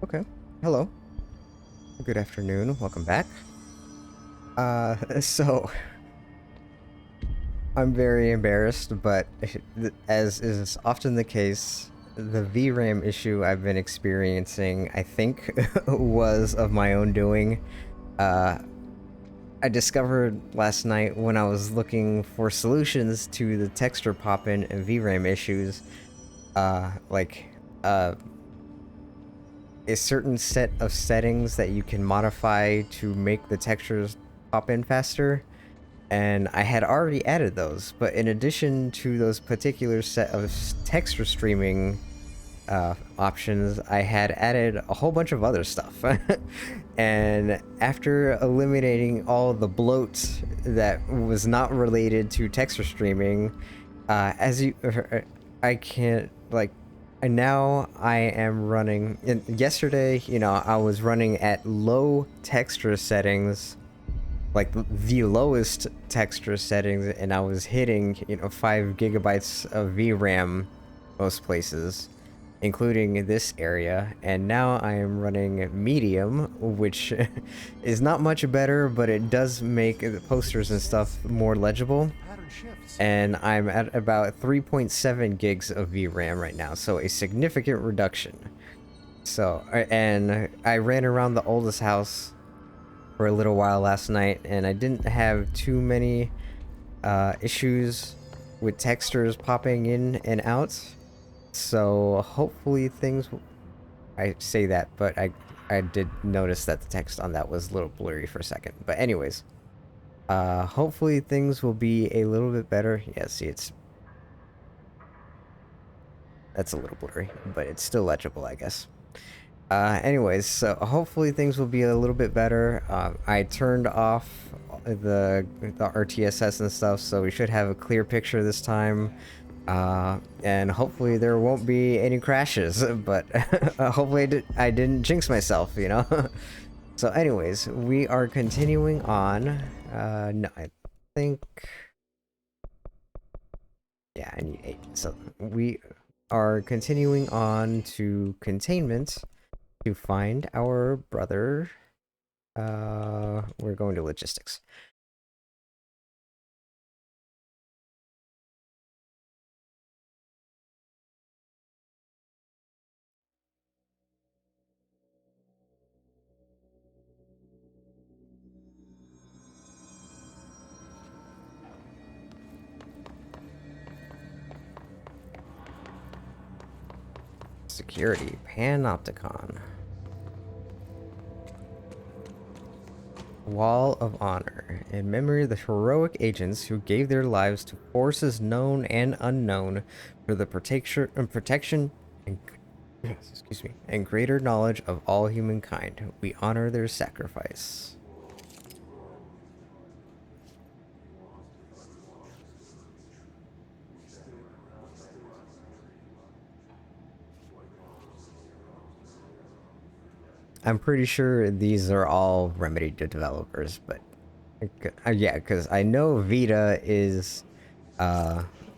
Okay. Hello. Good afternoon. Welcome back. So I'm very embarrassed, but as is often the case, the VRAM issue I've been experiencing, I think, was of my own doing. Uh, I discovered last night when I was looking for solutions to the texture pop-in and VRAM issues, like, a certain set of settings that you can modify to make the textures pop in faster, and I had already added those, but in addition to those particular set of texture streaming options, I had added a whole bunch of other stuff. And after eliminating all the bloat that was not related to texture streaming, as you, I can't, like, and now I am running. Yesterday, I was running at low texture settings, like the lowest texture settings, and I was hitting 5 GB of VRAM most places, including this area. And now I am running medium, which is not much better, but it does make the posters and stuff more legible. And I'm at about 3.7 gigs of VRAM right now, so a significant reduction. So, and I ran around the oldest house for a little while last night, and I didn't have too many issues with textures popping in and out. So hopefully things. I say that, but I did notice that the text on that was a little blurry for a second. But anyways, hopefully things will be a little bit better. Yeah, see, that's a little blurry, but it's still legible, I guess. Anyways, so hopefully things will be a little bit better. I turned off the RTSS and stuff, so we should have a clear picture this time. And hopefully there won't be any crashes, but hopefully I didn't jinx myself, So anyways, we are continuing on. No, I think... Yeah, I need 8. So we are continuing on to containment to find our brother. We're going to logistics. Security, Panopticon. Wall of Honor, in memory of the heroic agents who gave their lives to forces known and unknown for the protection and excuse me, and greater knowledge of all humankind. We honor their sacrifice. I'm pretty sure these are all Remedy developers, but yeah, because I know Vita is,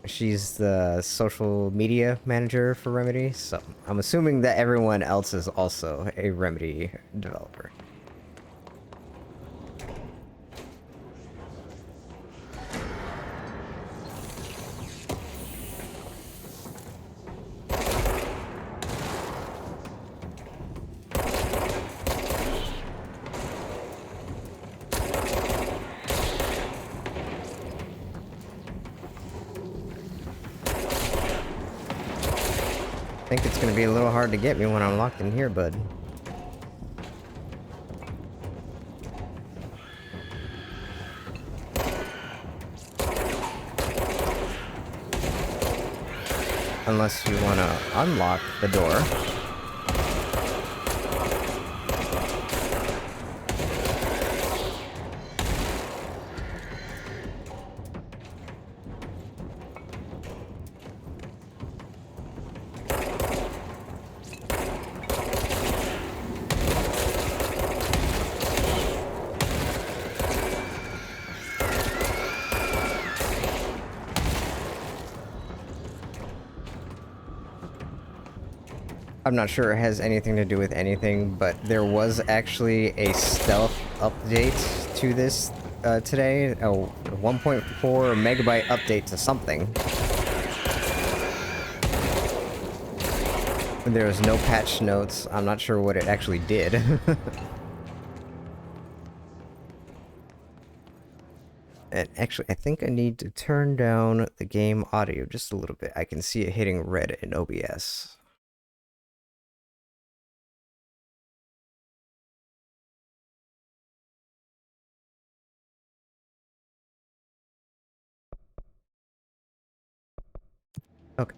she's the social media manager for Remedy, so I'm assuming that everyone else is also a Remedy developer. I think it's gonna be a little hard to get me when I'm locked in here, bud. Unless you want to unlock the door. I'm not sure it has anything to do with anything, but there was actually a stealth update to this today. A 1.4 megabyte update to something. There was no patch notes. I'm not sure what it actually did. And actually, I think I need to turn down the game audio just a little bit. I can see it hitting red in OBS. Okay.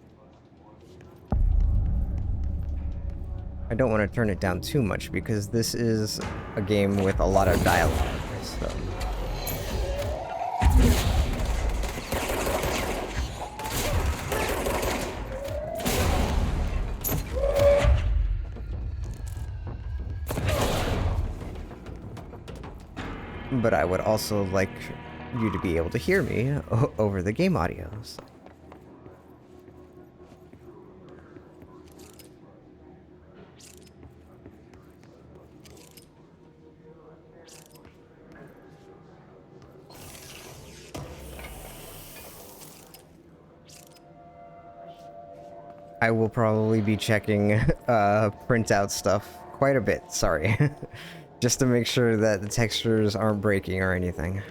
I don't want to turn it down too much because this is a game with a lot of dialogue. So. But I would also like you to be able to hear me over the game audio. So. I will probably be checking printout stuff quite a bit, sorry. Just to make sure that the textures aren't breaking or anything.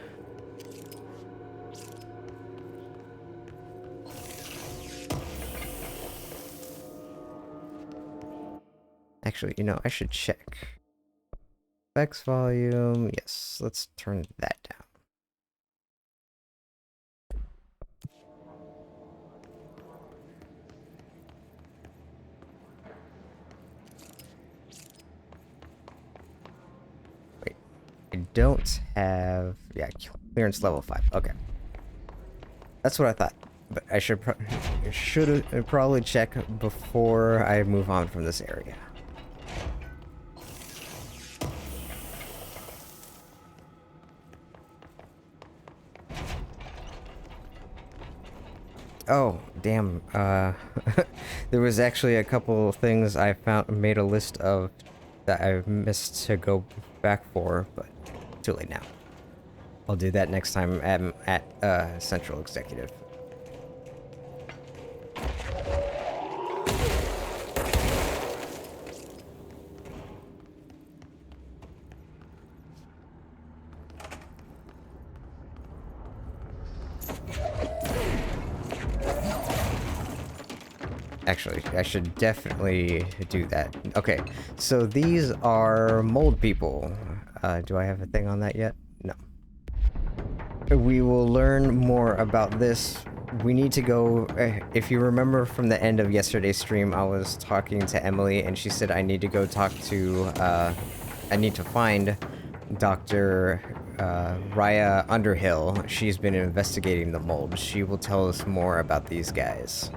Actually, you know, I should check. Specs volume, yes, let's turn that down. Wait, I don't have, yeah, clearance level 5, okay. That's what I thought, but I should probably check before I move on from this area. Oh, damn. There was actually a couple of things I made a list of that I missed to go back for, but too late now. I'll do that next time I'm at Central Executive. Actually, I should definitely do that. Okay, so these are mold people. Do I have a thing on that yet? No. We will learn more about this. We need to go... if you remember from the end of yesterday's stream, I was talking to Emily, and she said I need to go talk to... I need to find Dr. Raya Underhill. She's been investigating the mold. She will tell us more about these guys.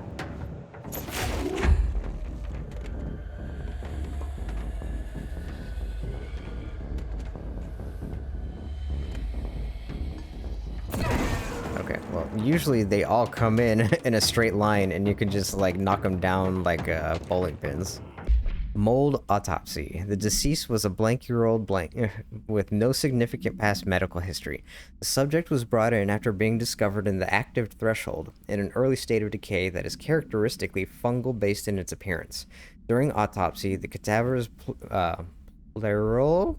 Okay, well, usually they all come in in a straight line and you can just like knock them down like bowling pins. Mold autopsy. The deceased was a blank-year-old with no significant past medical history. The subject was brought in after being discovered in the active threshold, in an early state of decay that is characteristically fungal-based in its appearance. During autopsy, the cadaver's pleural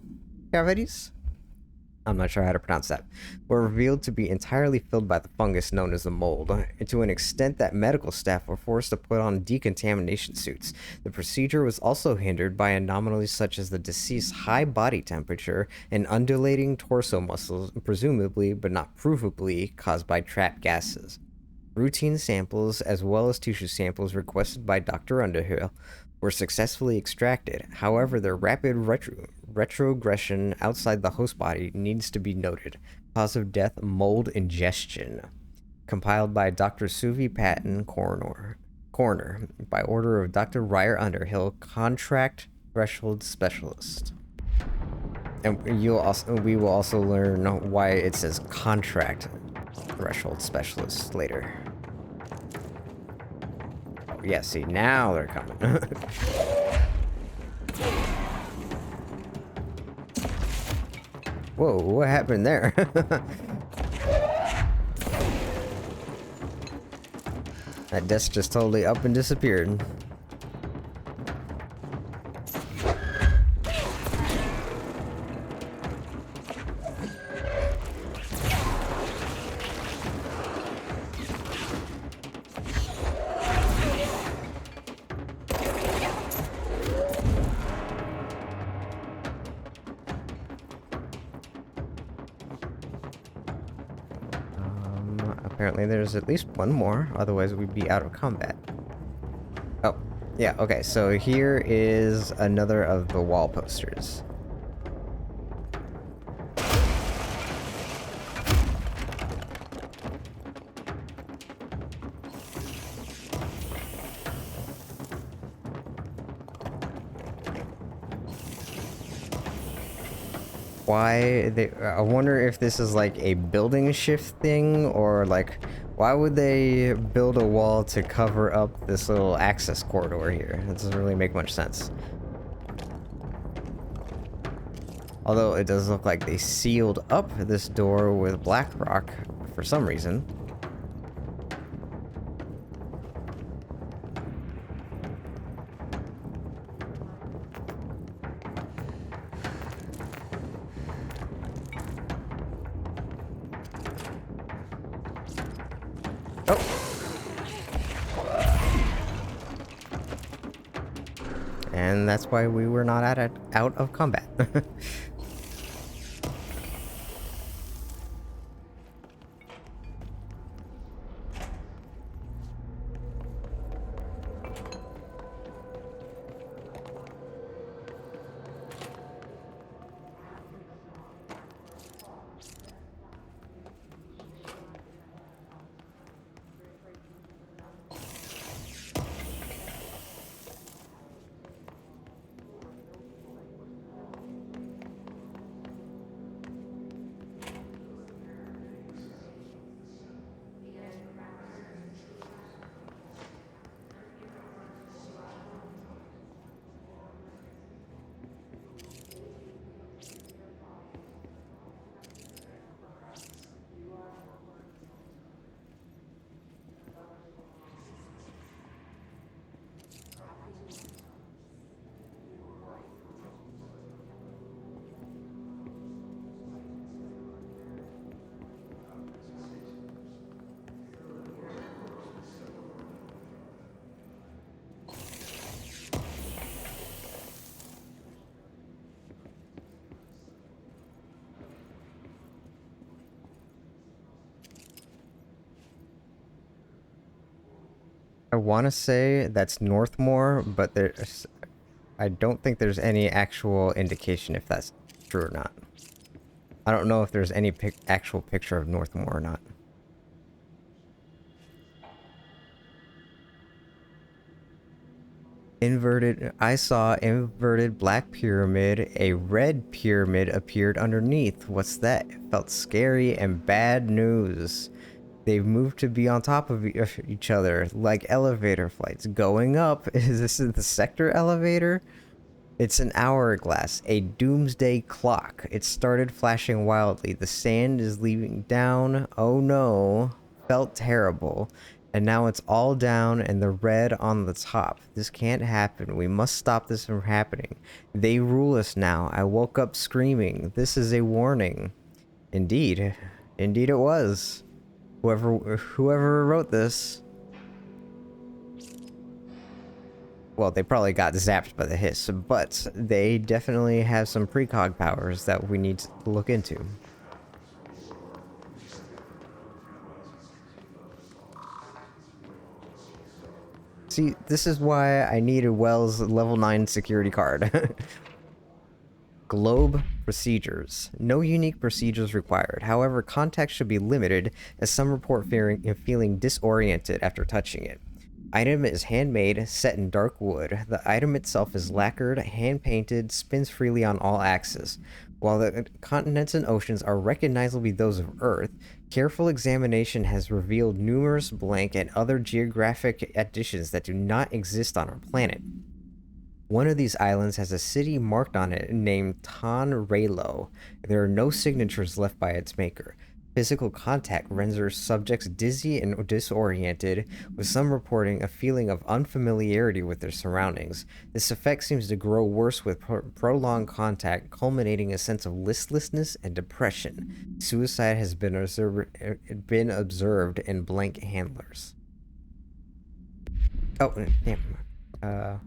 cavities? I'm not sure how to pronounce that, were revealed to be entirely filled by the fungus known as the mold, to an extent that medical staff were forced to put on decontamination suits. The procedure was also hindered by anomalies such as the deceased's high body temperature and undulating torso muscles, presumably but not provably caused by trapped gases. Routine samples, as well as tissue samples requested by Dr. Underhill, were successfully extracted. However, their rapid retrogression outside the host body needs to be noted. Cause of death, mold ingestion. Compiled by Dr. Suvi Patton, coroner, by order of Dr. Ryer Underhill, contract threshold specialist. And we will also learn why it says contract threshold specialist later. Yeah, see, now they're coming. Whoa, what happened there? That desk just totally up and disappeared. Apparently there's at least one more, otherwise we'd be out of combat. Oh, yeah, okay, so here is another of the wall posters. Why they, I wonder if this is like a building shift thing, or like, why would they build a wall to cover up this little access corridor here? That doesn't really make much sense. Although it does look like they sealed up this door with black rock for some reason. And that's why we were not out of combat. I want to say that's Northmore, but I don't think there's any actual indication if that's true or not. I don't know if there's any actual picture of Northmore or not. I saw inverted black pyramid. A red pyramid appeared underneath. What's that? It felt scary and bad news. They've moved to be on top of each other, like elevator flights. Going up. Is this the sector elevator? It's an hourglass, a doomsday clock. It started flashing wildly. The sand is leaving down. Oh no. Felt terrible. And now it's all down and the red on the top. This can't happen. We must stop this from happening. They rule us now. I woke up screaming. This is a warning. Indeed. Indeed it was. Whoever wrote this... Well, they probably got zapped by the hiss, but they definitely have some precog powers that we need to look into. See, this is why I needed Wells' level 9 security card. Globe procedures. No unique procedures required. However, contact should be limited, as some report feeling disoriented after touching it. Item is handmade, set in dark wood. The item itself is lacquered, hand-painted, spins freely on all axes. While the continents and oceans are recognizably those of Earth, careful examination has revealed numerous blank and other geographic additions that do not exist on our planet. One of these islands has a city marked on it named Tan Raylo. There are no signatures left by its maker. Physical contact renders subjects dizzy and disoriented, with some reporting a feeling of unfamiliarity with their surroundings. This effect seems to grow worse with prolonged contact, culminating in a sense of listlessness and depression. Suicide has been observed in blank handlers. Oh, damn. Uh,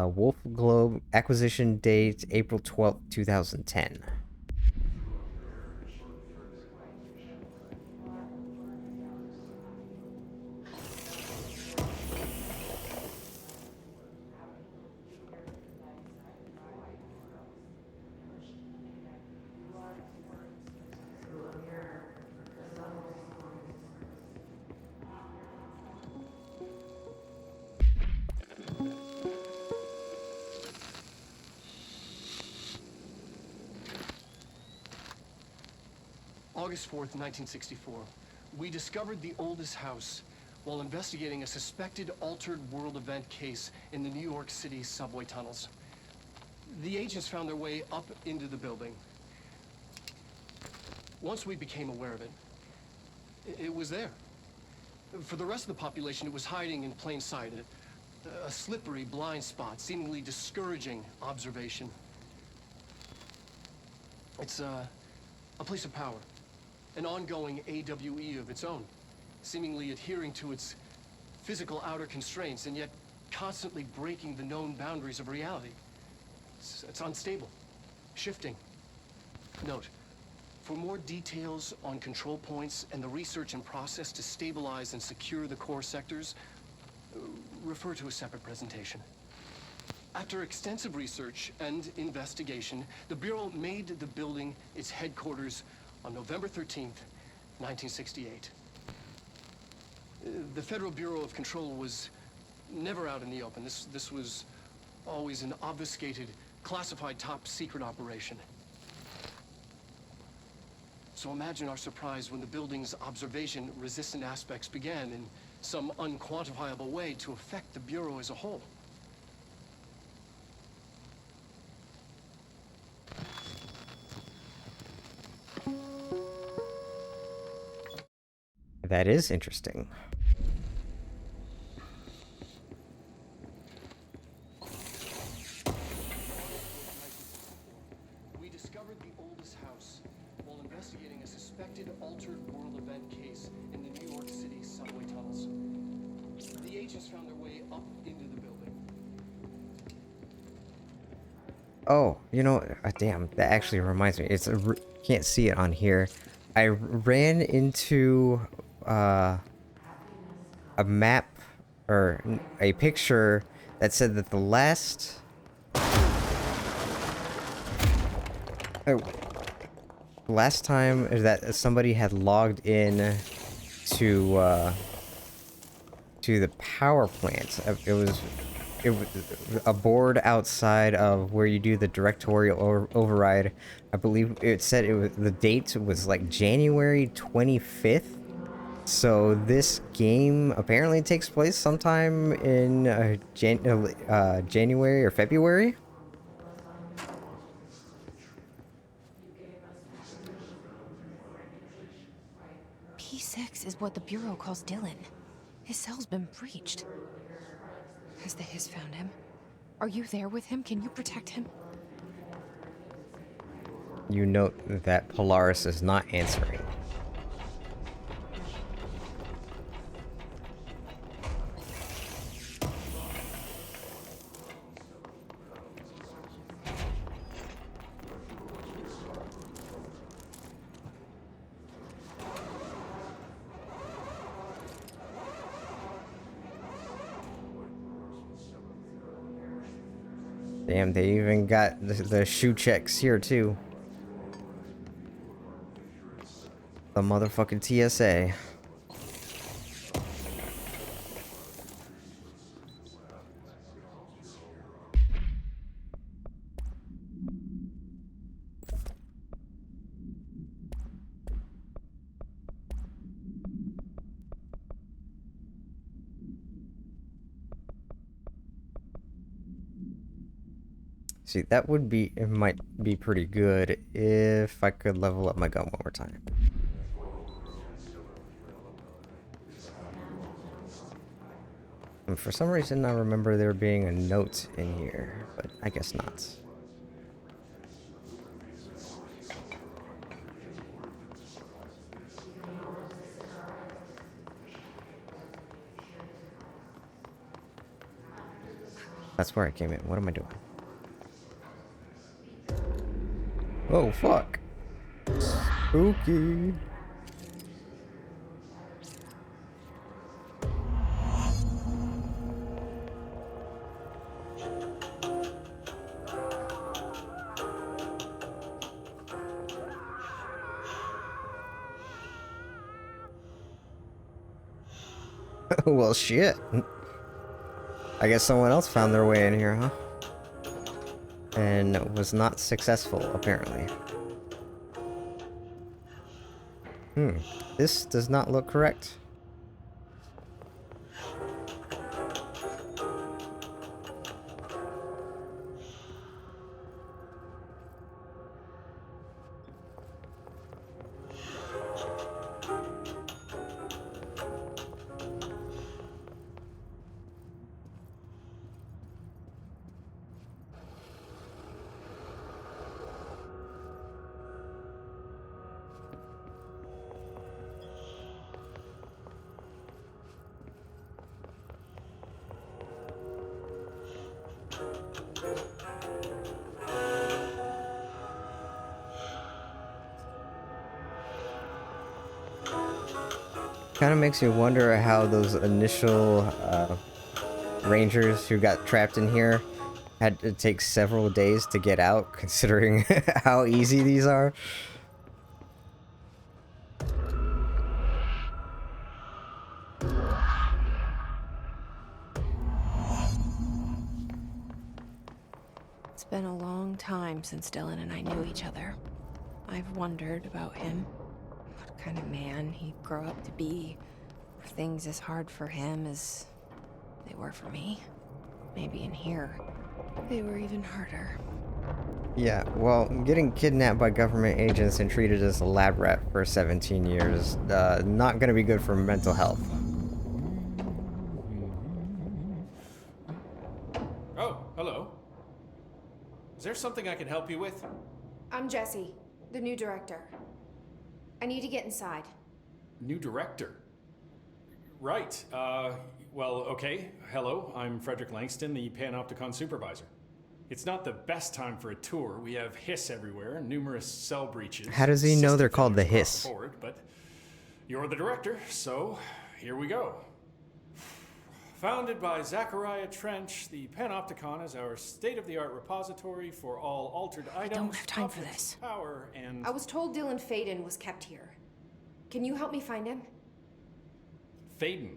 Wolf Globe acquisition date April 12th, 2010. August 4th, 1964. We discovered the oldest house while investigating a suspected altered world event case in the New York City subway tunnels. The agents found their way up into the building. Once we became aware of it, it was there. For the rest of the population, it was hiding in plain sight, a slippery blind spot, seemingly discouraging observation. It's a place of power. An ongoing AWE of its own, seemingly adhering to its physical outer constraints and yet constantly breaking the known boundaries of reality. It's unstable, shifting. Note, for more details on control points and the research and process to stabilize and secure the core sectors, refer to a separate presentation. After extensive research and investigation, the Bureau made the building its headquarters on November 13th, 1968. The Federal Bureau of Control was never out in the open. This was always an obfuscated, classified top-secret operation. So imagine our surprise when the building's observation-resistant aspects began in some unquantifiable way to affect the Bureau as a whole. That is interesting. We discovered the oldest house while investigating a suspected altered world event case in the New York City subway tunnels. The agents found their way up into the building. Oh, you know, damn, that actually reminds me. Can't see it on here. I ran into a map or a picture that said that the last time that somebody had logged in to the power plant, it was a board outside of where you do the directorial override. I believe it said the date was like January 25th. So this game apparently takes place sometime in January or February. P6 is what the Bureau calls Dylan. His cell's been breached. Has the Hiss found him? Are you there with him? Can you protect him? You note that Polaris is not answering. Damn, they even got the shoe checks here too. The motherfucking TSA. See, that would be, it might be pretty good if I could level up my gun one more time. And for some reason, I remember there being a note in here, but I guess not. That's where I came in. What am I doing? Oh, fuck. Spooky. Well, shit. I guess someone else found their way in here, huh? And was not successful, apparently. This does not look correct. Kind of makes me wonder how those initial rangers who got trapped in here had to take several days to get out, considering how easy these are. It's been a long time since Dylan and I knew each other. I've wondered about him. What kind of man he'd grow up to be. Were things as hard for him as they were for me? Maybe in here, they were even harder. Yeah, well, getting kidnapped by government agents and treated as a lab rat for 17 years, not gonna be good for mental health. Oh, hello. Is there something I can help you with? I'm Jessie, the new director. I need to get inside. New director? Right, well, okay. Hello, I'm Frederick Langston, the Panopticon supervisor. It's not the best time for a tour. We have hiss everywhere, numerous cell breaches. How does he know they're called the system hiss? forward, but you're the director, so here we go. Founded by Zachariah Trench, the Panopticon is our state-of-the-art repository for all altered items. don't have time for objects this. of Power and I was told Dylan Faden was kept here. Can you help me find him? Faden.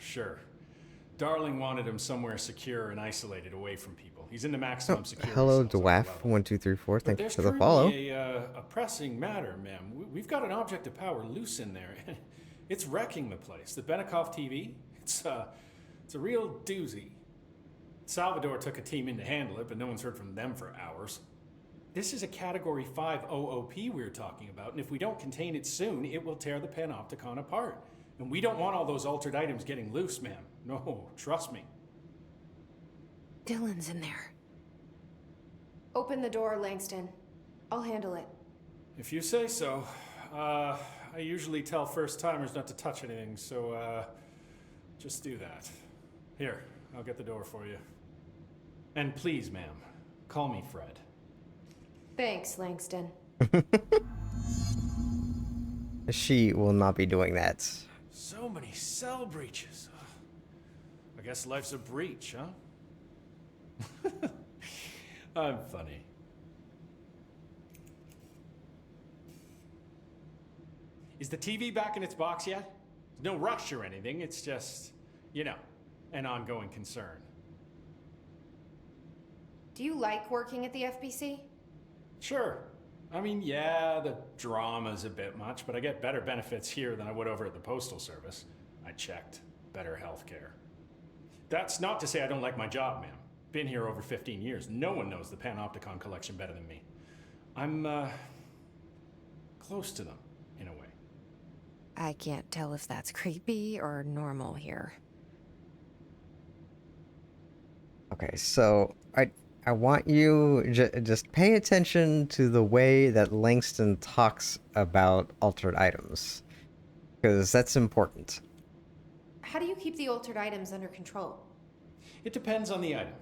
Sure. Darling wanted him somewhere secure and isolated away from people. He's in the maximum security. Hello, cells on the Dwarf. level. 1234. But Thank you there's for the follow. currently a pressing matter, ma'am. We've got an object of power loose in there. It's wrecking the place. The Benikoff TV. It's a real doozy. Salvador took a team in to handle it, but no one's heard from them for hours. This is a Category 5 OOP we're talking about, and if we don't contain it soon, it will tear the Panopticon apart. And we don't want all those altered items getting loose, ma'am. No, trust me. Dylan's in there. Open the door, Langston. I'll handle it. If you say so. I usually tell first-timers not to touch anything, so, just do that. Here, I'll get the door for you. And please, ma'am, call me Fred. Thanks, Langston. She will not be doing that. So many cell breaches. I guess life's a breach, huh? I'm funny. Is the TV back in its box yet? No rush or anything, it's just, you know, an ongoing concern. Do you like working at the FBC? Sure. I mean, yeah, the drama's a bit much, but I get better benefits here than I would over at the Postal Service. I checked. Better healthcare. That's not to say I don't like my job, ma'am. Been here over 15 years. No one knows the Panopticon collection better than me. I'm, close to them, in a way. I can't tell if that's creepy or normal here. Okay, so I want you just pay attention to the way that Langston talks about altered items, because that's important. How do you keep the altered items under control? It depends on the item.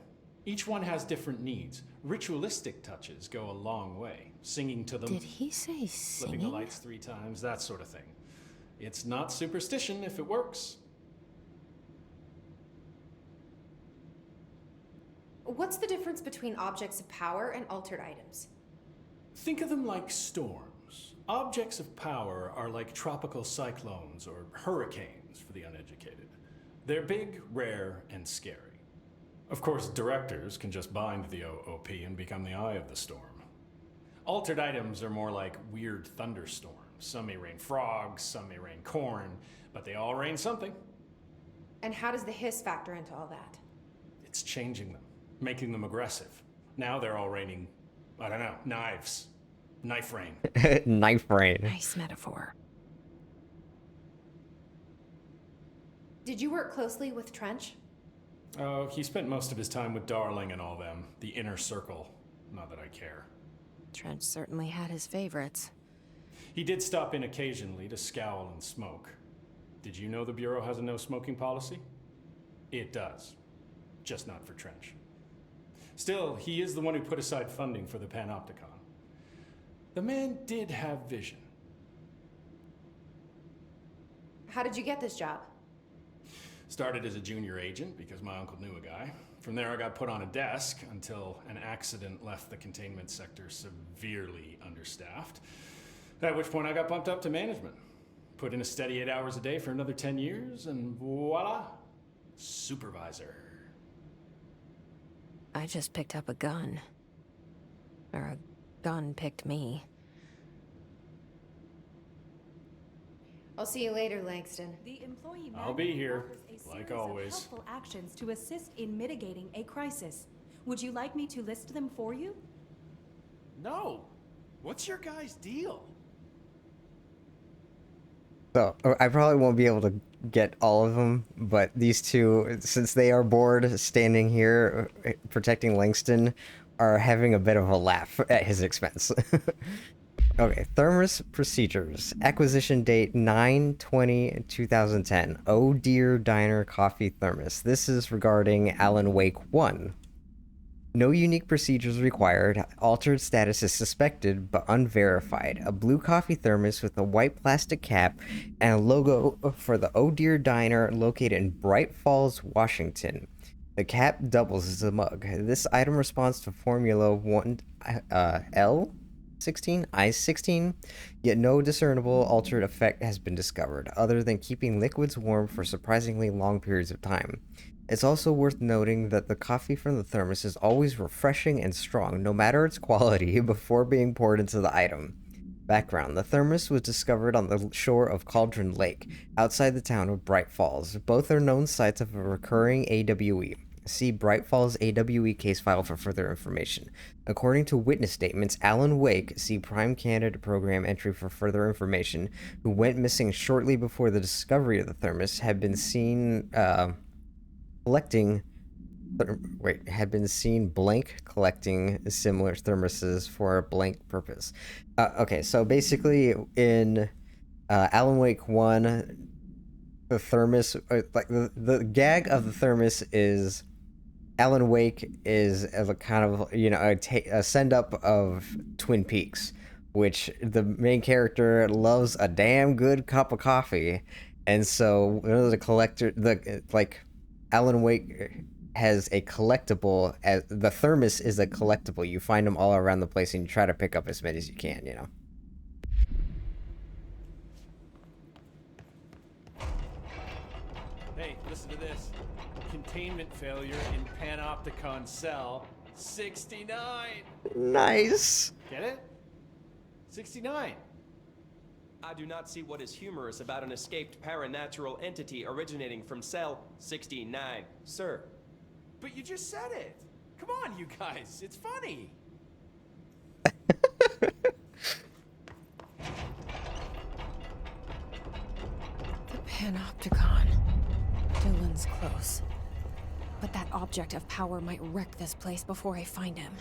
Each one has different needs. Ritualistic touches go a long way. Singing to them, Did he say flipping the singing? lights 3 times, that sort of thing. It's not superstition if it works. What's the difference between objects of power and altered items? Think of them like storms. Objects of power are like tropical cyclones or hurricanes for the uneducated. They're big, rare, and scary. Of course, directors can just bind the OOP and become the eye of the storm. Altered items are more like weird thunderstorms. Some may rain frogs, some may rain corn, but they all rain something. And how does the hiss factor into all that? It's changing them, making them aggressive. Now they're all raining, I don't know, knives. Knife rain. Knife rain. Nice metaphor. Did you work closely with Trench? Oh, he spent most of his time with Darling and all them. The inner circle. Not that I care. Trench certainly had his favorites. He did stop in occasionally to scowl and smoke. Did you know the Bureau has a no-smoking policy? It does. Just not for Trench. Still, he is the one who put aside funding for the Panopticon. The man did have vision. How did you get this job? Started as a junior agent because my uncle knew a guy. From there I got put on a desk until an accident left the containment sector severely understaffed. At which point I got bumped up to management. Put in a steady 8 hours a day for another 10 years and voila, supervisor. I just picked up a gun. Or a gun picked me. I'll see you later, Langston. The employee I'll be manual here, offers a like series of always. helpful actions to assist in mitigating a crisis. Would you like me to list them for you? No. What's your guys' deal? So I probably won't be able to get all of them, but these two, since they are bored standing here protecting Langston, are having a bit of a laugh at his expense. Okay, Thermos Procedures. Acquisition date 9/20/2010. Oh Dear Diner Coffee Thermos. This is regarding Alan Wake 1. No unique procedures required. Altered status is suspected but unverified. A blue coffee thermos with a white plastic cap and a logo for the Oh Dear Diner located in Bright Falls, Washington. The cap doubles as a mug. This item responds to Formula 1 L16, I-16, yet no discernible altered effect has been discovered, other than keeping liquids warm for surprisingly long periods of time. It's also worth noting that the coffee from the thermos is always refreshing and strong, no matter its quality, before being poured into the item. Background: the thermos was discovered on the shore of Cauldron Lake, outside the town of Bright Falls. Both are known sites of a recurring AWE. See Bright Falls AWE case file for further information. According to witness statements, Alan Wake, see Prime Candidate Program entry for further information, who went missing shortly before the discovery of the thermos, had been seen blank collecting similar thermoses for a blank purpose. Okay, so basically in Alan Wake 1, the thermos, like the gag of the thermos is Alan Wake is a kind of, a send-up of Twin Peaks, which the main character loves a damn good cup of coffee, and so the collector, Alan Wake has a collectible. As the thermos is a collectible. You find them all around the place, and you try to pick up as many as you can. Hey, listen to this. Containment failure in Panopticon cell 69. Nice. Get it? 69. I do not see what is humorous about an escaped paranatural entity originating from cell 69, sir. But you just said it. Come on, you guys. It's funny. The Panopticon. Dylan's close. But that object of power might wreck this place before I find him.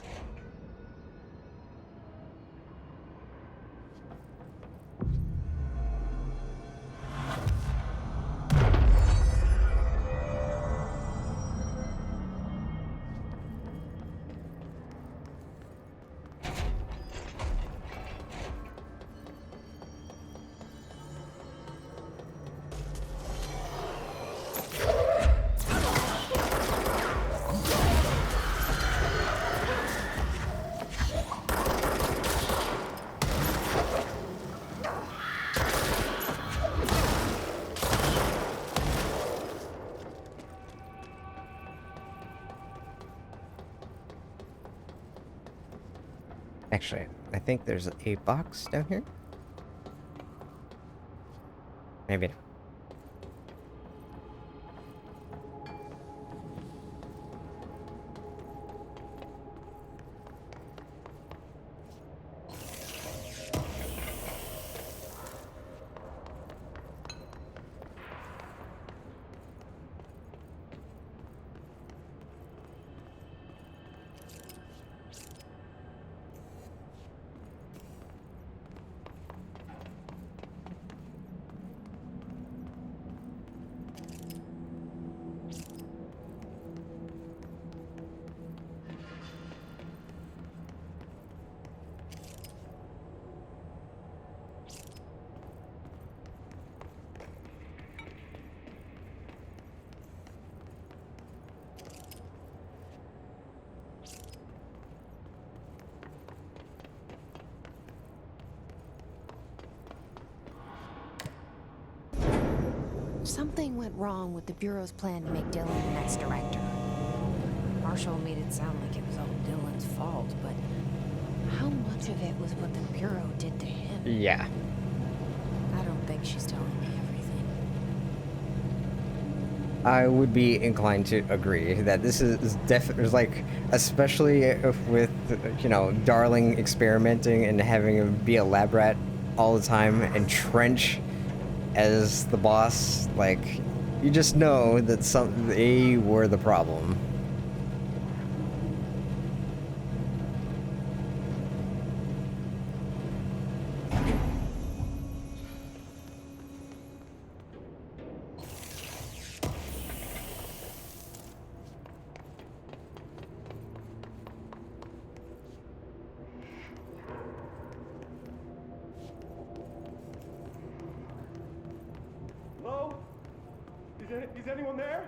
Actually, I think there's a box down here. Maybe not. Something went wrong with the Bureau's plan to make Dylan the next director. Marshall made it sound like it was all Dylan's fault, but how much of it was what the Bureau did to him? Yeah. I don't think she's telling me everything. I would be inclined to agree that this is definitely, like, especially with, you know, Darling experimenting and having him be a lab rat all the time, and Trench as the boss, like, you just know that they were the problem. Hello? Is anyone there?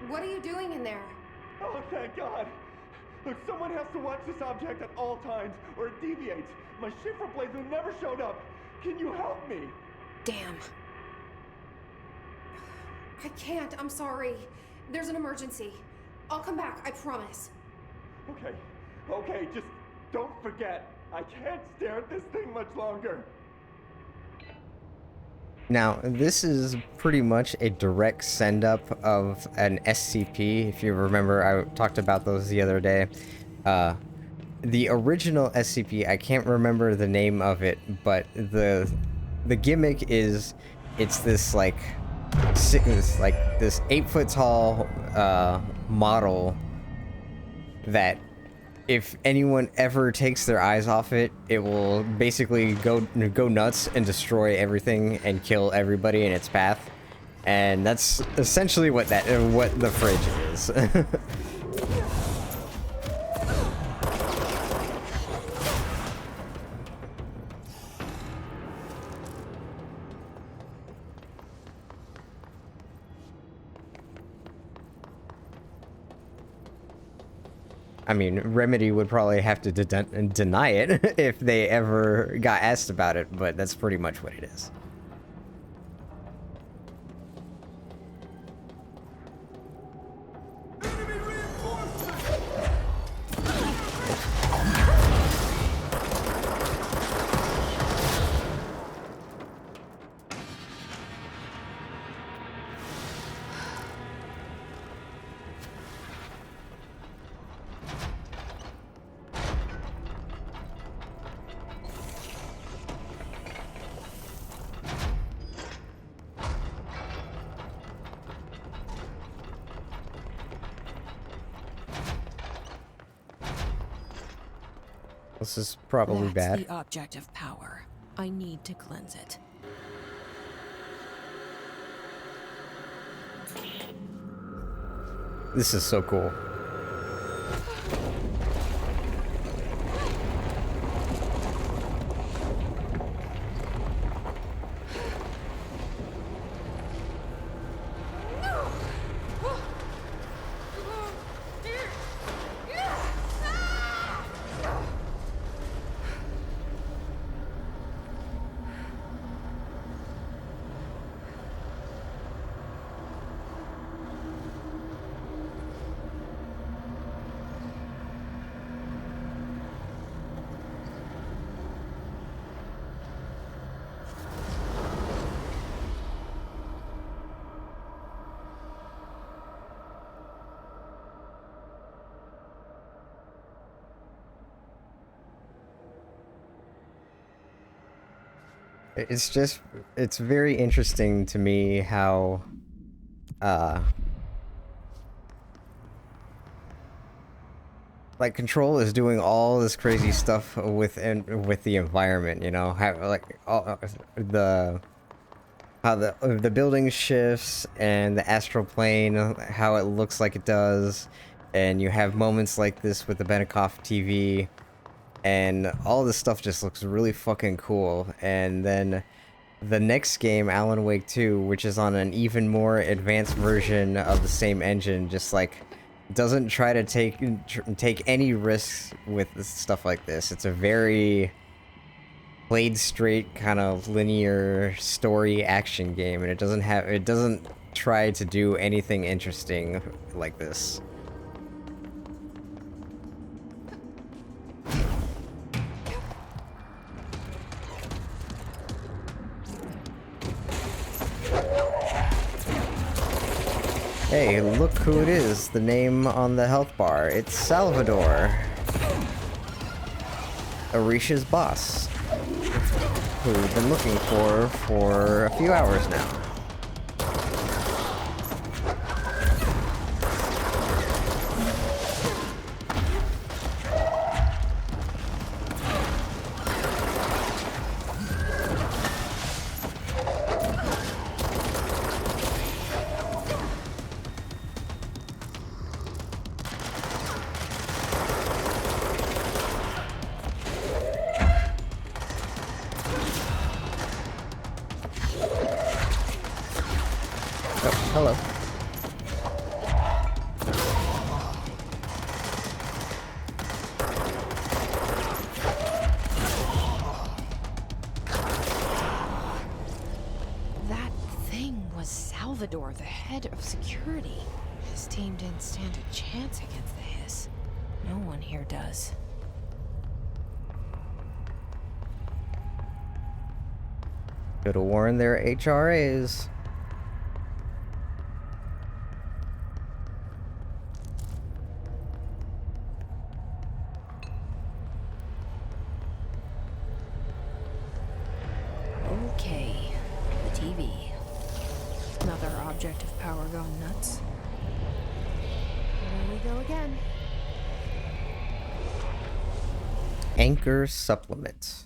What are you doing in there? Oh, thank God. Look, someone has to watch this object at all times, or it deviates. My shifter blazer never showed up. Can you help me? Damn. I can't, I'm sorry. There's an emergency. I'll come back, I promise. Okay, just don't forget. I can't stare at this thing much longer. Now, this is pretty much a direct send-up of an SCP. If you remember, I talked about those the other day. The original SCP, I can't remember the name of it, but the gimmick is it's this like this 8-foot tall model that if anyone ever takes their eyes off it, it will basically go nuts and destroy everything and kill everybody in its path. And that's essentially what the fridge is. I mean, Remedy would probably have to deny it if they ever got asked about it, but that's pretty much what it is. This is probably That's bad. the object of power. I need to cleanse it. This is so cool. It's very interesting to me how, like, Control is doing all this crazy stuff with the environment, you know, how, like, all, how the building shifts and the astral plane, how it looks like it does, and you have moments like this with the Benikoff TV, and all this stuff just looks really fucking cool. And then the next game, Alan Wake 2, which is on an even more advanced version of the same engine, just like doesn't try to take any risks with stuff like this. It's a very played straight kind of linear story action game, and it doesn't try to do anything interesting like this. Hey, look who it is, the name on the health bar. It's Salvador. Arisha's boss, who we've been looking for a few hours now. Hello. That thing was Salvador, the head of security. His team didn't stand a chance against the Hiss. No one here does. Could have warned their HRAs. Okay, the TV. Another object of power going nuts. Here we go again. Anchor supplement.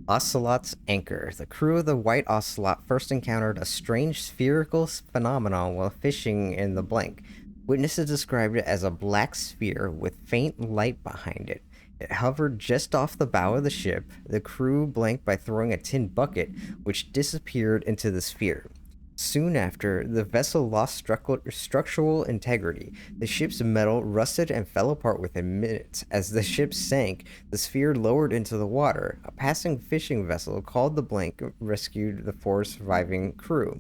Ocelot's anchor. The crew of the White Ocelot first encountered a strange spherical phenomenon while fishing in the blank. Witnesses described it as a black sphere with faint light behind it. It hovered just off the bow of the ship. The crew blanked by throwing a tin bucket, which disappeared into the sphere. Soon after, the vessel lost structural integrity. The ship's metal rusted and fell apart within minutes. As the ship sank, the sphere lowered into the water. A passing fishing vessel called the Blank rescued the four surviving crew.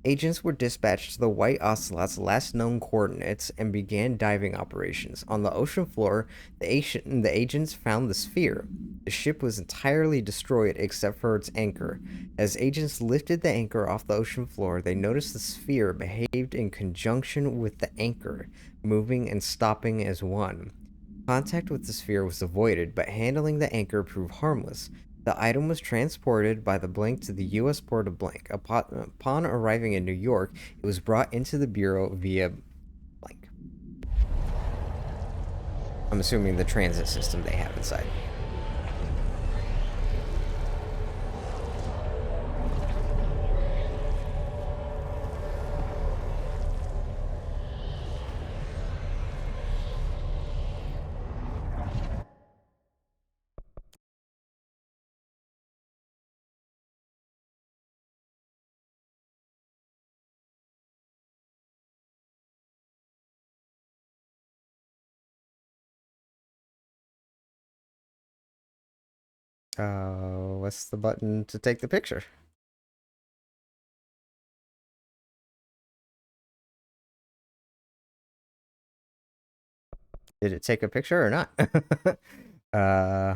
Agents were dispatched to the White Ocelot's last known coordinates and began diving operations. On the ocean floor, the agents found the sphere. The ship was entirely destroyed except for its anchor. As agents lifted the anchor off the ocean floor, they noticed the sphere behaved in conjunction with the anchor, moving and stopping as one. Contact with the sphere was avoided, but handling the anchor proved harmless. The item was transported by the Blank to the U.S. port of Blank. Upon arriving in New York, it was brought into the Bureau via Blank. I'm assuming the transit system they have inside. What's the button to take the picture? Did it take a picture or not? uh,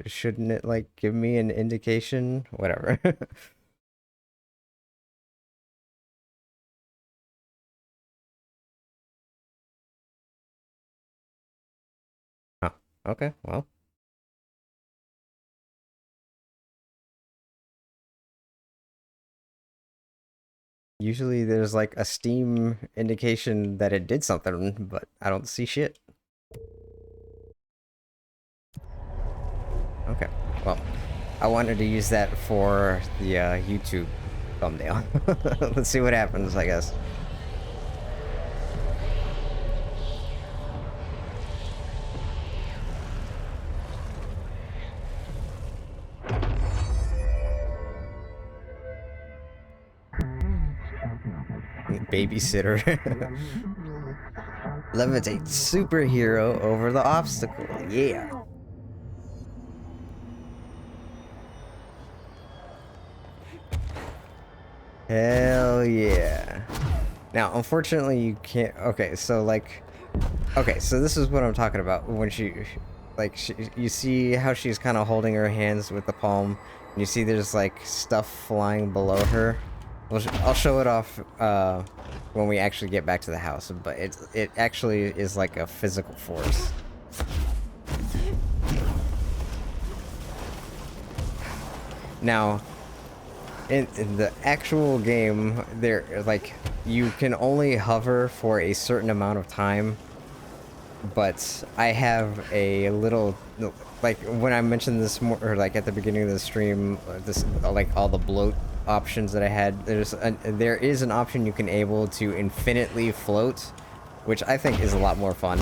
shouldn't it like give me an indication? Whatever. Huh. Okay, well. Usually there's like a Steam indication that it did something, but I don't see shit. Okay, well, I wanted to use that for the YouTube thumbnail. Let's see what happens, I guess. Babysitter. Levitate superhero over the obstacle. Yeah. Hell yeah. Now, unfortunately, you can't. Okay, so like. Okay, so this is what I'm talking about. When you see how she's kind of holding her hands with the palm. And you see there's like stuff flying below her. I'll show it off when we actually get back to the house. But it actually is like a physical force. Now, in the actual game, you can only hover for a certain amount of time. But I have a little, like when I mentioned this more, or like at the beginning of the stream, this like all the bloat options that I had. There is an option you can able to infinitely float, which I think is a lot more fun.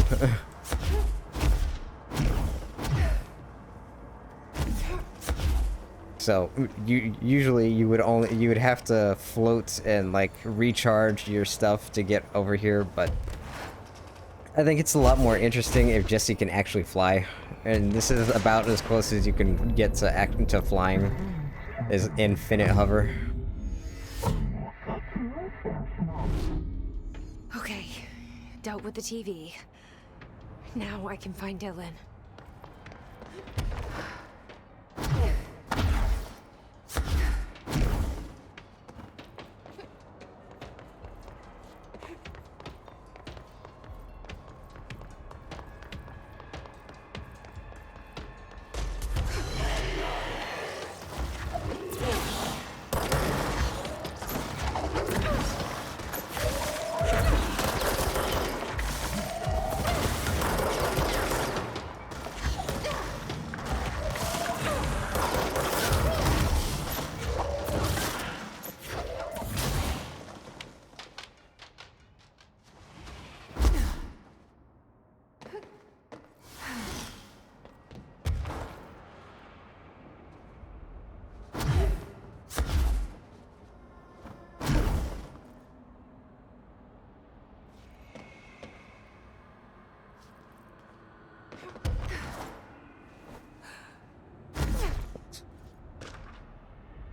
So usually you would have to float and like recharge your stuff to get over here, but I think it's a lot more interesting if Jesse can actually fly, and this is about as close as you can get to flying, is infinite hover. Okay, dealt with the TV. Now I can find Dylan.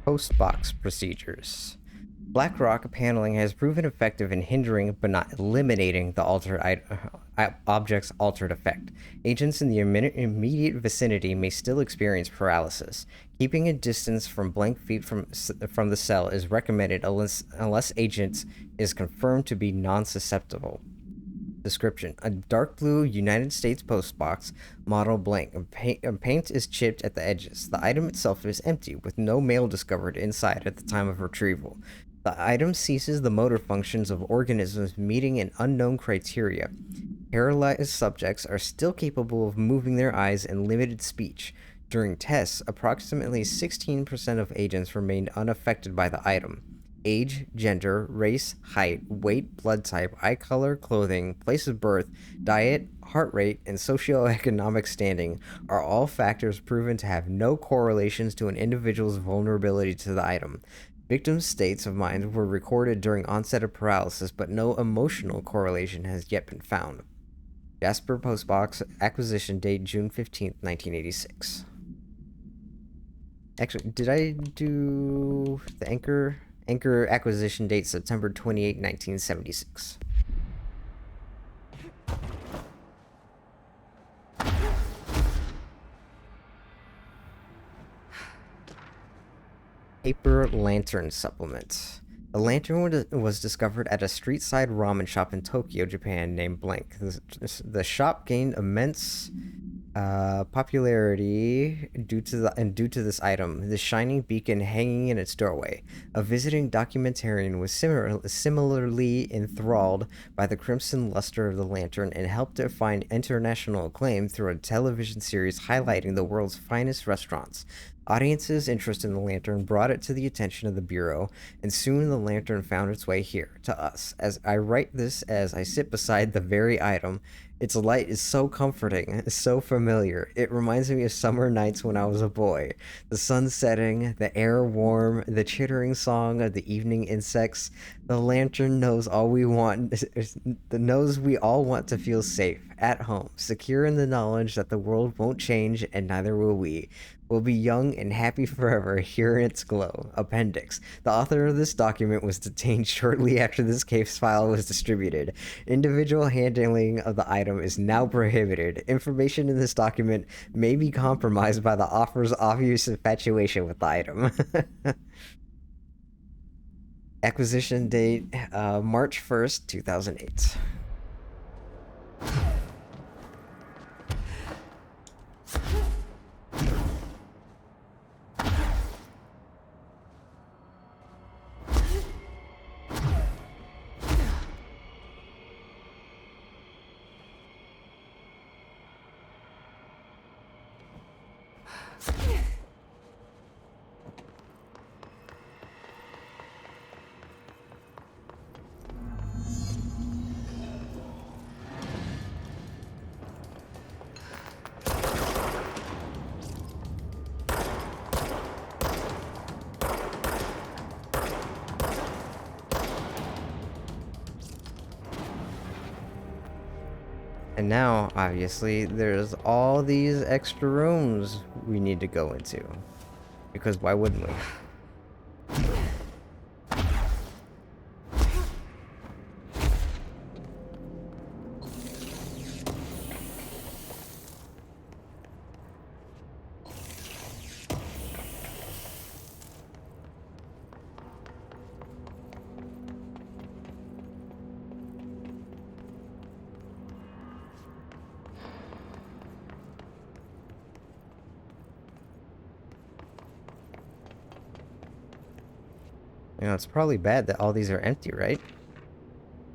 Postbox procedures. BlackRock paneling has proven effective in hindering but not eliminating the object's altered effect. Agents in the immediate vicinity may still experience paralysis. Keeping a distance from blank feet from the cell is recommended unless agent is confirmed to be non-susceptible. Description: a dark blue United States postbox, model blank. Paint is chipped at the edges. The item itself is empty, with no mail discovered inside at the time of retrieval. The item ceases the motor functions of organisms meeting an unknown criteria. Paralyzed subjects are still capable of moving their eyes and limited speech. During tests, approximately 16% of agents remained unaffected by the item. Age, gender, race, height, weight, blood type, eye color, clothing, place of birth, diet, heart rate, and socioeconomic standing are all factors proven to have no correlations to an individual's vulnerability to the item. Victims' states of mind were recorded during onset of paralysis, but no emotional correlation has yet been found. Jasper Postbox, acquisition date June 15th, 1986. Actually, did I do the Anchor? Anchor acquisition date September 28th, 1976. Paper lantern supplement. The lantern was discovered at a street-side ramen shop in Tokyo, Japan, named Blank. The shop gained immense popularity due to this item, the shining beacon hanging in its doorway. A visiting documentarian was similarly enthralled by the crimson luster of the lantern and helped it find international acclaim through a television series highlighting the world's finest restaurants. Audiences' interest in the lantern brought it to the attention of the Bureau, and soon the lantern found its way here, to us. As I write this as I sit beside the very item, its light is so comforting, so familiar. It reminds me of summer nights when I was a boy. The sun setting, the air warm, the chittering song of the evening insects. The lantern knows we all want to feel safe, at home, secure in the knowledge that the world won't change and neither will we. We'll be young and happy forever here in its glow. Appendix. The author of this document was detained shortly after this case file was distributed. Individual handling of the item is now prohibited. Information in this document may be compromised by the author's obvious infatuation with the item. Acquisition date, March 1st, 2008. And now, obviously, there's all these extra rooms we need to go into. Because why wouldn't we? You know, it's probably bad that all these are empty, right?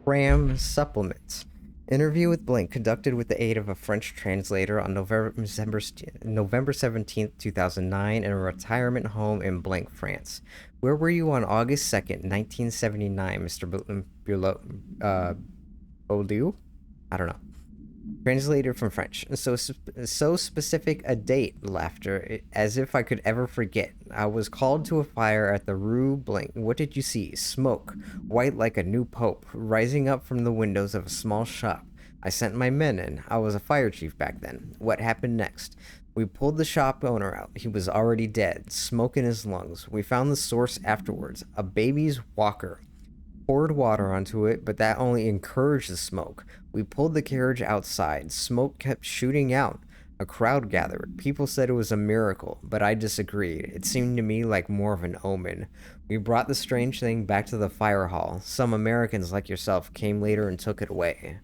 Cram supplements. Interview with Blink conducted with the aid of a French translator on November 17th, 2009 in a retirement home in Blank, France. Where were you on August 2nd, 1979, Mr. Beaulieu? I don't know. Translated from French. So specific a date, laughter, as if I could ever forget. I was called to a fire at the Rue Blank. What did you see? Smoke, white like a new pope, rising up from the windows of a small shop. I sent my men in. I was a fire chief back then. What happened next? We pulled the shop owner out. He was already dead, smoke in his lungs. We found the source afterwards, a baby's walker. Poured water onto it, but that only encouraged the smoke. We pulled the carriage outside. Smoke kept shooting out. A crowd gathered. People said it was a miracle, but I disagreed. It seemed to me like more of an omen. We brought the strange thing back to the fire hall. Some Americans like yourself came later and took it away.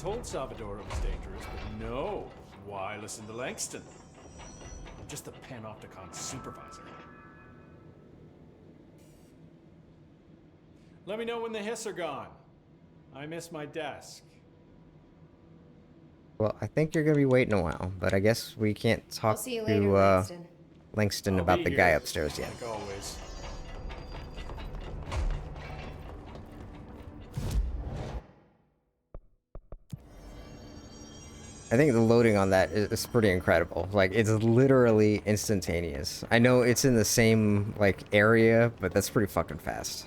told Salvador it was dangerous, but no. Why listen to Langston? I'm just the Panopticon supervisor. Let me know when the hiss are gone. I miss my desk. Well, I think you're gonna be waiting a while, but I guess we can't I'll talk see you to later, Langston. Langston I'll about be the here, guy upstairs yet. like always. I think the loading on that is pretty incredible. Like, it's literally instantaneous. I know it's in the same, like, area, but that's pretty fucking fast.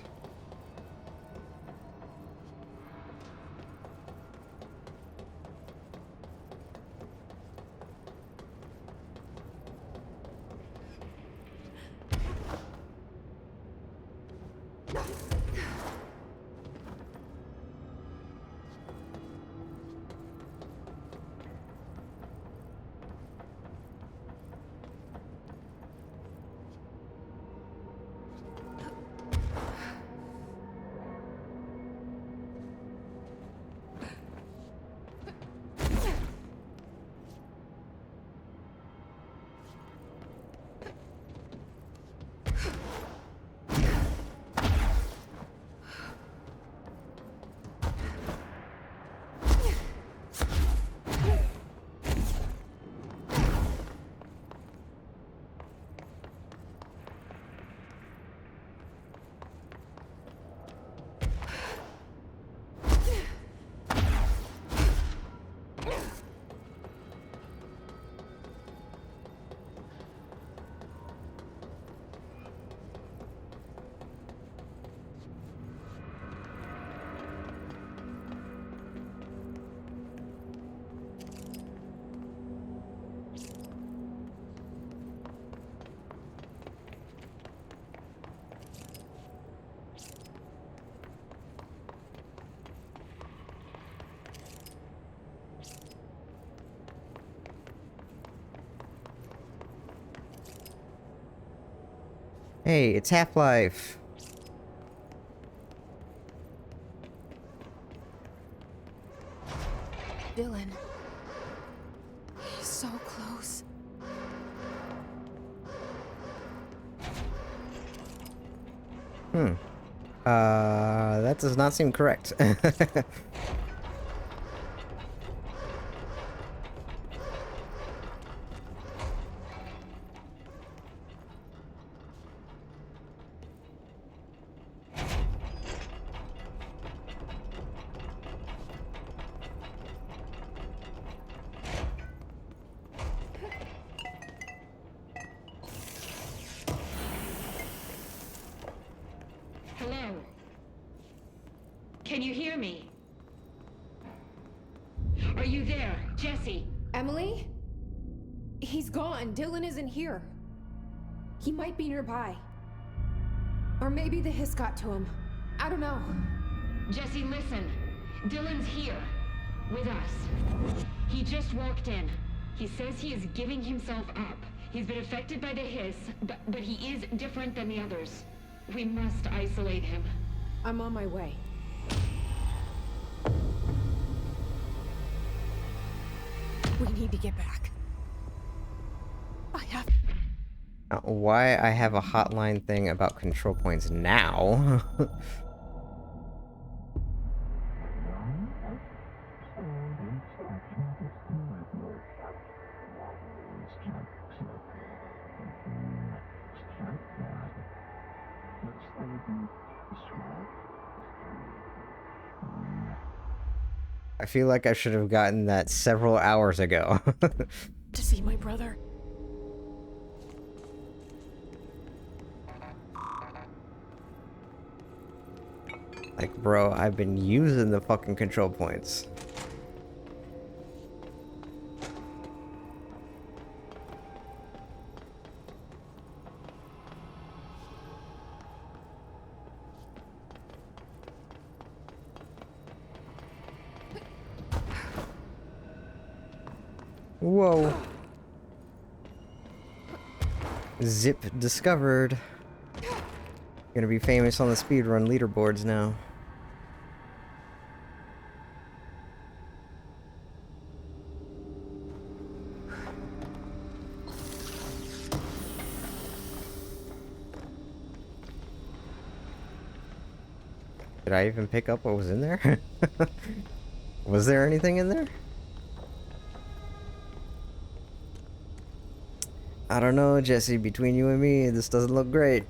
Hey, it's Half-Life. Dylan. He's so close. That does not seem correct. Hello? Can you hear me? Are you there, Jesse? Emily? He's gone. Dylan isn't here. He might be nearby. Or maybe the hiss got to him. I don't know. Jesse, listen. Dylan's here. With us. He just walked in. He says he is giving himself up. He's been affected by the hiss, but he is different than the others. We must isolate him. I'm on my way. We need to get back. I have... Why I have a hotline thing about control points now? I feel like I should have gotten that several hours ago. to see my brother. Like, bro, I've been using the fucking control points. Whoa. Zip discovered. Gonna be famous on the speedrun leaderboards now. Did I even pick up what was in there? Was there anything in there? I don't know, Jesse. Between you and me, this doesn't look great.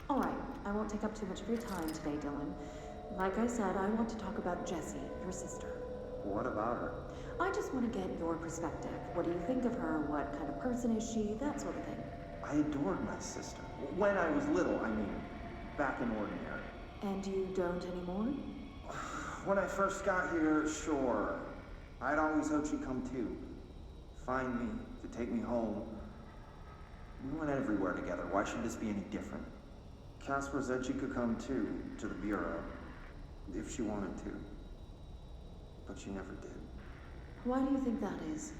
All right, I won't take up too much of your time today, Dylan. Like I said, I want to talk about Jessie, your sister. What about her? I just want to get your perspective. What do you think of her? What kind of person is she? That sort of thing. I adored my sister. When I was little, I mean. Back in Ordinary. And you don't anymore? When I first got here, sure. I'd always hoped she'd come too. Find me, to take me home. We went everywhere together. Why should this be any different? Casper said she could come too, to the Bureau. If she wanted to. But she never did. Why do you think that is?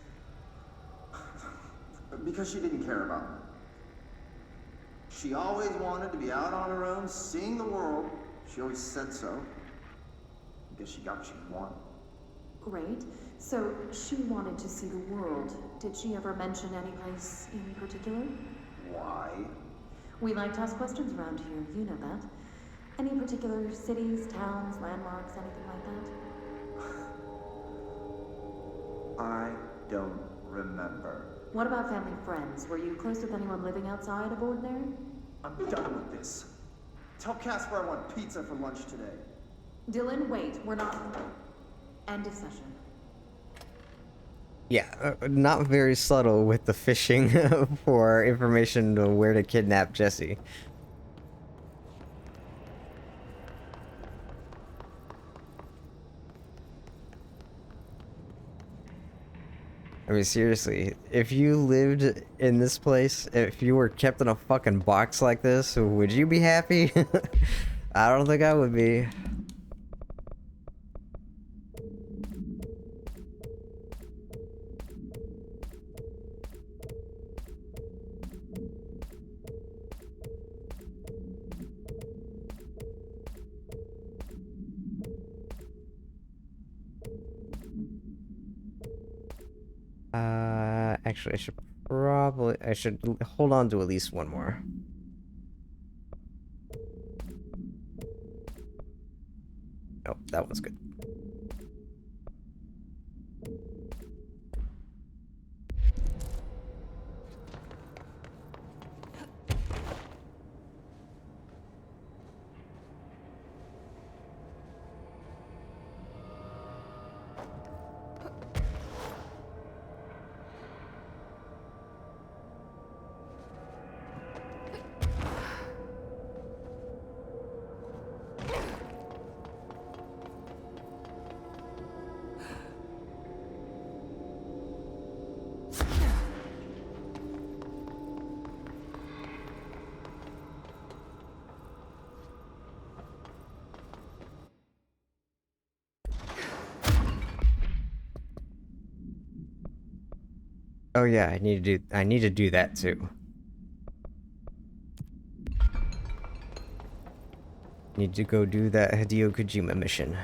Because she didn't care about me. She always wanted to be out on her own, seeing the world. She always said so. I guess she got what she wanted. Great. So, she wanted to see the world. Did she ever mention any place in particular? Why? We like to ask questions around here, you know that. Any particular cities, towns, landmarks, anything like that? I don't remember. What about family friends? Were you close with anyone living outside of Ordinary? I'm done with this. Tell Casper I want pizza for lunch today. Dylan, wait. We're not... End of session. Yeah, not very subtle with the fishing for information to where to kidnap Jesse. I mean, seriously, if you lived in this place, if you were kept in a fucking box like this, would you be happy? I don't think I would be. Actually, I should hold on to at least one more. Oh, that one's good. Oh yeah, I need to do that too. Need to go do that Hideo Kojima mission.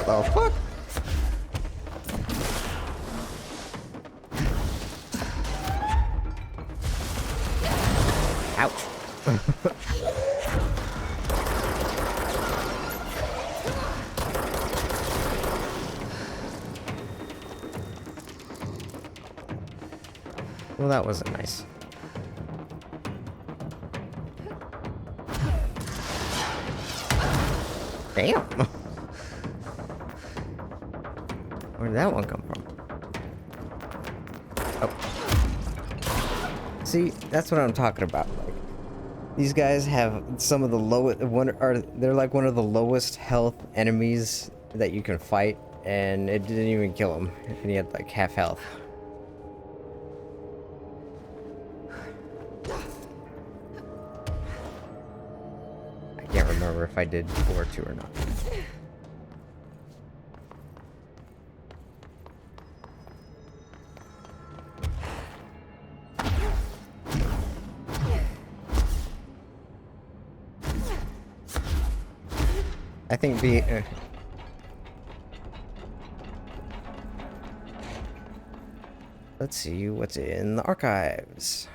the fuck? Ouch. Well, that wasn't nice. Damn! Where did that one come from? Oh. See, that's what I'm talking about. Like, these guys have some of the lowest they're like one of the lowest health enemies that you can fight, and it didn't even kill him. And he had like half health. I can't remember if I did 4 or 2 or not. I think let's see what's in the archives.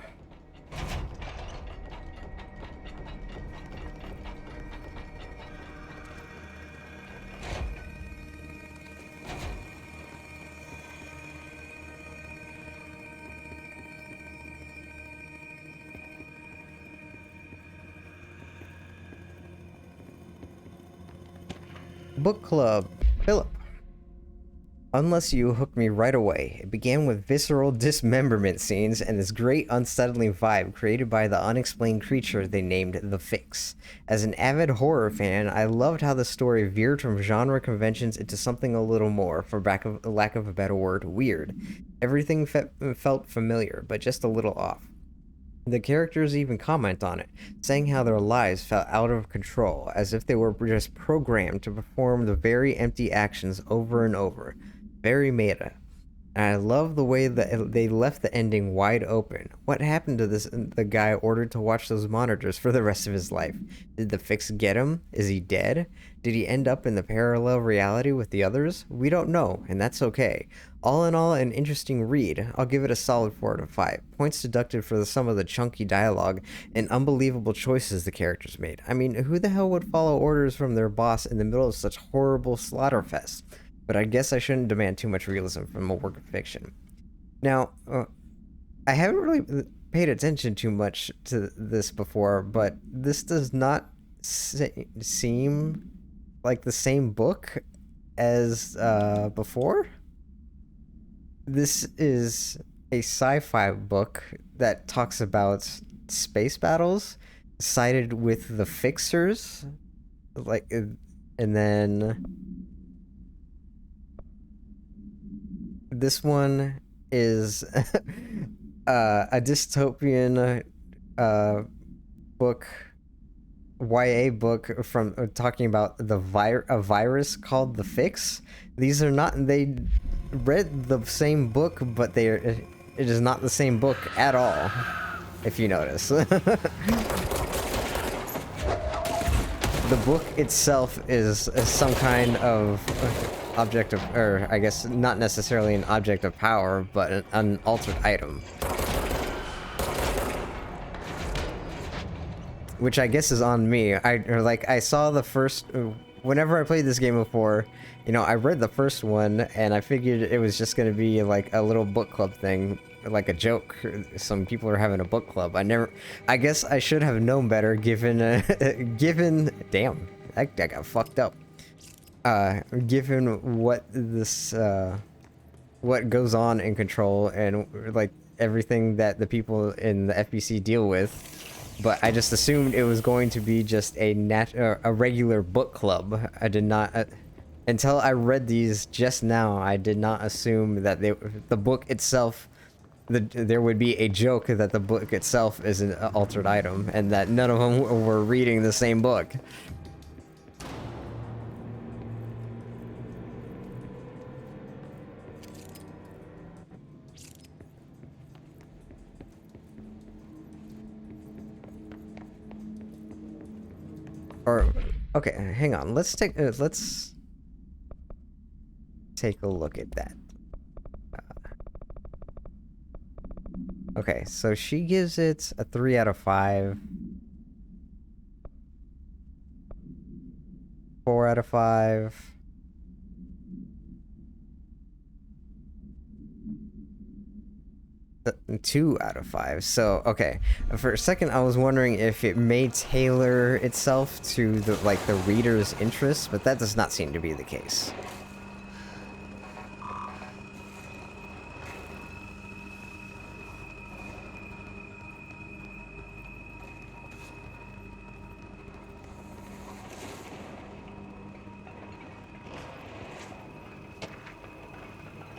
Book Club. Philip. Unless you hooked me right away. It began with visceral dismemberment scenes and this great unsettling vibe created by the unexplained creature they named the Fix. As an avid horror fan, I loved how the story veered from genre conventions into something a little more, for lack of a better word, weird. Everything felt familiar, but just a little off. The characters even comment on it, saying how their lives felt out of control, as if they were just programmed to perform the very empty actions over and over. Very meta. And I love the way that they left the ending wide open. What happened to the guy ordered to watch those monitors for the rest of his life? Did the Fix get him? Is he dead? Did he end up in the parallel reality with the others? We don't know, and that's okay. All in all, an interesting read. I'll give it a solid 4 out of 5. Points deducted for some of the chunky dialogue and unbelievable choices the characters made. I mean, who the hell would follow orders from their boss in the middle of such horrible slaughterfest? But I guess I shouldn't demand too much realism from a work of fiction. Now, I haven't really paid attention too much to this before, but this does not seem like the same book as before. This is a sci-fi book that talks about space battles, sided with the Fixers, like, and then this one is a dystopian book, YA book from talking about a virus called the Fix. These are not, they read the same book, but it is not the same book at all, if you notice. The book itself is some kind of object of, or I guess not necessarily an object of power, but an altered item. Which I guess is on me. I saw the first, whenever I played this game before, you know, I read the first one and I figured it was just gonna be like a little book club thing, like a joke. Some people are having a book club. I guess I should have known better given, damn, that got fucked up. Given what this, what goes on in Control and like everything that the people in the FBC deal with. But I just assumed it was going to be just a regular book club. I did not, until I read these just now, I did not assume that the book itself, there would be a joke that the book itself is an altered item, and that none of them were reading the same book. Or, okay, hang on. Let's take, let's take a look at that. Okay, so she gives it a 3 out of 5. 4 out of 5. 2 out of 5. So, okay. For a second, I was wondering if it may tailor itself to the reader's interests, but that does not seem to be the case.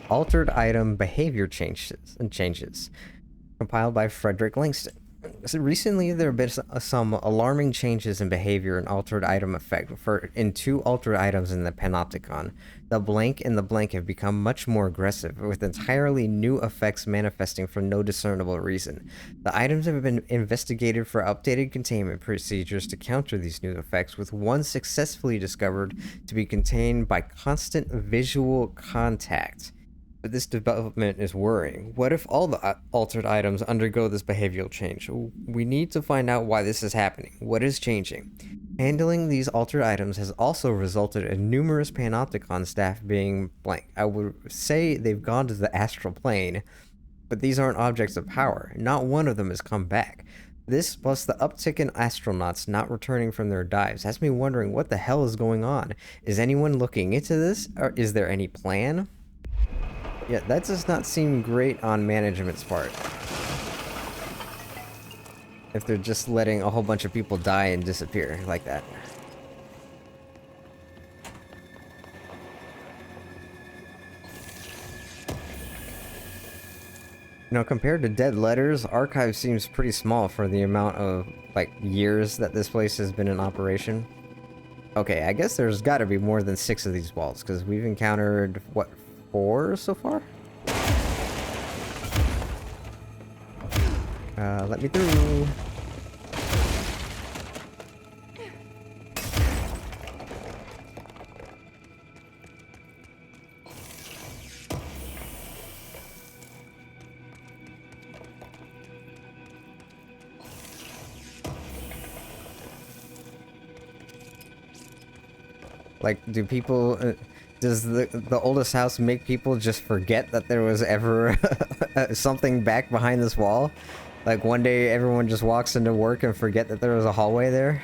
Altered item behavior changes. Compiled by Frederick Langston. So recently, there have been some alarming changes in behavior and altered item effect in 2 altered items in the Panopticon. The blank and the blank have become much more aggressive, with entirely new effects manifesting for no discernible reason. The items have been investigated for updated containment procedures to counter these new effects, with one successfully discovered to be contained by constant visual contact. But this development is worrying. What if all the altered items undergo this behavioral change? We need to find out why this is happening. What is changing? Handling these altered items has also resulted in numerous Panopticon staff being blank. I would say they've gone to the astral plane, but these aren't objects of power. Not one of them has come back. This, plus the uptick in astronauts not returning from their dives, has me wondering what the hell is going on. Is anyone looking into this? Or is there any plan? Yeah, that does not seem great on management's part. If they're just letting a whole bunch of people die and disappear like that. You know, compared to Dead Letters, Archive seems pretty small for the amount of, years that this place has been in operation. Okay, I guess there's gotta be more than 6 of these vaults, because we've encountered, what, 4 so far? Let me through. Do people... does the oldest house make people just forget that there was ever something back behind this wall? One day everyone just walks into work and forget that there was a hallway there?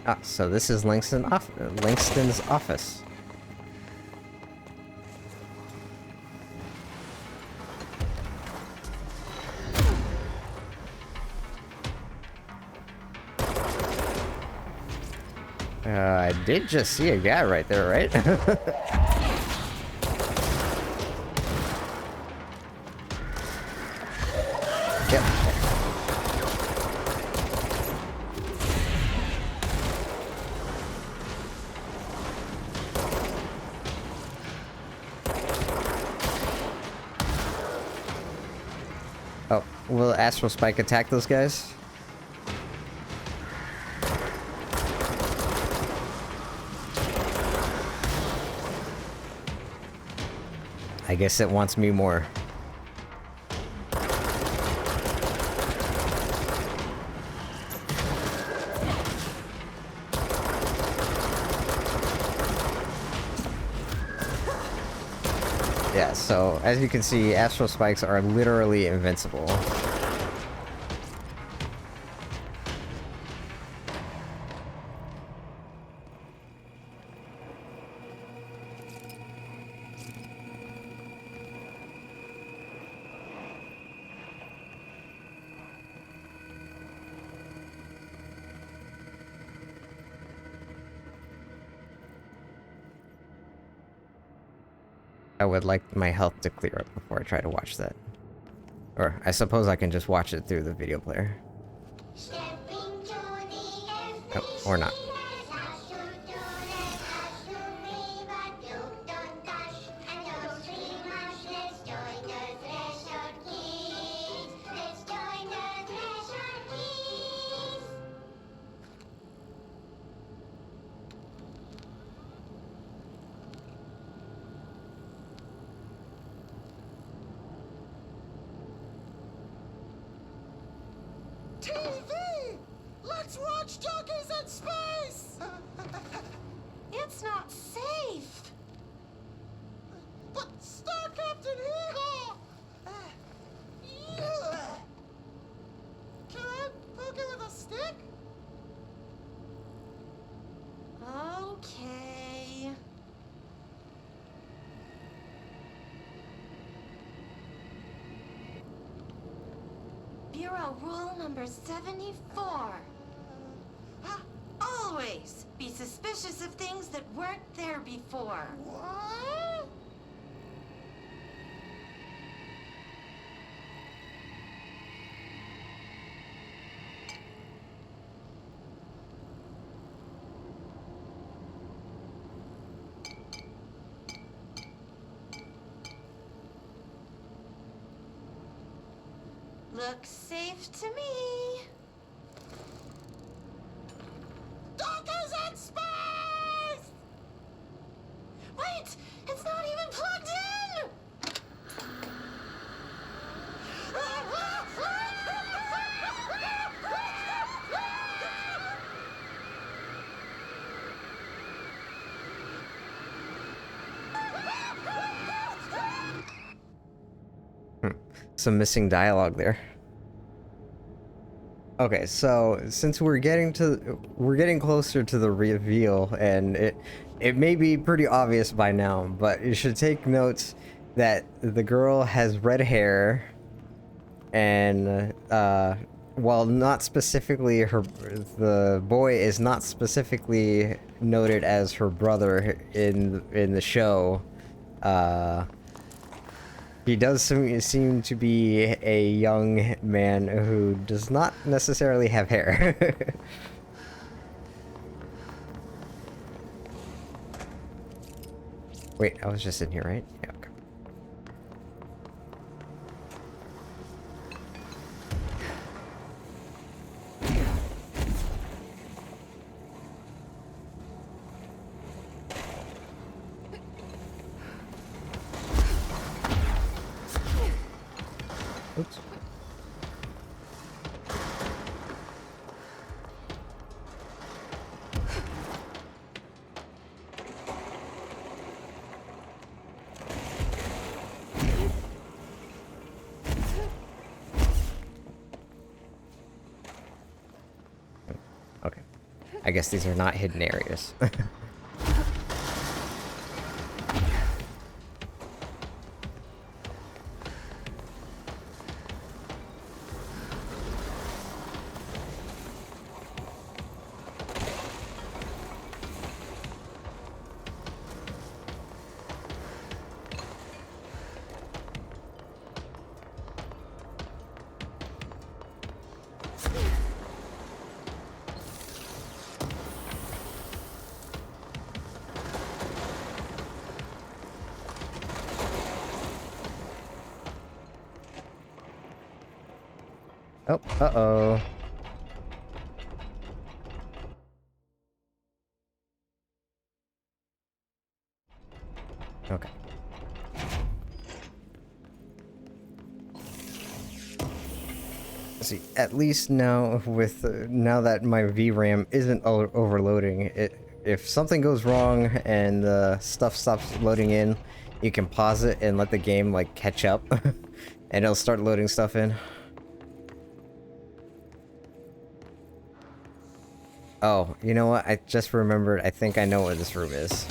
Ah, so this is Langston's office. I did just see a guy right there, right? Yep. Oh, will Astral Spike attack those guys? I guess it wants me more. Yeah, so as you can see, Astral Spikes are literally invincible. I would like my health to clear up before I try to watch that. Or I suppose I can just watch it through the video player. Oh, or not. TV! Let's watch Junkies in Space! It's not safe! But Star Captain Eagle! Can I poke it with a stick? Okay. Bureau rule number 74. Always be suspicious of things that weren't there before. What? Looks safe to me. Dockers in space! Wait! It's not even plugged in! Some missing dialogue there. Okay, so since we're getting closer to the reveal, and it may be pretty obvious by now, but you should take note that the girl has red hair, and while not specifically the boy is not specifically noted as her brother in the show. He does seem to be a young man who does not necessarily have hair. Wait, I was just in here, right? Yeah, okay. Oops. Okay. I guess these are not hidden areas. Oh, uh-oh. Okay. See, at least now with now that my VRAM isn't overloading, if something goes wrong and the stuff stops loading in, you can pause it and let the game like catch up, and it'll start loading stuff in. Oh, you know what? I just remembered. I think I know what this room is.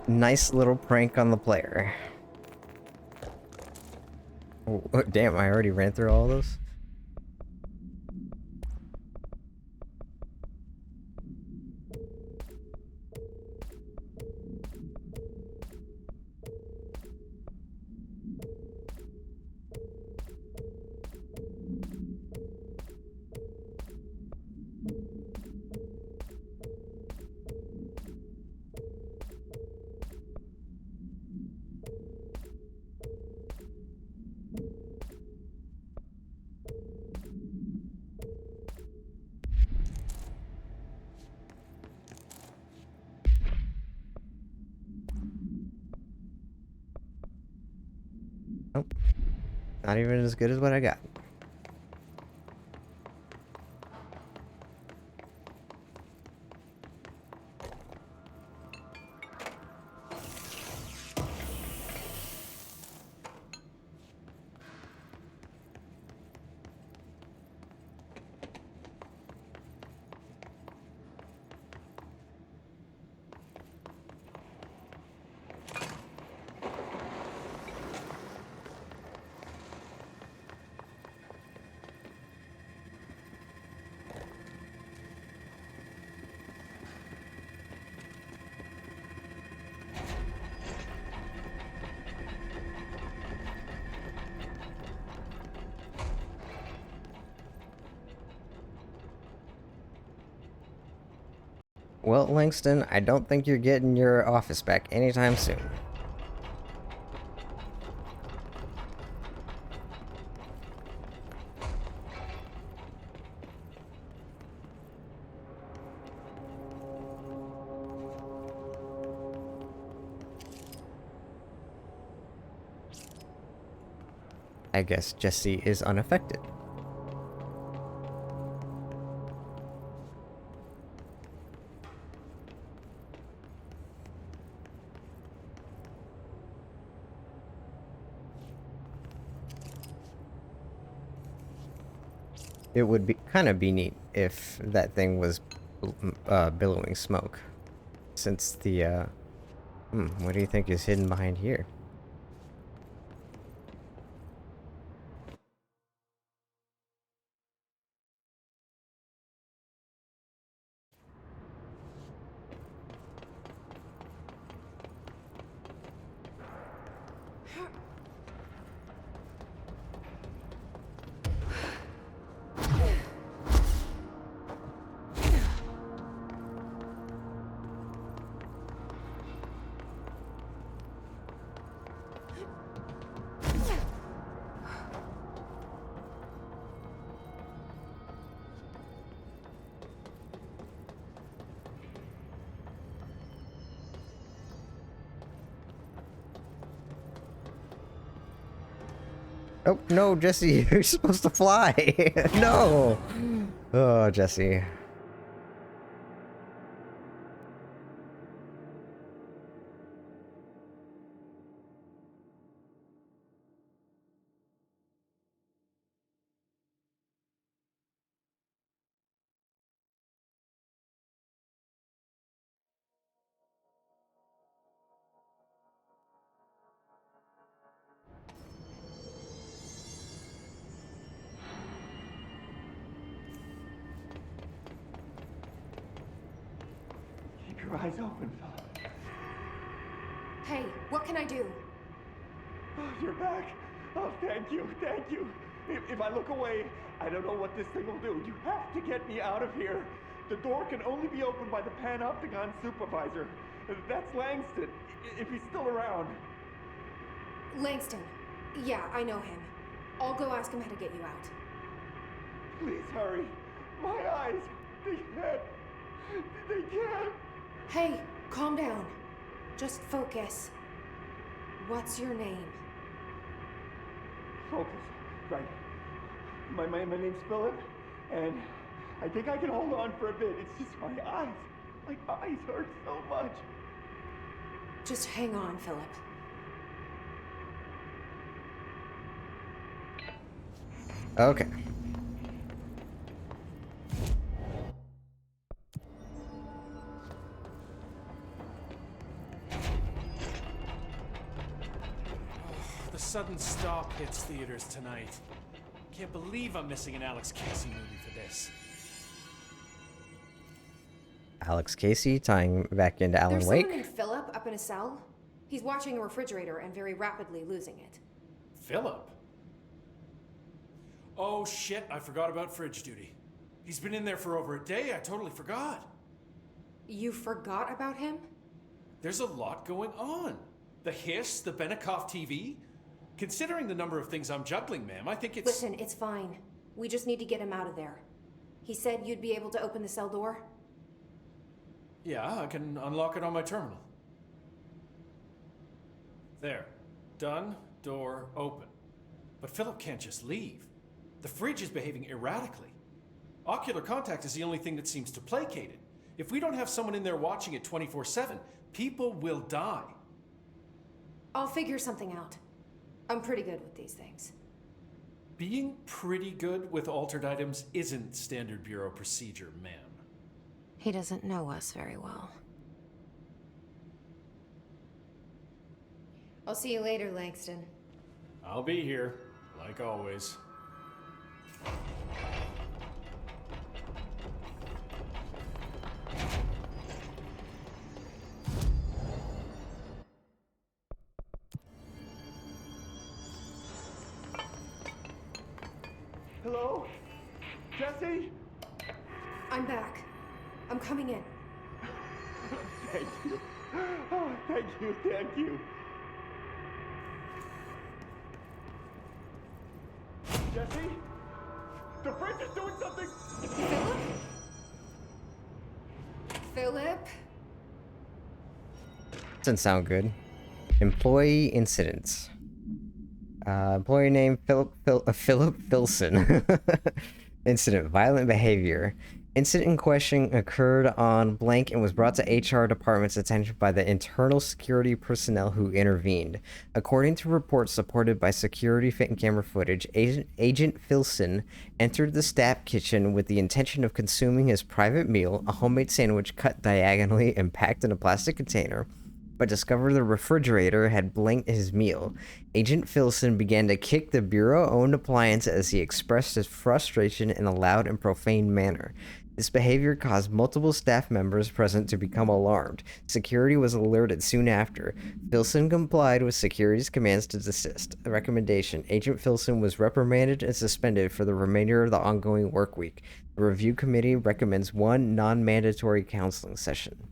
Nice little prank on the player. Oh, damn, I already ran through all those? Nope. Not even as good as what I got. Well, Langston, I don't think you're getting your office back anytime soon. I guess Jesse is unaffected. It would be kind of be neat if that thing was billowing smoke. Since the, what do you think is hidden behind here? Oh, no, Jesse, you're supposed to fly. No. Oh, Jesse. Keep your eyes open, Philip. Hey, what can I do? Oh, you're back. Oh, thank you, thank you. If I look away, I don't know what this thing will do. You have to get me out of here. The door can only be opened by the Panopticon supervisor. That's Langston, if he's still around. Langston. Yeah, I know him. I'll go ask him how to get you out. Please hurry. My eyes, they can't. They can't. Hey, calm down. Just focus. What's your name? Focus. Right. My name's Philip, and I think I can hold on for a bit. It's just my eyes. My eyes hurt so much. Just hang on, Philip. Okay. sudden stop hits theaters tonight. Can't believe I'm missing an Alex Casey movie for this. Alex Casey tying back into Alan There's Wake. someone named Philip up in a cell. He's watching a refrigerator and very rapidly losing it. Philip? Oh shit, I forgot about fridge duty. He's been in there for over a day, I totally forgot. You forgot about him? There's a lot going on. The hiss, the Benikoff TV. Considering the number of things I'm juggling, ma'am, I think it's... Listen, it's fine. We just need to get him out of there. He said you'd be able to open the cell door? Yeah, I can unlock it on my terminal. There. Done. Door open. But Philip can't just leave. The fridge is behaving erratically. Ocular contact is the only thing that seems to placate it. If we don't have someone in there watching it 24/7, people will die. I'll figure something out. I'm pretty good with these things. Being pretty good with altered items isn't standard bureau procedure, ma'am. He doesn't know us very well. I'll see you later, Langston. I'll be here, like always. Hello? Jesse? I'm back. I'm coming in. Thank you. Oh, thank you, thank you. Jesse? The fridge is doing something! Philip? Doesn't sound good. Employee incidents. Employee name Philip Filson. Incident: violent behavior. Incident in question occurred on blank and was brought to HR department's attention by the internal security personnel who intervened. According to reports supported by security fit and camera footage, Agent Filson entered the staff kitchen with the intention of consuming his private meal, a homemade sandwich cut diagonally and packed in a plastic container, but discovered the refrigerator had blanked his meal. Agent Filson began to kick the bureau-owned appliance as he expressed his frustration in a loud and profane manner. This behavior caused multiple staff members present to become alarmed. Security was alerted soon after. Filson complied with security's commands to desist. A recommendation: Agent Filson was reprimanded and suspended for the remainder of the ongoing work week. The review committee recommends one non-mandatory counseling session.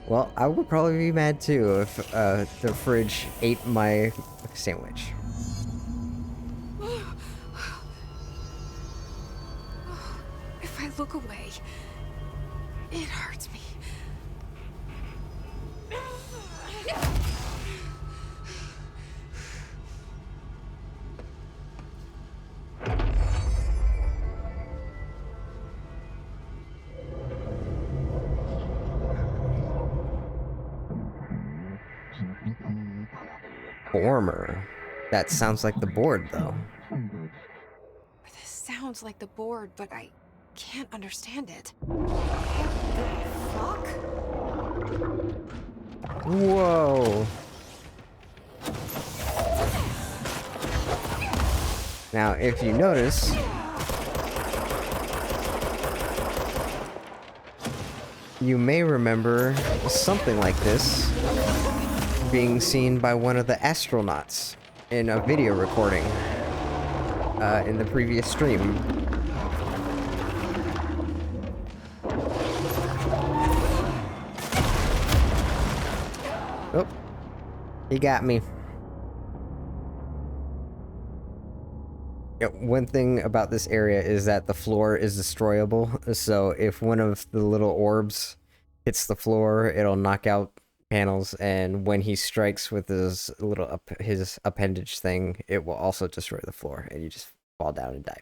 Well, I would probably be mad too if the fridge ate my sandwich. If I look away, it hurts me. Former. That sounds like the board, though. This sounds like the board, but I can't understand it. Fuck? Whoa. Now, if you notice, you may remember something like this being seen by one of the astronauts in a video recording in the previous stream. Oh, he got me. Yeah, one thing about this area is that the floor is destroyable, so if one of the little orbs hits the floor, it'll knock out panels, and when he strikes with his little his appendage thing, it will also destroy the floor, and you just fall down and die.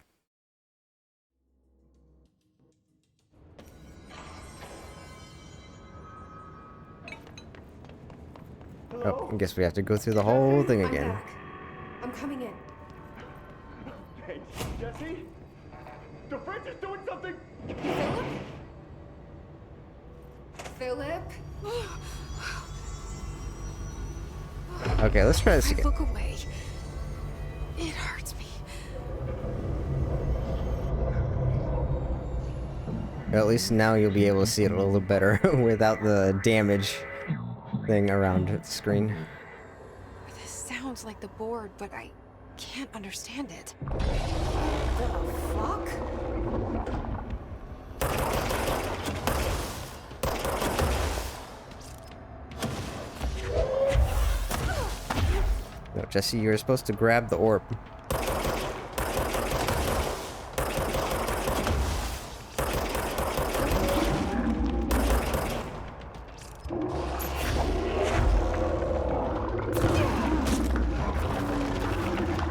Oh, I guess we have to go through the whole thing again. I'm back. I'm coming in. Thanks, Jesse. The fridge is doing something. Philip? Okay, let's try this again. Look away. It hurts me. At least now you'll be able to see it a little better without the damage thing around the screen. This sounds like the board, but I can't understand it. Fuck? No, Jesse, you're supposed to grab the orb.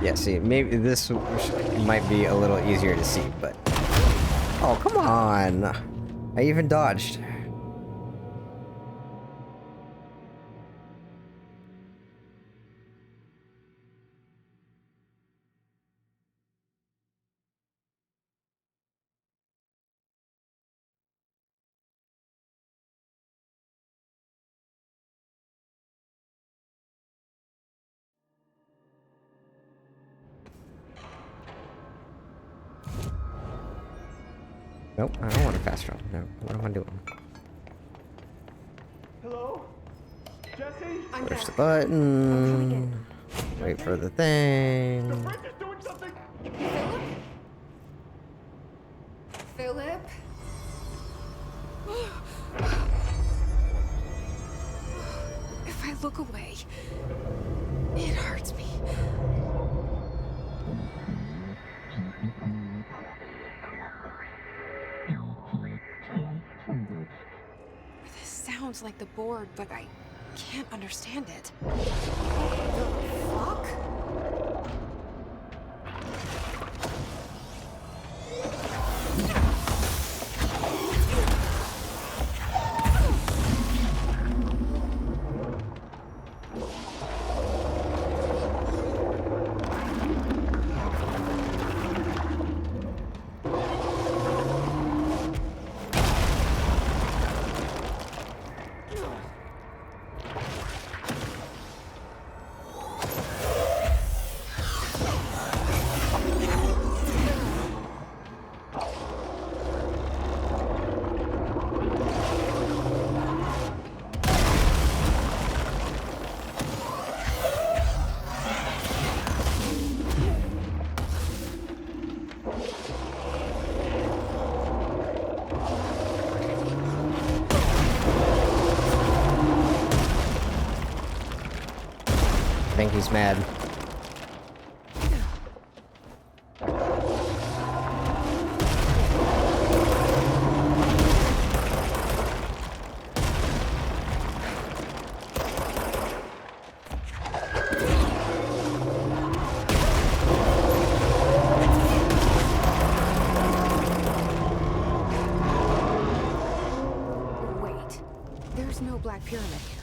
Yeah, see, maybe this might be a little easier to see, but... Oh, come on! I even dodged. Nope, I don't want to fast travel. No, what am I doing? Hello? Jesse? Push the button. Wait for the thing. The fridge is doing something! Philip? If I look away, it hurts me. This sounds like the board, but I can't understand it. Fuck? I think he's mad. Wait, there's no Black Pyramid here.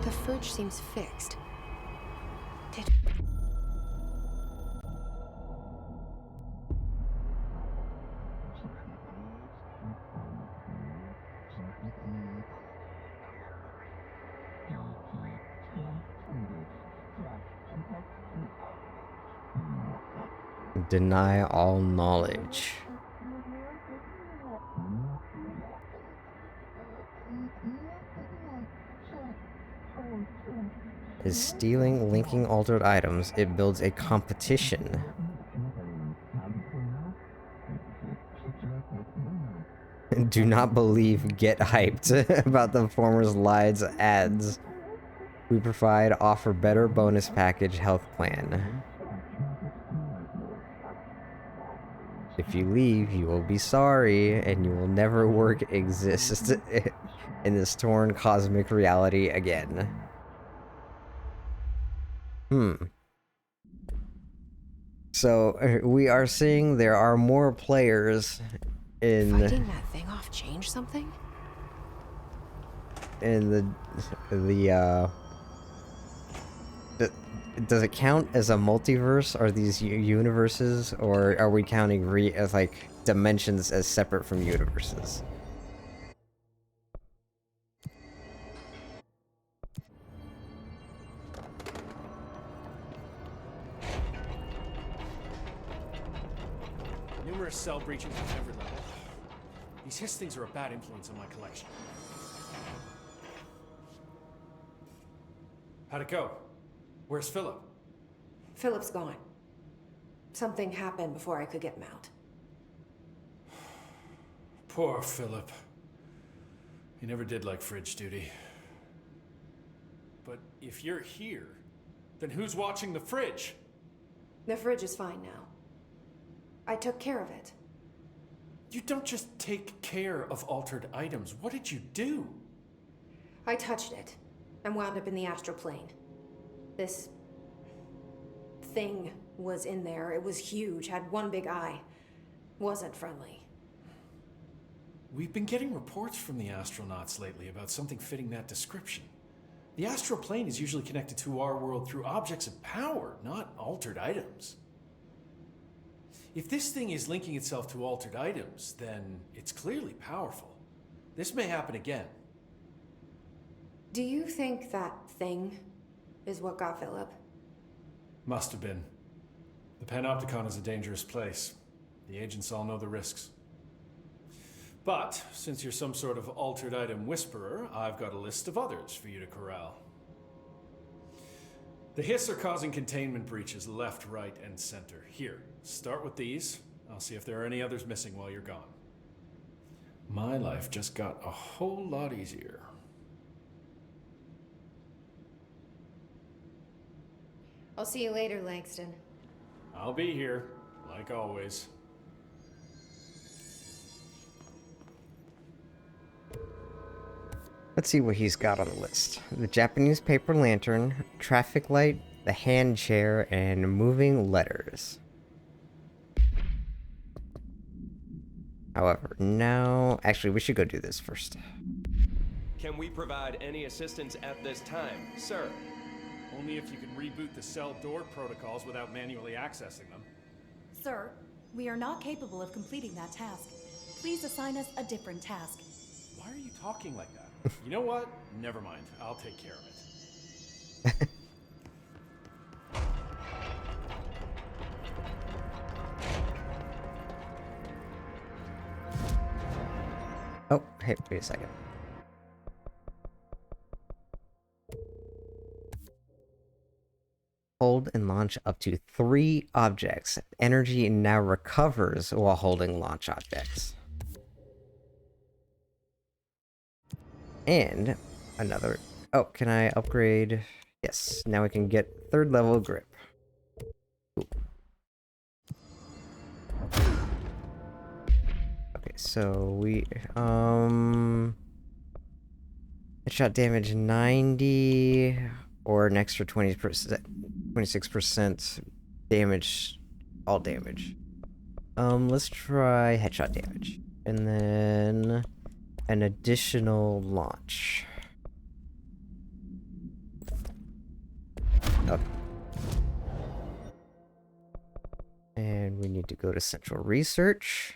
The fridge seems fixed. Did... Deny all knowledge. Is stealing, linking altered items. It builds a competition. Do not believe, get hyped about the former's lies ads. We provide offer better bonus package health plan. If you leave, you will be sorry, and you will never exist in this torn cosmic reality again. So, we are seeing there are more players in... Fighting that thing off change something? In does it count as a multiverse? Are these universes, or are we counting as like dimensions as separate from universes. Numerous cell breachings at every level. These hiss things are a bad influence on my collection. How'd it go? Where's Philip? Philip's gone. Something happened before I could get him out. Poor Philip. He never did like fridge duty. But if you're here, then who's watching the fridge? The fridge is fine now. I took care of it. You don't just take care of altered items. What did you do? I touched it and wound up in the astral plane. This thing was in there. It was huge, had one big eye. Wasn't friendly. We've been getting reports from the astronauts lately about something fitting that description. The astral plane is usually connected to our world through objects of power, not altered items. If this thing is linking itself to altered items, then it's clearly powerful. This may happen again. Do you think that thing is what got Philip? Must have been. The Panopticon is a dangerous place. The agents all know the risks. But, since you're some sort of altered item whisperer, I've got a list of others for you to corral. The Hiss are causing containment breaches left, right, and center. Here, start with these. I'll see if there are any others missing while you're gone. My life just got a whole lot easier. I'll see you later, Langston. I'll be here, like always. Let's see what he's got on the list. The Japanese paper lantern, traffic light, the hand chair, and moving letters. However, now... Actually, we should go do this first. Can we provide any assistance at this time, sir? Only if you can reboot the cell door protocols without manually accessing them. Sir, we are not capable of completing that task. Please assign us a different task. Why are you talking like that? You know what? Never mind. I'll take care of it. Oh, hey, wait a second. Hold and launch up to 3 objects. Energy now recovers while holding launch objects. And another... Oh, can I upgrade? Yes, now we can get 3rd level grip. Ooh. Okay, so we... Headshot damage 90... Or an extra 20%, 26% damage, all damage. Let's try headshot damage. And then an additional launch. Okay. And we need to go to Central Research.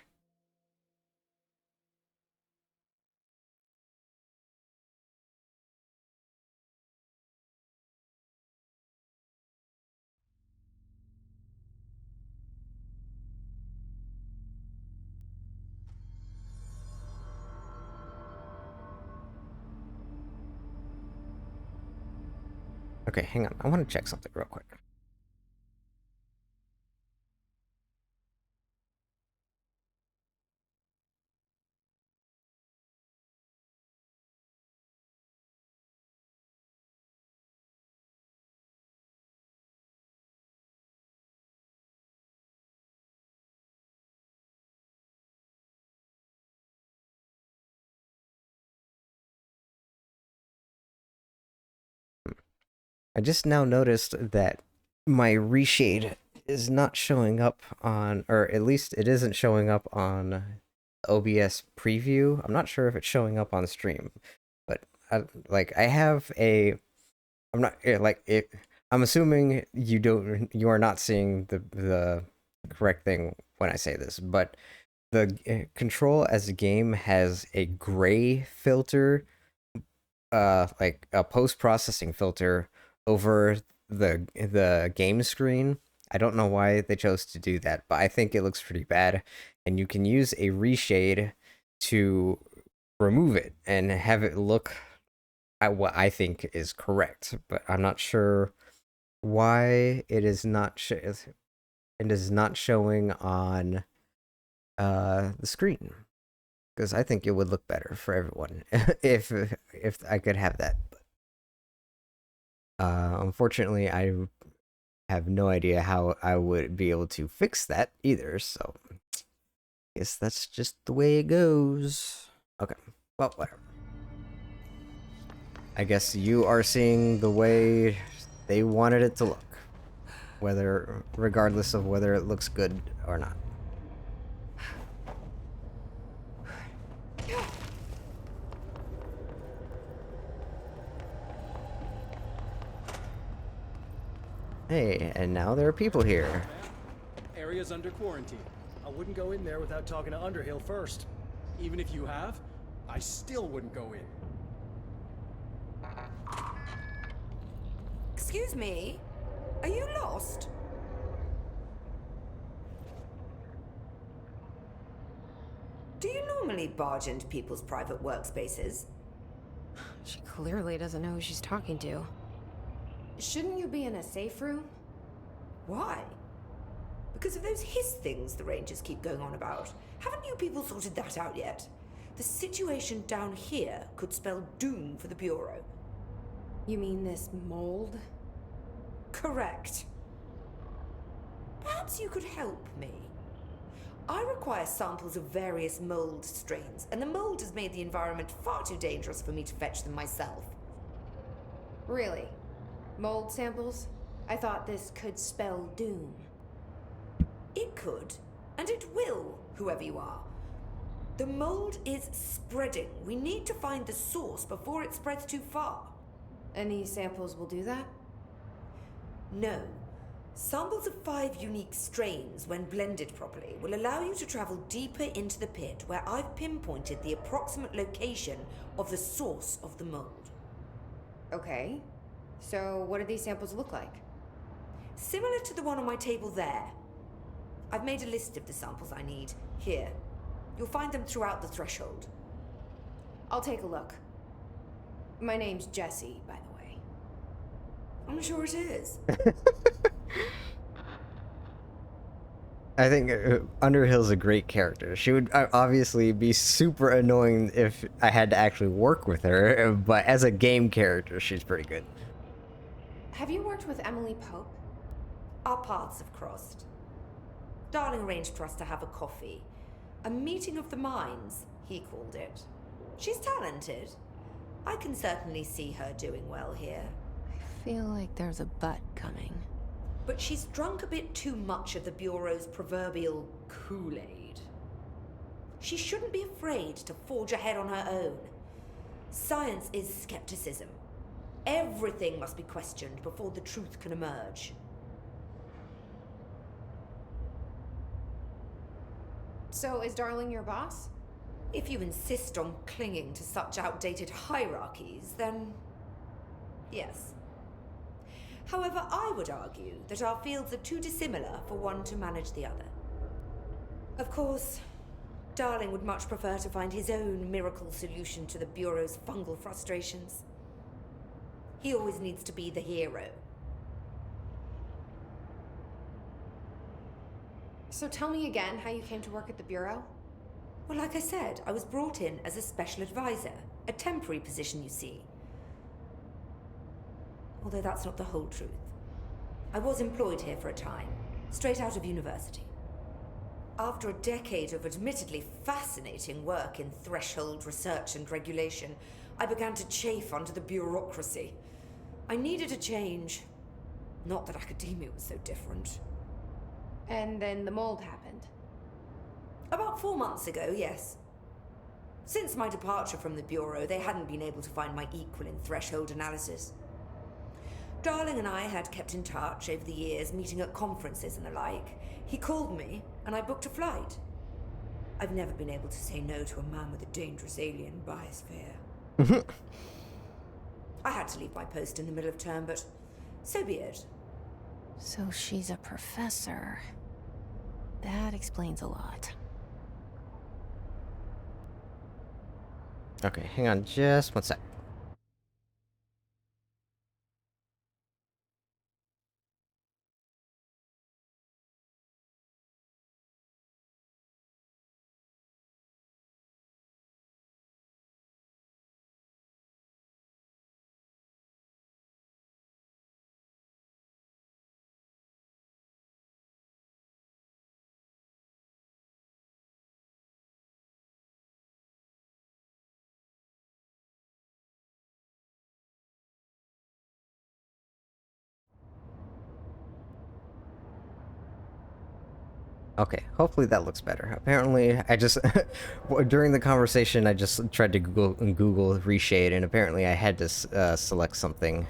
Okay, hang on. I want to check something real quick. I just now noticed that my reshade is not showing up on, or at least it isn't showing up on OBS preview. I'm not sure if it's showing up on stream, but I have a, I'm not like it. I'm assuming you are not seeing the correct thing when I say this, but the Control as a game has a gray filter, like a post-processing filter over the game screen. I don't know why they chose to do that, but I think it looks pretty bad. And you can use a reshade to remove it and have it look at what I think is correct. But I'm not sure why it is not showing on the screen, because I think it would look better for everyone if I could have that. Unfortunately, I have no idea how I would be able to fix that either, so I guess that's just the way it goes. Okay, well, whatever. I guess you are seeing the way they wanted it to look, regardless of whether it looks good or not. Hey, and now there are people here. Area's under quarantine. I wouldn't go in there without talking to Underhill first. Even if you have, I still wouldn't go in. Excuse me? Are you lost? Do you normally barge into people's private workspaces? She clearly doesn't know who she's talking to. Shouldn't you be in a safe room? Why? Because of those hiss things the Rangers keep going on about. Haven't you people sorted that out yet? The situation down here could spell doom for the Bureau. You mean this mold? Correct. Perhaps you could help me. I require samples of various mold strains, and the mold has made the environment far too dangerous for me to fetch them myself. Really? Mold samples? I thought this could spell doom. It could, and it will, whoever you are. The mold is spreading. We need to find the source before it spreads too far. And these samples will do that? No. Samples of 5 unique strains, when blended properly, will allow you to travel deeper into the pit, where I've pinpointed the approximate location of the source of the mold. Okay. So what do these samples look like? Similar to the one on my table there. I've made a list of the samples I need. Here. You'll find them throughout the threshold. I'll take a look. My name's Jessie, by the way. I'm sure it is. I think Underhill's a great character. She would obviously be super annoying if I had to actually work with her, but as a game character, she's pretty good. Have you worked with Emily Pope? Our paths have crossed. Darling arranged for us to have a coffee. A meeting of the minds, he called it. She's talented. I can certainly see her doing well here. I feel like there's a but coming. But she's drunk a bit too much of the Bureau's proverbial Kool-Aid. She shouldn't be afraid to forge ahead on her own. Science is skepticism. Everything must be questioned before the truth can emerge. So is Darling your boss? If you insist on clinging to such outdated hierarchies, then yes. However, I would argue that our fields are too dissimilar for one to manage the other. Of course, Darling would much prefer to find his own miracle solution to the Bureau's fungal frustrations. He always needs to be the hero. So tell me again how you came to work at the Bureau? Well, like I said, I was brought in as a special advisor. A temporary position, you see. Although that's not the whole truth. I was employed here for a time, straight out of university. After a decade of admittedly fascinating work in threshold research and regulation, I began to chafe under the bureaucracy. I needed a change. Not that academia was so different. And then the mold happened. About 4 months ago, yes. Since my departure from the Bureau, they hadn't been able to find my equal in threshold analysis. Darling and I had kept in touch over the years, meeting at conferences and the like. He called me, and I booked a flight. I've never been able to say no to a man with a dangerous alien biosphere. I had to leave my post in the middle of term, but so be it. So she's a professor. That explains a lot. Okay, hang on just one sec. Okay, hopefully that looks better. Apparently, I just during the conversation, I just tried to Google reshade, and apparently I had to select something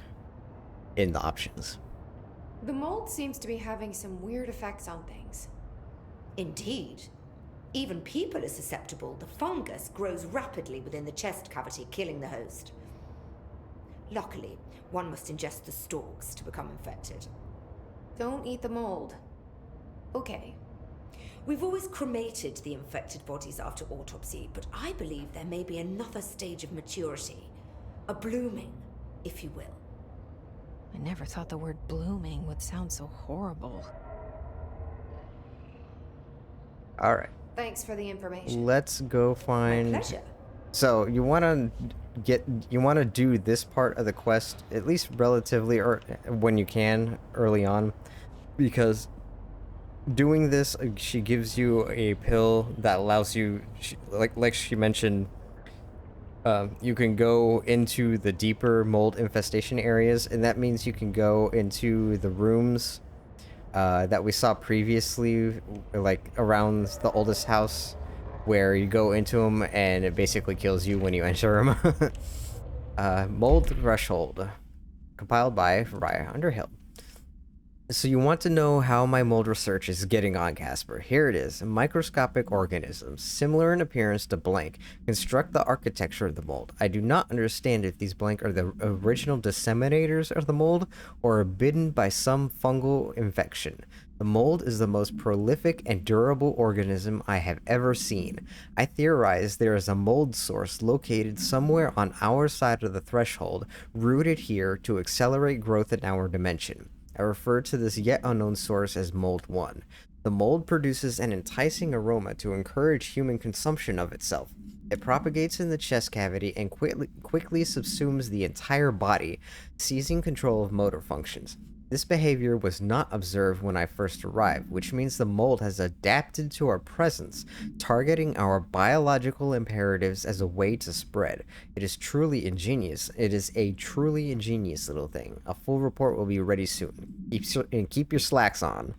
in the options. The mold seems to be having some weird effects on things. Indeed. Even people are susceptible. The fungus grows rapidly within the chest cavity, killing the host. Luckily, one must ingest the stalks to become infected. Don't eat the mold. Okay. We've always cremated the infected bodies after autopsy, but I believe there may be another stage of maturity. A blooming, if you will. I never thought the word blooming would sound so horrible. All right. Thanks for the information. Let's go find. My pleasure. So you want to do this part of the quest at least relatively, or when you can, early on, because doing this, she gives you a pill that allows you, like she mentioned, you can go into the deeper mold infestation areas, and that means you can go into the rooms that we saw previously, like around the oldest house, where you go into them and it basically kills you when you enter them. Mold Threshold, compiled by Raya Underhill. So you want to know how my mold research is getting on, Casper. Here it is. Microscopic organisms, similar in appearance to blank, construct the architecture of the mold. I do not understand if these blank are the original disseminators of the mold or are bitten by some fungal infection. The mold is the most prolific and durable organism I have ever seen. I theorize there is a mold source located somewhere on our side of the threshold, rooted here to accelerate growth in our dimension. I refer to this yet unknown source as Mold 1. The mold produces an enticing aroma to encourage human consumption of itself. It propagates in the chest cavity and quickly subsumes the entire body, seizing control of motor functions. This behavior was not observed when I first arrived, which means the mold has adapted to our presence, targeting our biological imperatives as a way to spread. It is truly ingenious. It is a truly ingenious little thing. A full report will be ready soon. Keep your slacks on.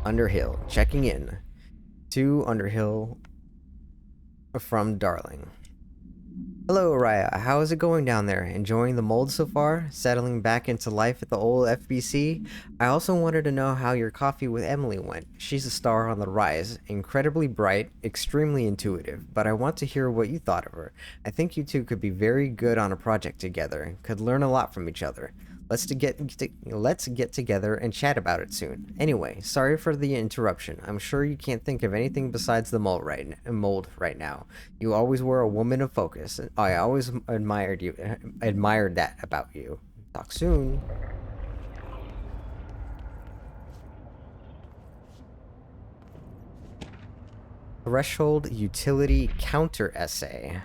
Underhill, checking in. To Underhill from Darling. Hello, Raya. How is it going down there? Enjoying the mold so far? Settling back into life at the old FBC? I also wanted to know how your coffee with Emily went. She's a star on the rise, incredibly bright, extremely intuitive, but I want to hear what you thought of her. I think you two could be very good on a project together, could learn a lot from each other. Let's get together and chat about it soon. Anyway, sorry for the interruption. I'm sure you can't think of anything besides the mold right now. You always were a woman of focus. I always admired that about you. Talk soon. Threshold Utility Counter Essay.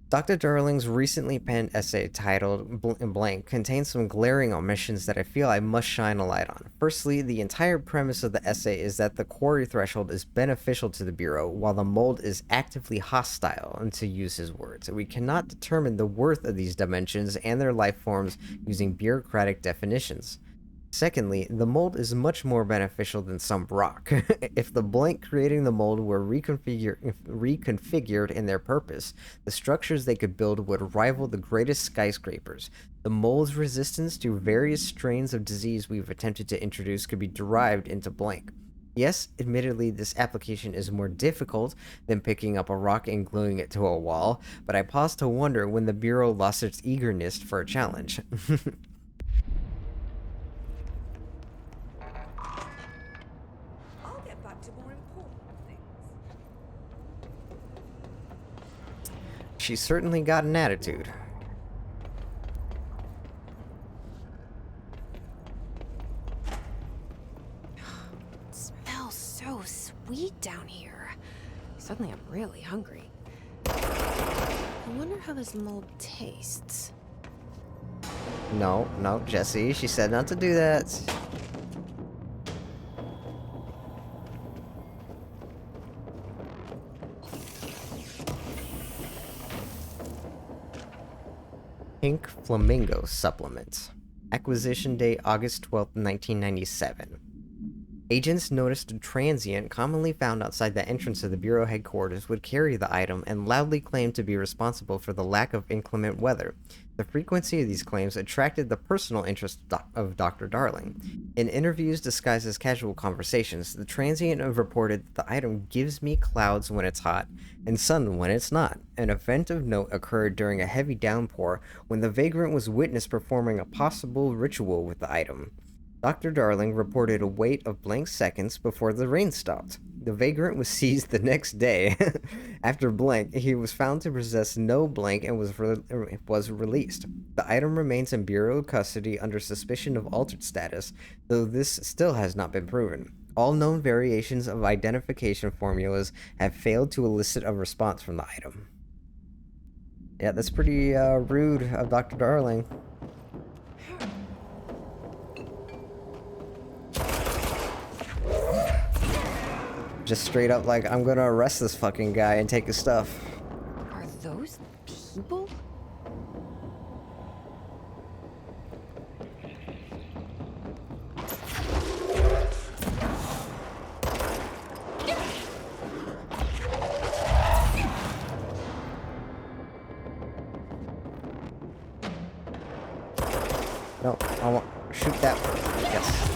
Dr. Darling's recently penned essay titled Blank contains some glaring omissions that I feel I must shine a light on. Firstly, the entire premise of the essay is that the quarry threshold is beneficial to the Bureau, while the mold is actively hostile, and to use his words. We cannot determine the worth of these dimensions and their life forms using bureaucratic definitions. Secondly, the mold is much more beneficial than some rock. If the blank creating the mold were reconfigured in their purpose, the structures they could build would rival the greatest skyscrapers. The mold's resistance to various strains of disease we've attempted to introduce could be derived into blank. Yes, admittedly, this application is more difficult than picking up a rock and gluing it to a wall, but I pause to wonder when the Bureau lost its eagerness for a challenge. I'll get back to more important things. She certainly got an attitude. It smells so sweet down here. Suddenly I'm really hungry. I wonder how this mold tastes. No, Jesse, she said not to do that. Pink Flamingo Supplement. Acquisition date August 12th, 1997. Agents noticed a transient commonly found outside the entrance of the Bureau headquarters would carry the item and loudly claim to be responsible for the lack of inclement weather. The frequency of these claims attracted the personal interest of Dr. Darling. In interviews disguised as casual conversations, the transient reported that the item gives me clouds when it's hot and sun when it's not. An event of note occurred during a heavy downpour when the vagrant was witnessed performing a possible ritual with the item. Dr. Darling reported a wait of blank seconds before the rain stopped. The vagrant was seized the next day. After blank, he was found to possess no blank and was released. The item remains in Bureau custody under suspicion of altered status, though this still has not been proven. All known variations of identification formulas have failed to elicit a response from the item. Yeah, that's pretty rude of Dr. Darling. Just straight up like, I'm gonna arrest this fucking guy and take his stuff. Are those people? No, I want shoot that. Yes.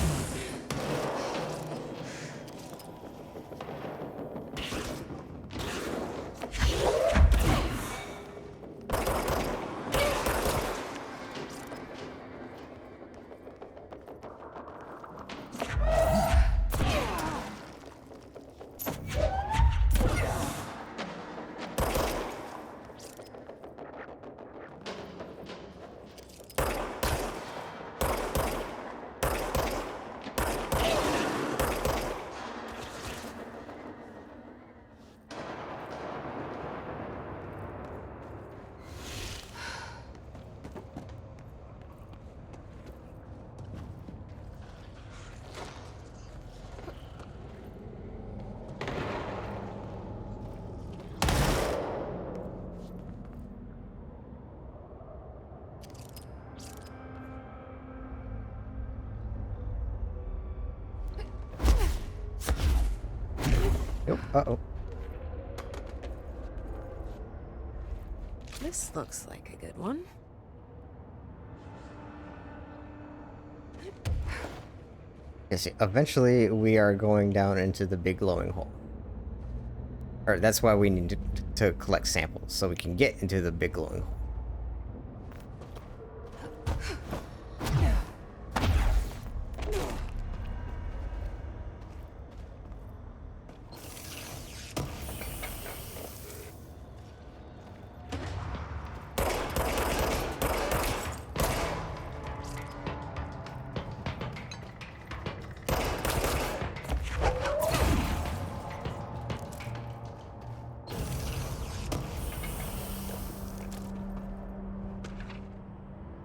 Uh-oh. This looks like a good one. Yes, eventually we are going down into the big glowing hole. Or that's why we need to collect samples, so we can get into the big glowing hole.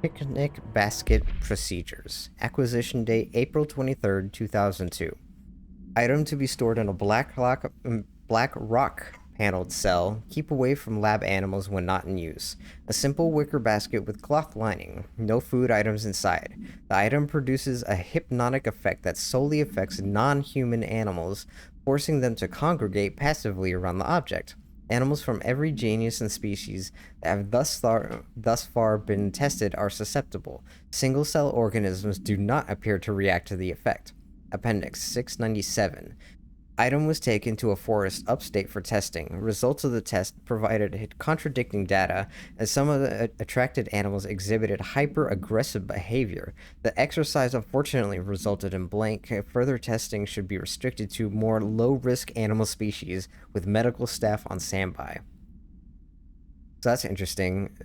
Picnic Basket Procedures. Acquisition date April 23rd, 2002. Item to be stored in a black rock paneled cell. Keep away from lab animals when not in use. A simple wicker basket with cloth lining. No food items inside. The item produces a hypnotic effect that solely affects non-human animals, forcing them to congregate passively around the object. Animals from every genus and species that have thus far been tested are susceptible. Single-cell organisms do not appear to react to the effect. Appendix 697. Item was taken to a forest upstate for testing. Results of the test provided contradicting data, as some of the attracted animals exhibited hyper-aggressive behavior. The exercise unfortunately resulted in blank. Further testing should be restricted to more low-risk animal species with medical staff on standby. So that's interesting.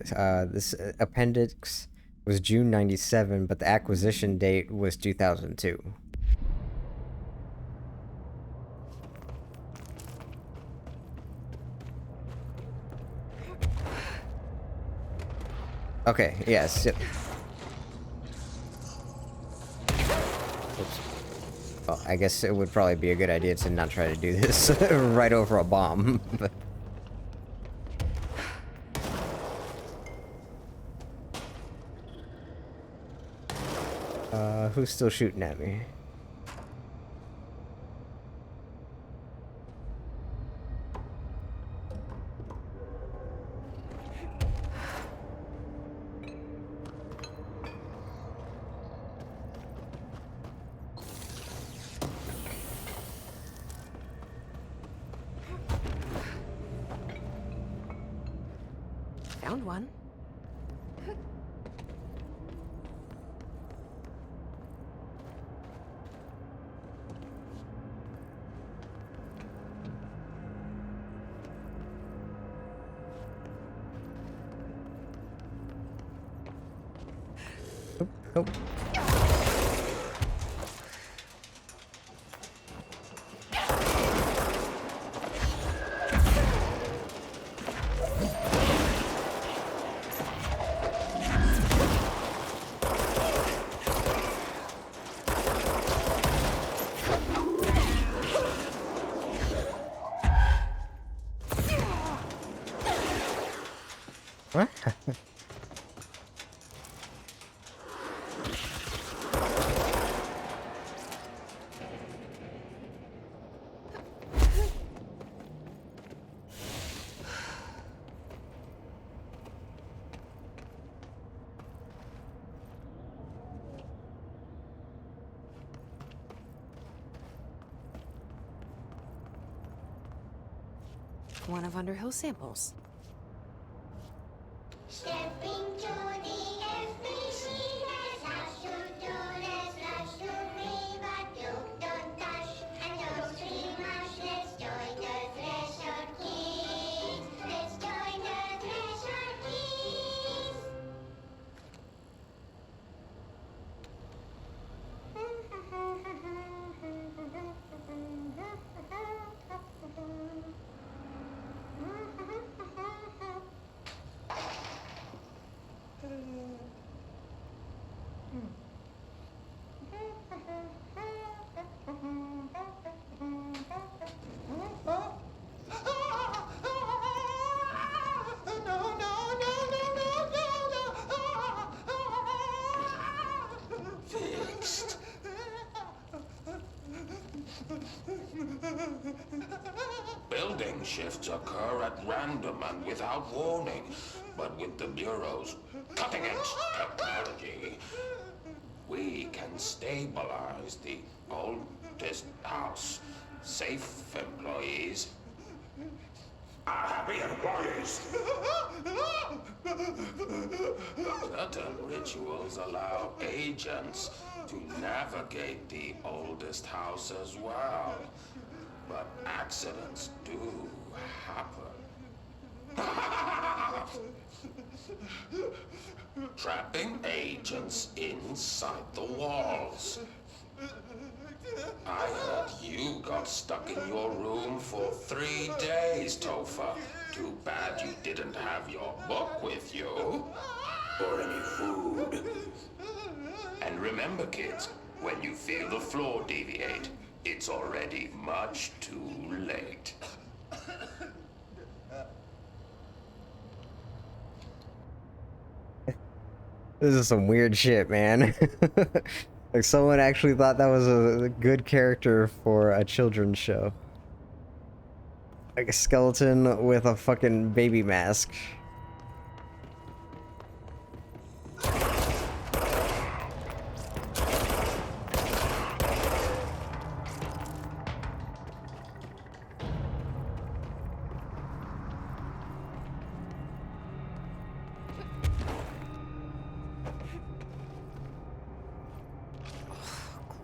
This appendix was June 97, but the acquisition date was 2002. Okay, yes. Oops. Well, I guess it would probably be a good idea to not try to do this right over a bomb. Who's still shooting at me? Found one. Oh. What? One of Underhill's samples. Stepping to the FBC, there's lots to do, there's lots to read, but you don't dash and don't scream much. Let's join the Threshold Kids. Let's join the Threshold Kids. Fixed. Building shifts occur at random and without warning, but with the Bureau's cutting-edge technology, we can stabilize the oldest house. Safe employees are happy employees. Certain rituals allow agents to navigate the oldest house as well, but accidents do happen. Trapping agents inside the walls. I heard you got stuck in your room for 3 days, Topher. Too bad you didn't have your book with you. Or any food. And remember, kids, when you feel the floor deviate, it's already much too late. This is some weird shit, man. Like someone actually thought that was a good character for a children's show. Like a skeleton with a fucking baby mask.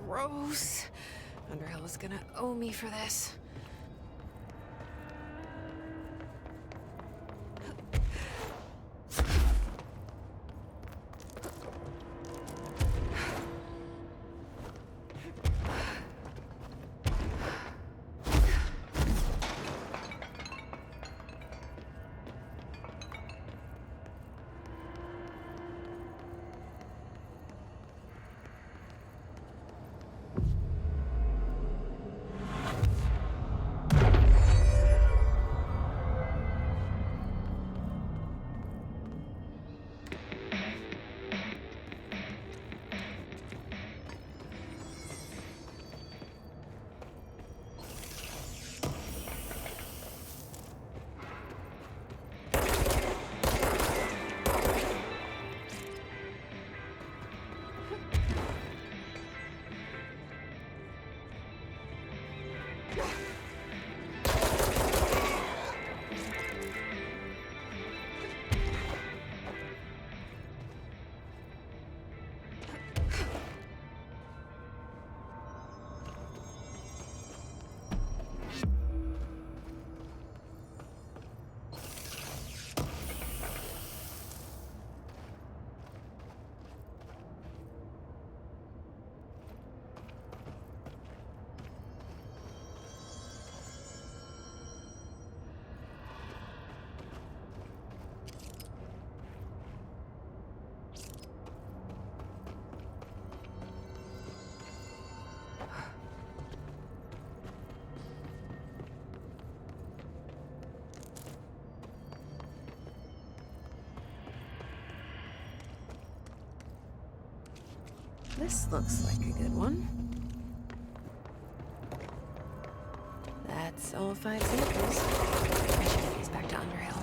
Gross. Underhill is gonna owe me for this. This looks like a good one. That's all 5 samples. I should get these back to Underhill.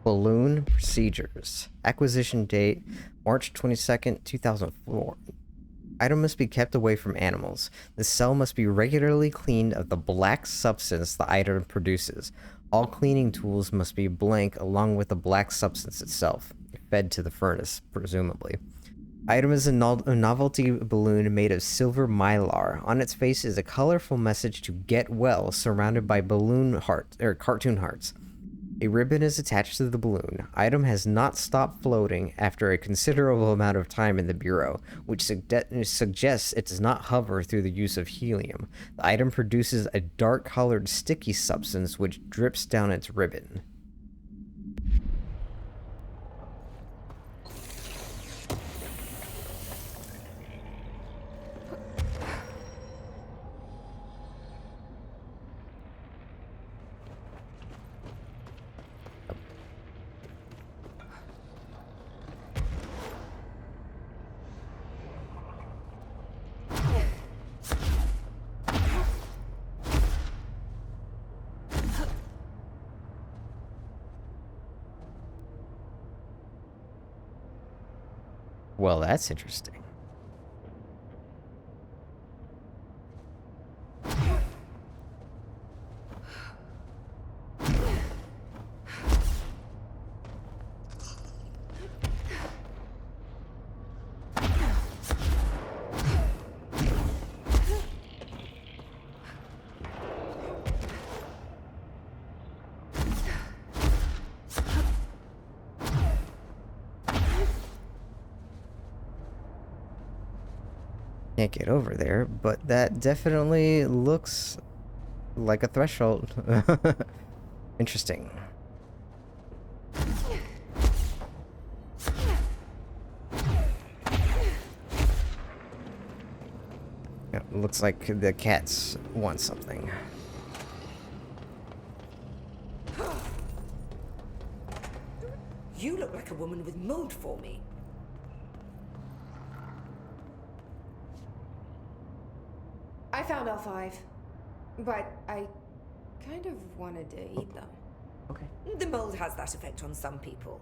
Balloon procedures. Acquisition date March 22nd, 2004. Item must be kept away from animals. The cell must be regularly cleaned of the black substance the item produces. All cleaning tools must be blank along with the black substance itself, fed to the furnace, presumably. Item is a novelty balloon made of silver mylar. On its face is a colorful message to get well, surrounded by balloon heart or cartoon hearts. A ribbon is attached to the balloon. Item has not stopped floating after a considerable amount of time in the bureau, which suggests it does not hover through the use of helium. The item produces a dark-colored sticky substance which drips down its ribbon. Well, that's interesting. Can't get over there, but that definitely looks like a threshold. Interesting. Yeah, looks like the cats want something. You look like a woman with mold for me. I found all 5, but I kind of wanted to eat them. Okay. The mold has that effect on some people.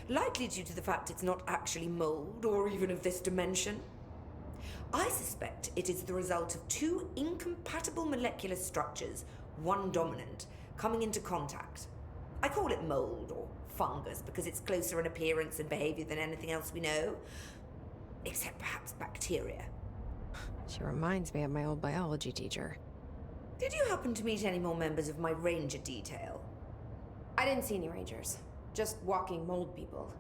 Likely due to the fact it's not actually mold, or even of this dimension. I suspect it is the result of 2 incompatible molecular structures, one dominant, coming into contact. I call it mold, or fungus, because it's closer in appearance and behavior than anything else we know. Except perhaps bacteria. She reminds me of my old biology teacher. Did you happen to meet any more members of my ranger detail? I didn't see any rangers. Just walking mold people.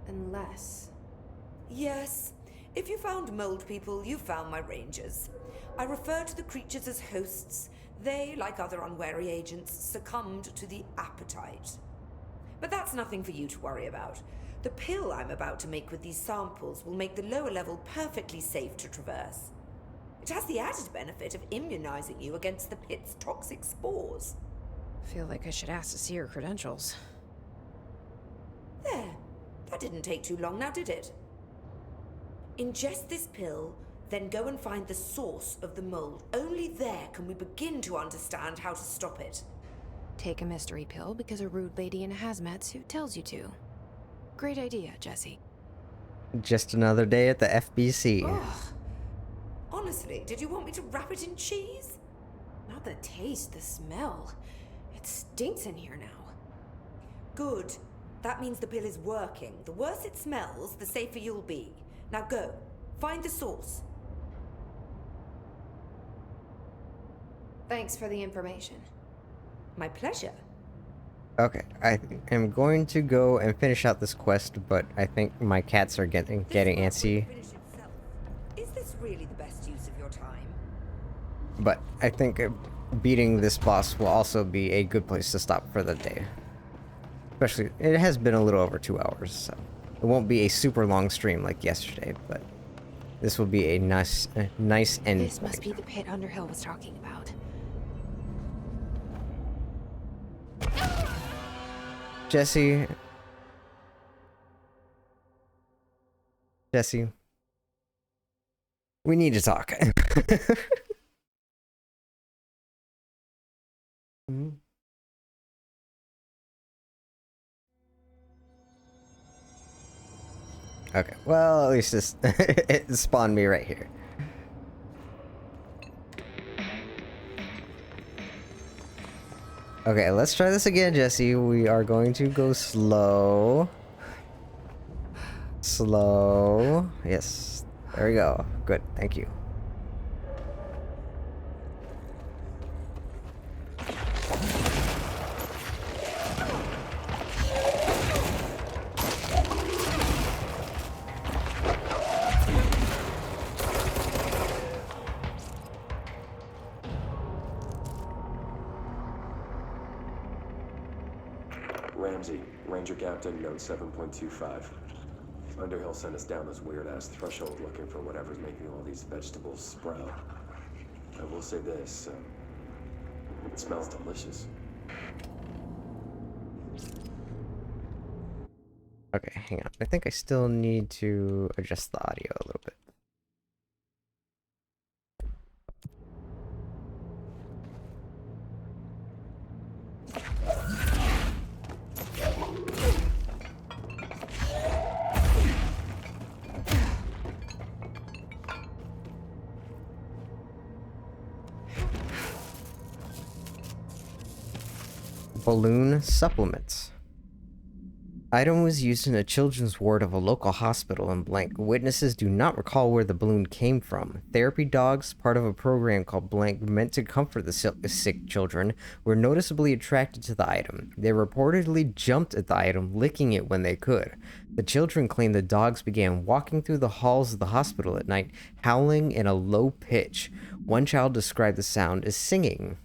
Unless... Yes. If you found mold people, you found my rangers. I refer to the creatures as hosts. They, like other unwary agents, succumbed to the appetite. But that's nothing for you to worry about. The pill I'm about to make with these samples will make the lower level perfectly safe to traverse. It has the added benefit of immunizing you against the pit's toxic spores. Feel like I should ask to see her credentials. There. That didn't take too long now, did it? Ingest this pill, then go and find the source of the mold. Only there can we begin to understand how to stop it. Take a mystery pill because a rude lady in a hazmat suit tells you to. Great idea, Jesse. Just another day at the FBC. Ugh. Honestly, did you want me to wrap it in cheese? Not the taste, the smell. It stinks in here now. Good. That means the pill is working. The worse it smells, the safer you'll be. Now go. Find the source. Thanks for the information. My pleasure. Okay, I am going to go and finish out this quest, but I think my cats are getting antsy. Is this really the best use of your time? But I think beating this boss will also be a good place to stop for the day. Especially, it has been a little over 2 hours, so it won't be a super long stream like yesterday, but this will be a nice end. This must be the pit Underhill was talking about. Jesse, we need to talk. Okay, well, at least this it spawned me right here. Okay, let's try this again, Jesse. We are going to go slow. Slow. Yes. There we go. Good. Thank you. Ramsey, Ranger Captain, note 7.25. Underhill sent us down this weird-ass threshold looking for whatever's making all these vegetables sprout. I will say this, it smells delicious. Okay, hang on. I think I still need to adjust the audio a little bit. Balloon supplements. Item was used in a children's ward of a local hospital in blank. Witnesses do not recall where the balloon came from. Therapy dogs, part of a program called blank meant to comfort the sick children, were noticeably attracted to the item. They reportedly jumped at the item, licking it when they could. The children claimed the dogs began walking through the halls of the hospital at night, howling in a low pitch. One child described the sound as singing.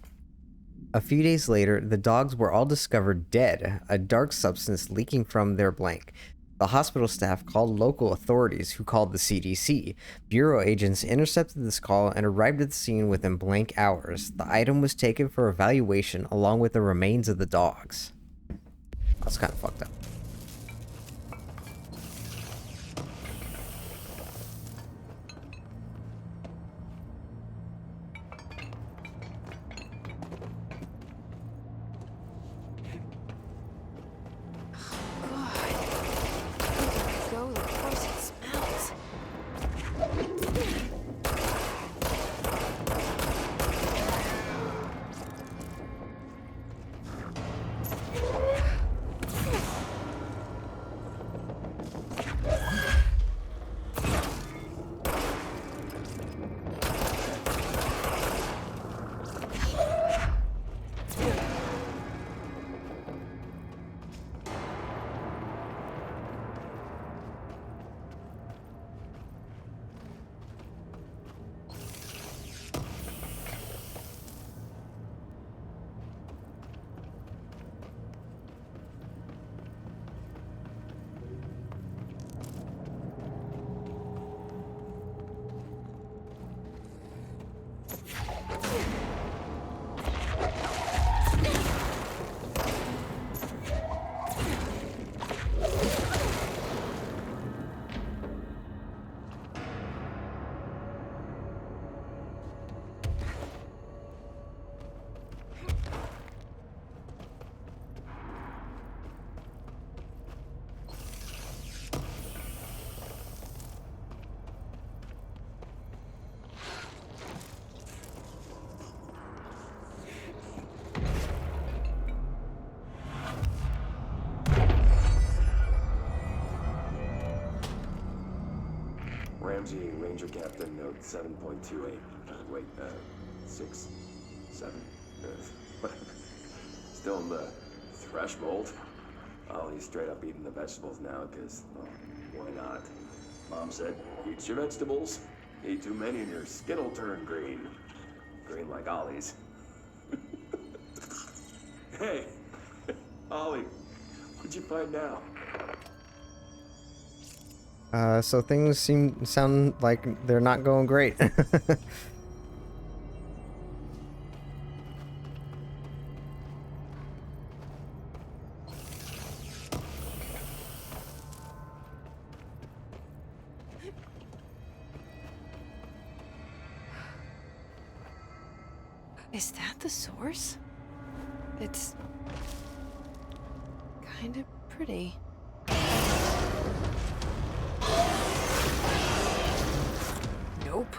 A few days later, the dogs were all discovered dead, a dark substance leaking from their blank. The hospital staff called local authorities, who called the CDC. Bureau agents intercepted this call and arrived at the scene within blank hours. The item was taken for evaluation along with the remains of the dogs. That's kind of fucked up. Go, the gross it smells. Ramsey, Ranger Captain, note 7.28. Wait, 6, 7, whatever. Still in the thresh mold? Oh, he's straight up eating the vegetables now, because, well, why not? Mom said, eat your vegetables. Eat too many and your skin will turn green. Green like Ollie's. Hey, Ollie, what'd you find now? So things sound like they're not going great. Is that the source? It's kind of pretty. Nope.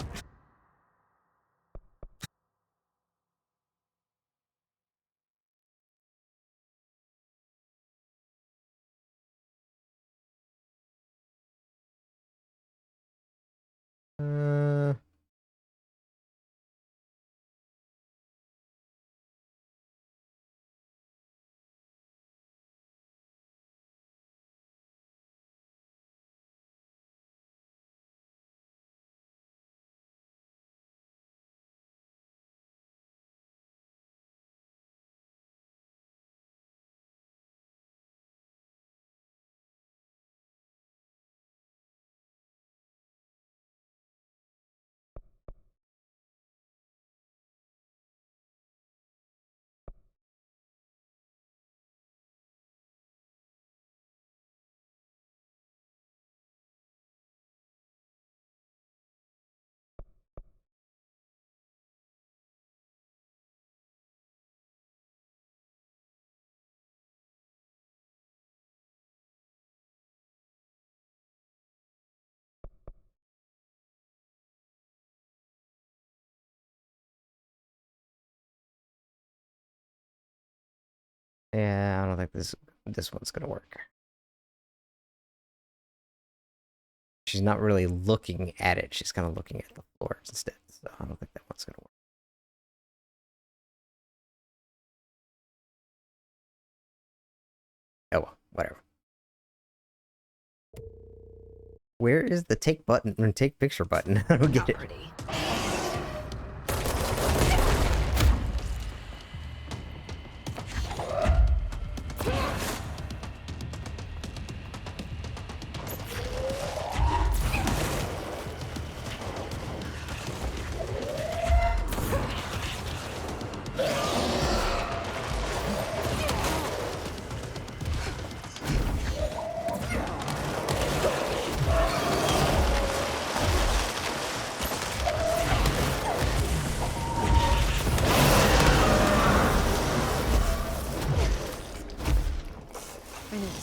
Yeah, I don't think this one's gonna work. She's not really looking at it. She's kind of looking at the floor instead. So I don't think that one's gonna work. Oh well, whatever. Where is the take button and take picture button? I don't get it.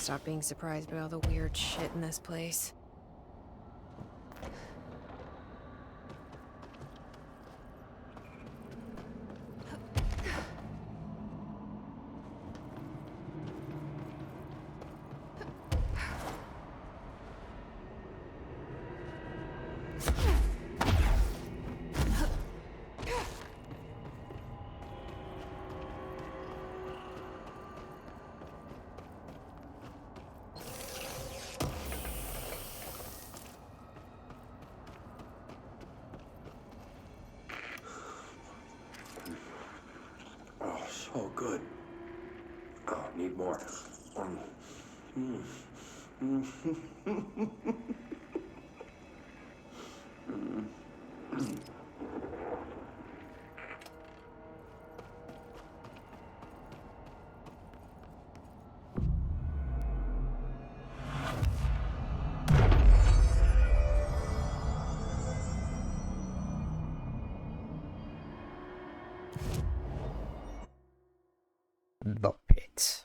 stop being surprised by all the weird shit in this place. Oh, so good. Oh, need more. The pit.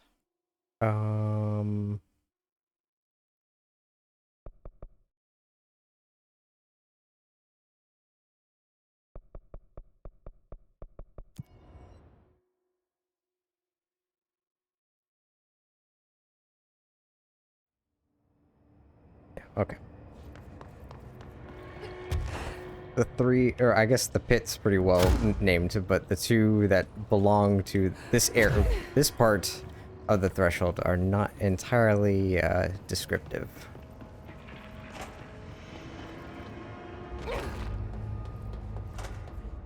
Okay. The three, or I guess the pit's pretty well named, but the two that belong to this part of the threshold are not entirely descriptive.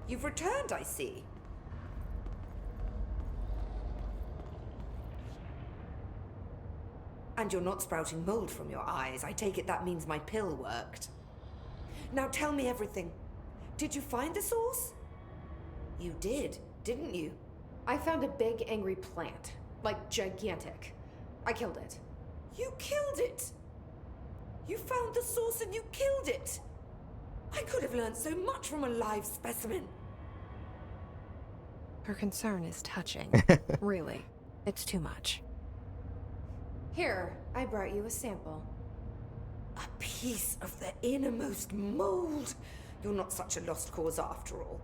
You've returned, I see. And you're not sprouting mold from your eyes. I take it that means my pill worked. Now tell me everything. Did you find the source? You did, didn't you? I found a big, angry plant. Like, gigantic. I killed it. You killed it! You found the source and you killed it! I could have learned so much from a live specimen. Her concern is touching. Really. It's too much. Here, I brought you a sample. A piece of the innermost mold. You're not such a lost cause after all.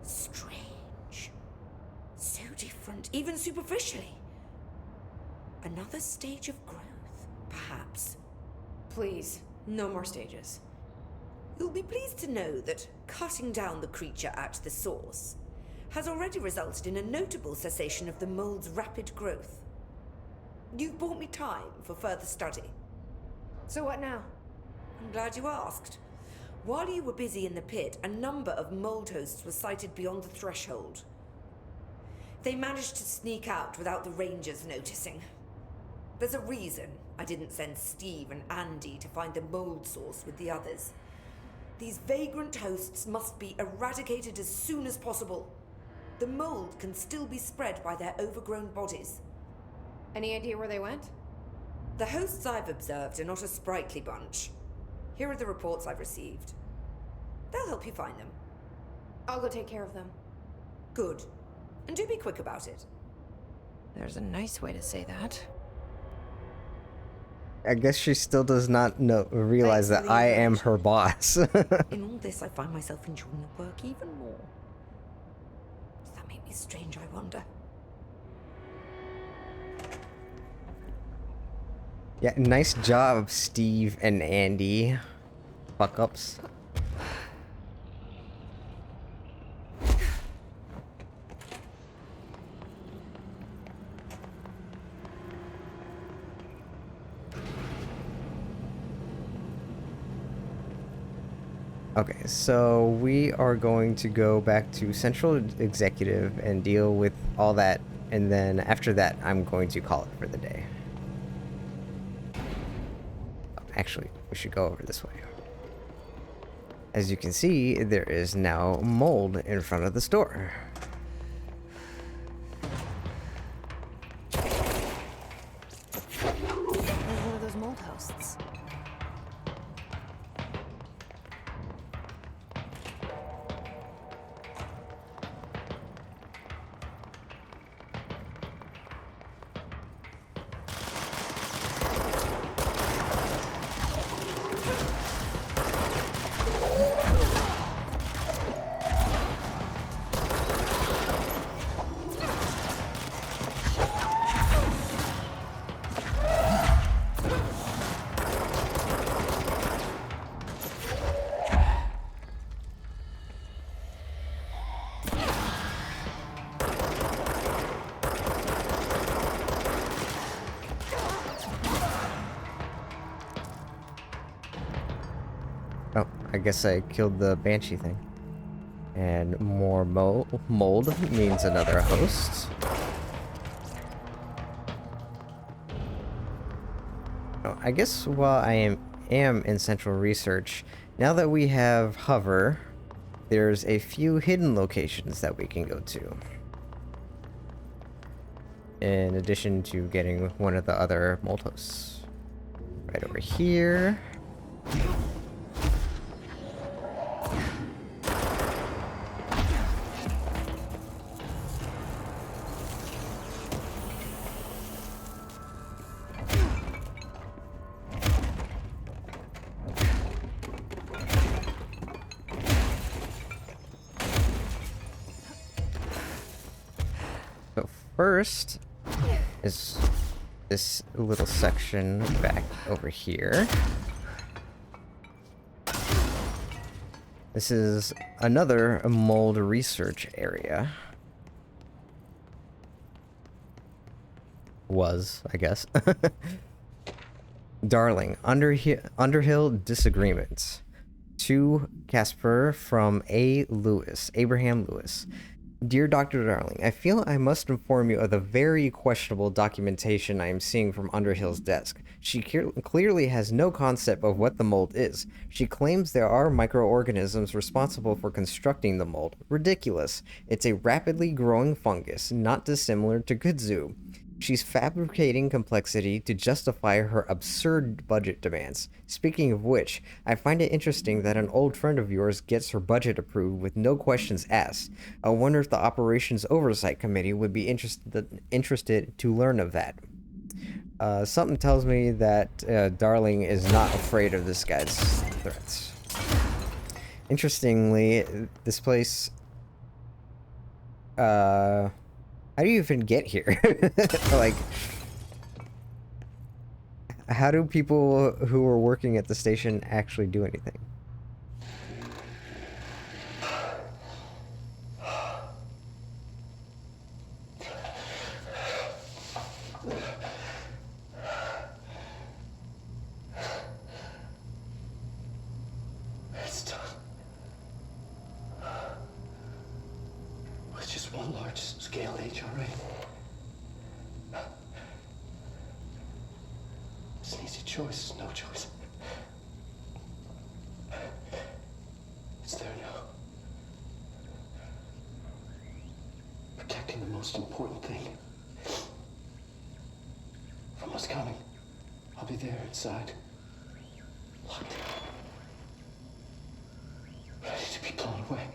Strange. So different, even superficially. Another stage of growth, perhaps. Please, no more stages. You'll be pleased to know that cutting down the creature at the source has already resulted in a notable cessation of the mold's rapid growth. You've bought me time for further study. So what now? I'm glad you asked. While you were busy in the pit, a number of mold hosts were sighted beyond the threshold. They managed to sneak out without the rangers noticing. There's a reason I didn't send Steve and Andy to find the mold source with the others. These vagrant hosts must be eradicated as soon as possible. The mold can still be spread by their overgrown bodies. Any idea where they went? The hosts I've observed are not a sprightly bunch. Here are the reports I've received. They'll help you find them. I'll go take care of them. Good. And do be quick about it. There's a nice way to say that. I guess she still does not realize that I am her boss. In all this, I find myself enjoying the work even more. Does that make me strange, I wonder? Yeah, nice job, Steve and Andy. Fuck ups. Okay, so we are going to go back to Central Executive and deal with all that, and then after that, I'm going to call it for the day. Actually, we should go over this way. As you can see, there is now mold in front of the store. There's one of those mold hosts. I guess I killed the banshee thing. And more mold means another host. Oh, I guess while I am in central research, now that we have hover, there's a few hidden locations that we can go to. In addition to getting one of the other mold hosts. Right over here. So first is this little section back over here. This is another mold research area. Was, I guess. Darling, Underhill Disagreements. To Casper from Abraham Lewis. Dear Dr. Darling, I feel I must inform you of the very questionable documentation I am seeing from Underhill's desk. She clearly has no concept of what the mold is. She claims there are microorganisms responsible for constructing the mold. Ridiculous. It's a rapidly growing fungus, not dissimilar to kudzu. She's fabricating complexity to justify her absurd budget demands. Speaking of which, I find it interesting that an old friend of yours gets her budget approved with no questions asked. I wonder if the Operations Oversight Committee would be interested to learn of that. Something tells me that Darling is not afraid of this guy's threats. Interestingly, this place... how do you even get here? Like, how do people who are working at the station actually do anything? It's done. With just one large-scale HRA. It's an easy choice, no choice. It's there now. Protecting the most important thing. From what's coming. I'll be there inside. Locked in. Ready to be blown away.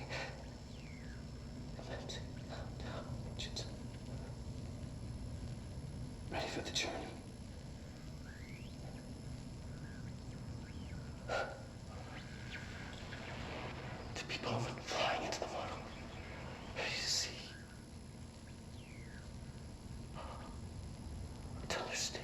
Lift down engines. Ready for the journey. To be blown flying into the water. Ready to see. To understand.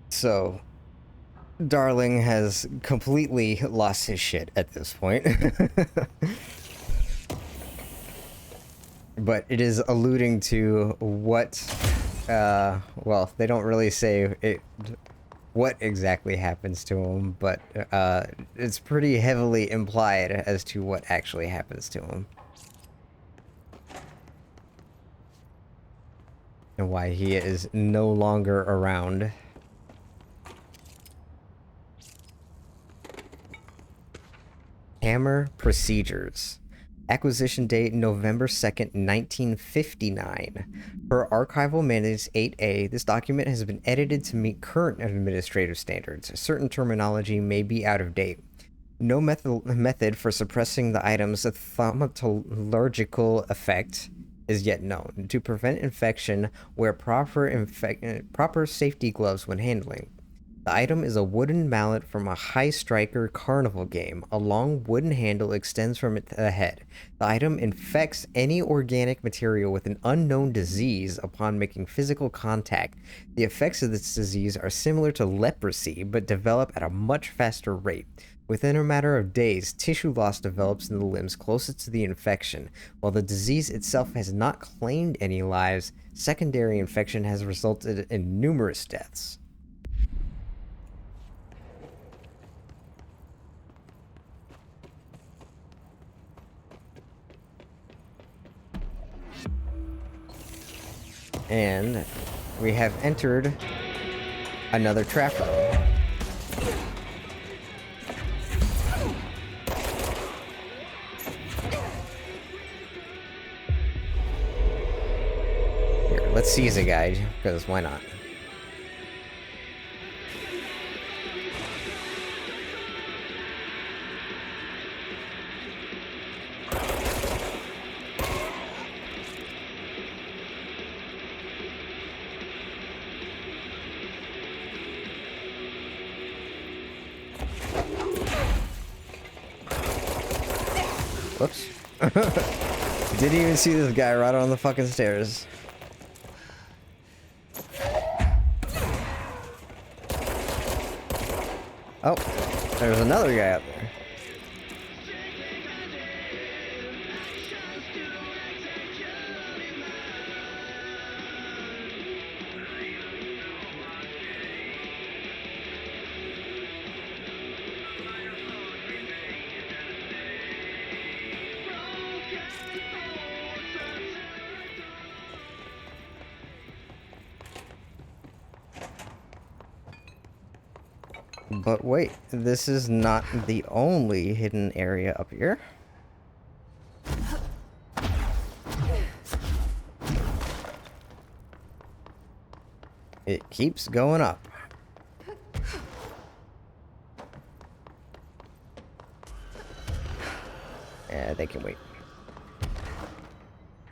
So, Darling has completely lost his shit at this point. But it is alluding to what, well, they don't really say it, what exactly happens to him, but it's pretty heavily implied as to what actually happens to him. And why he is no longer around. Hammer Procedures. Acquisition date November 2nd, 1959. Per Archival Minutes 8A, this document has been edited to meet current administrative standards. Certain terminology may be out of date. No method for suppressing the item's thaumaturgical effect is yet known. To prevent infection, wear proper safety gloves when handling. The item is a wooden mallet from a High Striker carnival game. A long wooden handle extends from the head. The item infects any organic material with an unknown disease upon making physical contact. The effects of this disease are similar to leprosy, but develop at a much faster rate. Within a matter of days, tissue loss develops in the limbs closest to the infection. While the disease itself has not claimed any lives, secondary infection has resulted in numerous deaths. And we have entered another trap room. Here, let's seize a guide, because why not? Whoops. Didn't even see this guy right on the fucking stairs. Oh, there's another guy up there. But wait, this is not the only hidden area up here. It keeps going up. Yeah, they can wait.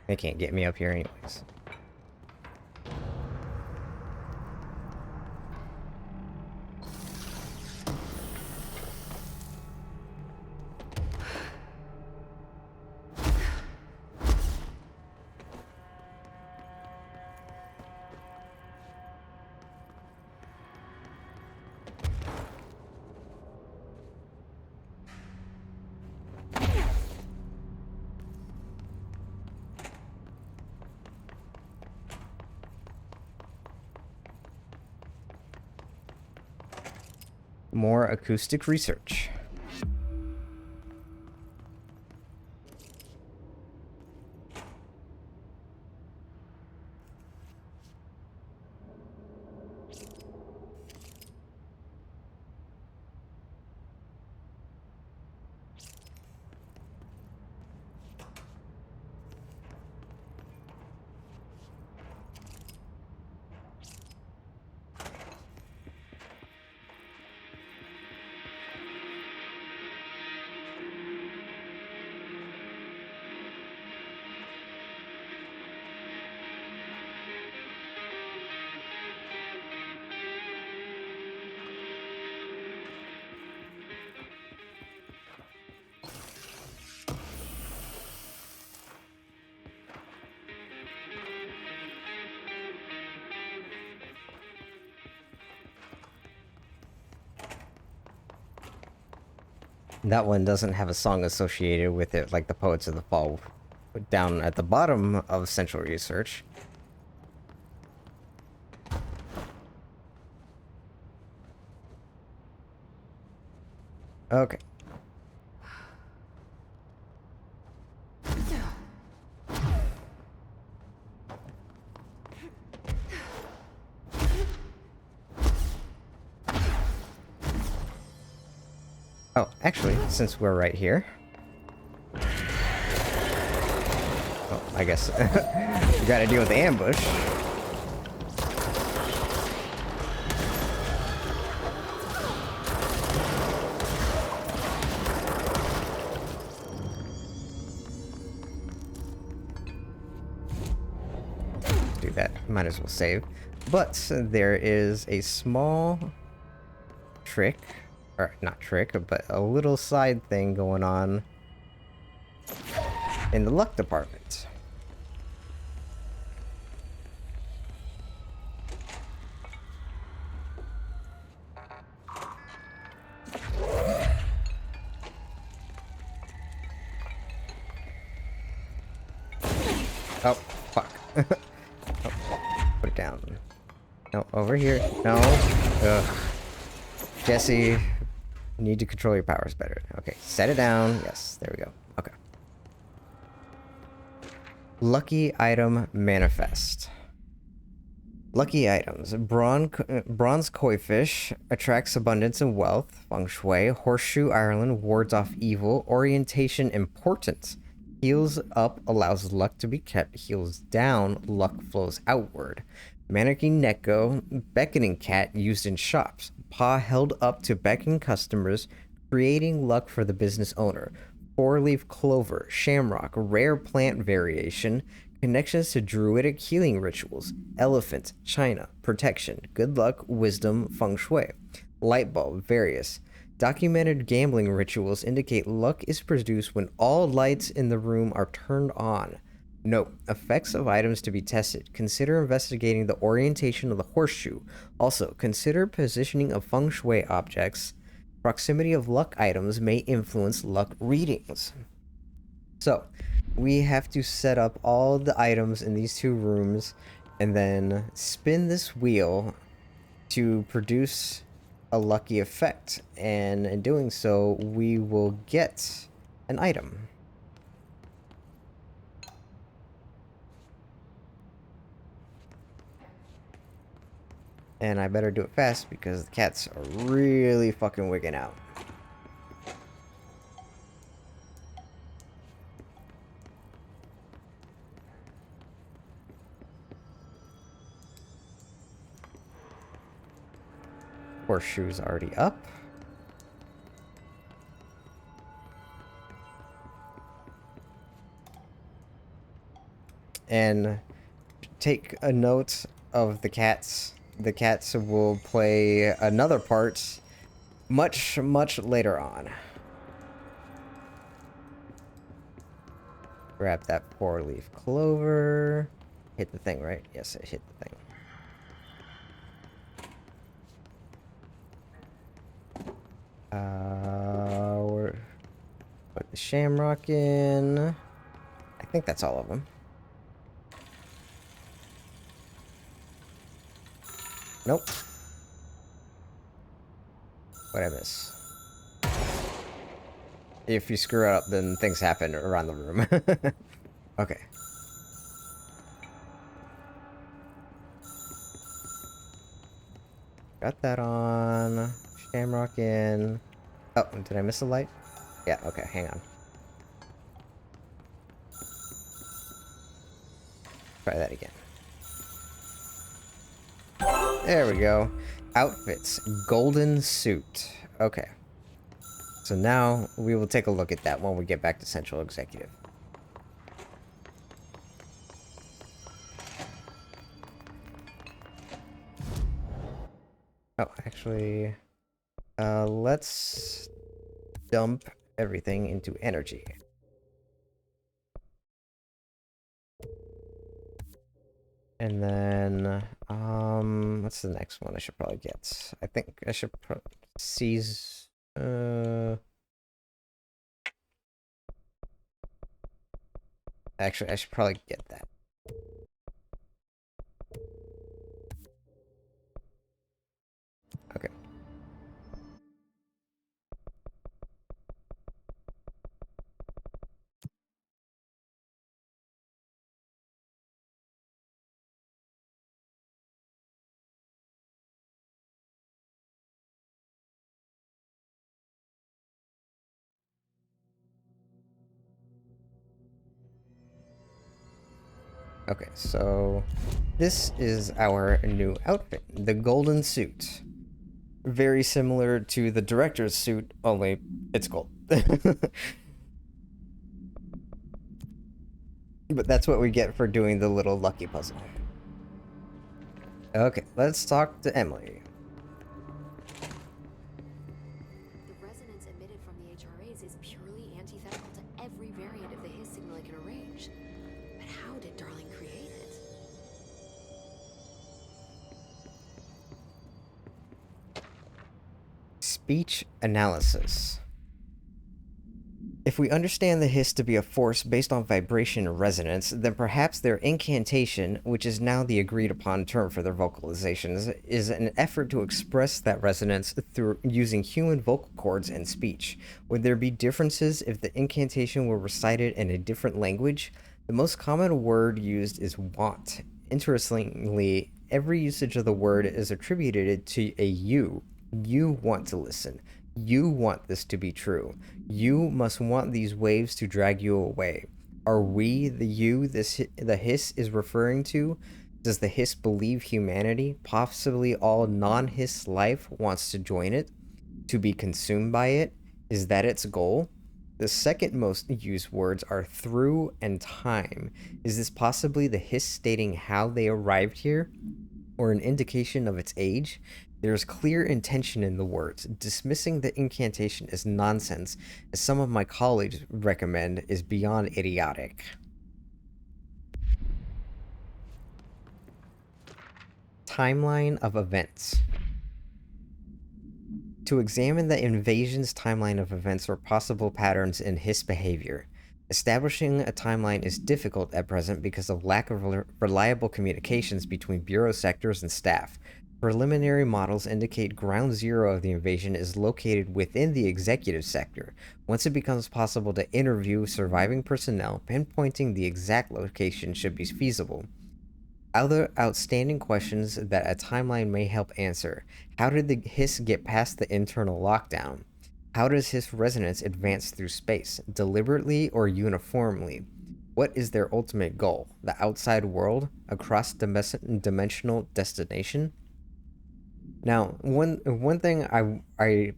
They can't get me up here anyways. More acoustic research. That one doesn't have a song associated with it like the Poets of the Fall. Down at the bottom of Central Research. Okay. Oh, actually, since we're right here... Oh, I guess we gotta deal with the ambush. Do that. Might as well save. But there is a small trick, or not trick, but a little side thing going on in the luck department. Oh, fuck. Oh, put it down. No, over here. No. Ugh. Jesse, you need to control your powers better. Okay, set it down. Yes, there we go. Okay. Lucky item manifest. Lucky items. Bronze koi fish attracts abundance and wealth. Feng shui. Horseshoe Ireland wards off evil. Orientation important. Heals up allows luck to be kept. Heals down, luck flows outward. Mannequin Neko, beckoning cat used in shops. Paw held up to beckon customers, creating luck for the business owner. Four-leaf clover, shamrock, rare plant variation. Connections to druidic healing rituals. Elephant, China, protection, good luck, wisdom, feng shui. Light bulb, various. Documented gambling rituals indicate luck is produced when all lights in the room are turned on. Note, effects of items to be tested. Consider investigating the orientation of the horseshoe. Also, consider positioning of feng shui objects. Proximity of luck items may influence luck readings. So, we have to set up all the items in these two rooms and then spin this wheel to produce a lucky effect, and in doing so we will get an item. And I better do it fast because the cats are really fucking wigging out. Horseshoe's already up. And take a note of the cats. The cats will play another part much, much later on. Grab that four-leaf clover. Hit the thing, right? Yes, it hit the thing. We're put the shamrock in. I think that's all of them. Nope. What'd I miss? If you screw it up, then things happen around the room. Okay. Got that on. Shamrock in. Oh, did I miss a light? Yeah, okay, hang on. Try that again. There we go. Outfits. Golden suit. Okay. So now we will take a look at that when we get back to Central Executive. Oh, actually, let's dump everything into energy. And then, what's the next one I should probably get? I think I should seize, actually, I should probably get that. Okay. Okay, so this is our new outfit, the golden suit. Very similar to the director's suit, only it's gold. But that's what we get for doing the little lucky puzzle. Okay, let's talk to Emily. HRAs is purely antithetical to every variant of the Hiss signal it can arrange. But how did Darling create it? Speech analysis. If we understand the Hiss to be a force based on vibration and resonance, then perhaps their incantation, which is now the agreed upon term for their vocalizations, is an effort to express that resonance through using human vocal cords and speech. Would there be differences if the incantation were recited in a different language? The most common word used is want. Interestingly, every usage of the word is attributed to a you. You want to listen. You want this to be true. You must want these waves to drag you away. Are we the you the Hiss is referring to? Does the Hiss believe humanity, possibly all non-Hiss life, wants to join it? To be consumed by it? Is that its goal? The second most used words are through and time. Is this possibly the Hiss stating how they arrived here? Or an indication of its age? There is clear intention in the words. Dismissing the incantation as nonsense, as some of my colleagues recommend, is beyond idiotic. Timeline of events. To examine the invasion's timeline of events or possible patterns in Hiss behavior. Establishing a timeline is difficult at present because of lack of reliable communications between Bureau sectors and staff. Preliminary models indicate ground zero of the invasion is located within the executive sector. Once it becomes possible to interview surviving personnel, pinpointing the exact location should be feasible. Other outstanding questions that a timeline may help answer. How did the Hiss get past the internal lockdown? How does Hiss resonance advance through space, deliberately or uniformly? What is their ultimate goal? The outside world? A cross-dimensional destination? Now, one thing I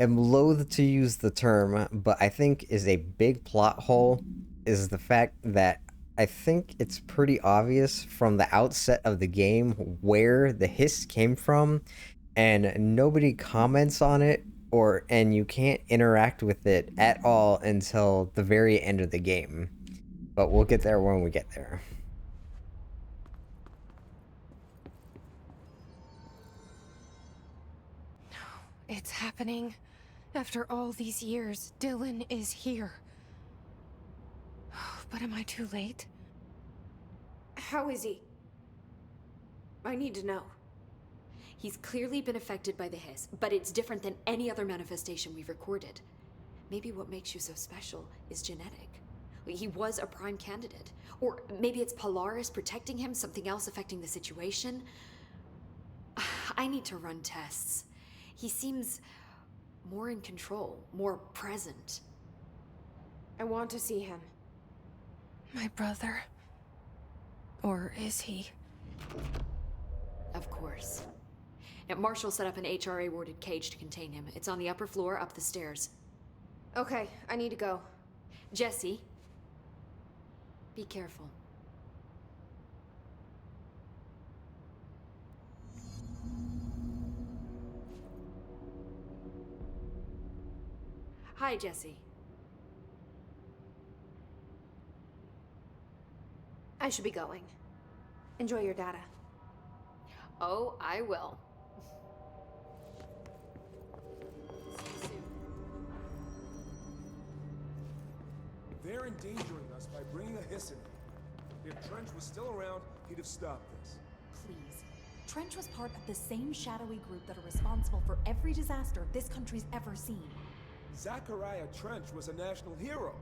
am loath to use the term, but I think is a big plot hole, is the fact that I think it's pretty obvious from the outset of the game where the Hiss came from, and nobody comments on it, and you can't interact with it at all until the very end of the game. But we'll get there when we get there. It's happening. After all these years, Dylan is here. But am I too late? How is he? I need to know. He's clearly been affected by the Hiss, but it's different than any other manifestation we've recorded. Maybe what makes you so special is genetic. He was a prime candidate. Or maybe it's Polaris protecting him, something else affecting the situation. I need to run tests. He seems more in control, more present. I want to see him. My brother. Or is he? Of course. Now, Marshall set up an HRA-warded cage to contain him. It's on the upper floor, up the stairs. Okay, I need to go. Jesse, be careful. Hi, Jesse. I should be going. Enjoy your data. Oh, I will. They're endangering us by bringing a Hiss in here. If Trench was still around, he'd have stopped this. Please. Trench was part of the same shadowy group that are responsible for every disaster this country's ever seen. Zachariah Trench was a national hero.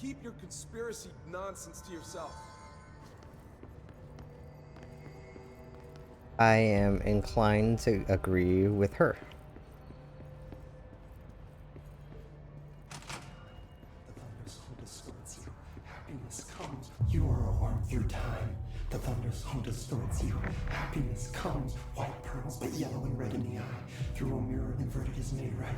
Keep your conspiracy nonsense to yourself. I am inclined to agree with her. Happiness comes. You are a worm through time. The thunder's home distorts you. Happiness comes. White pearls, but yellow and red in the eye. Through a mirror, inverted is made right.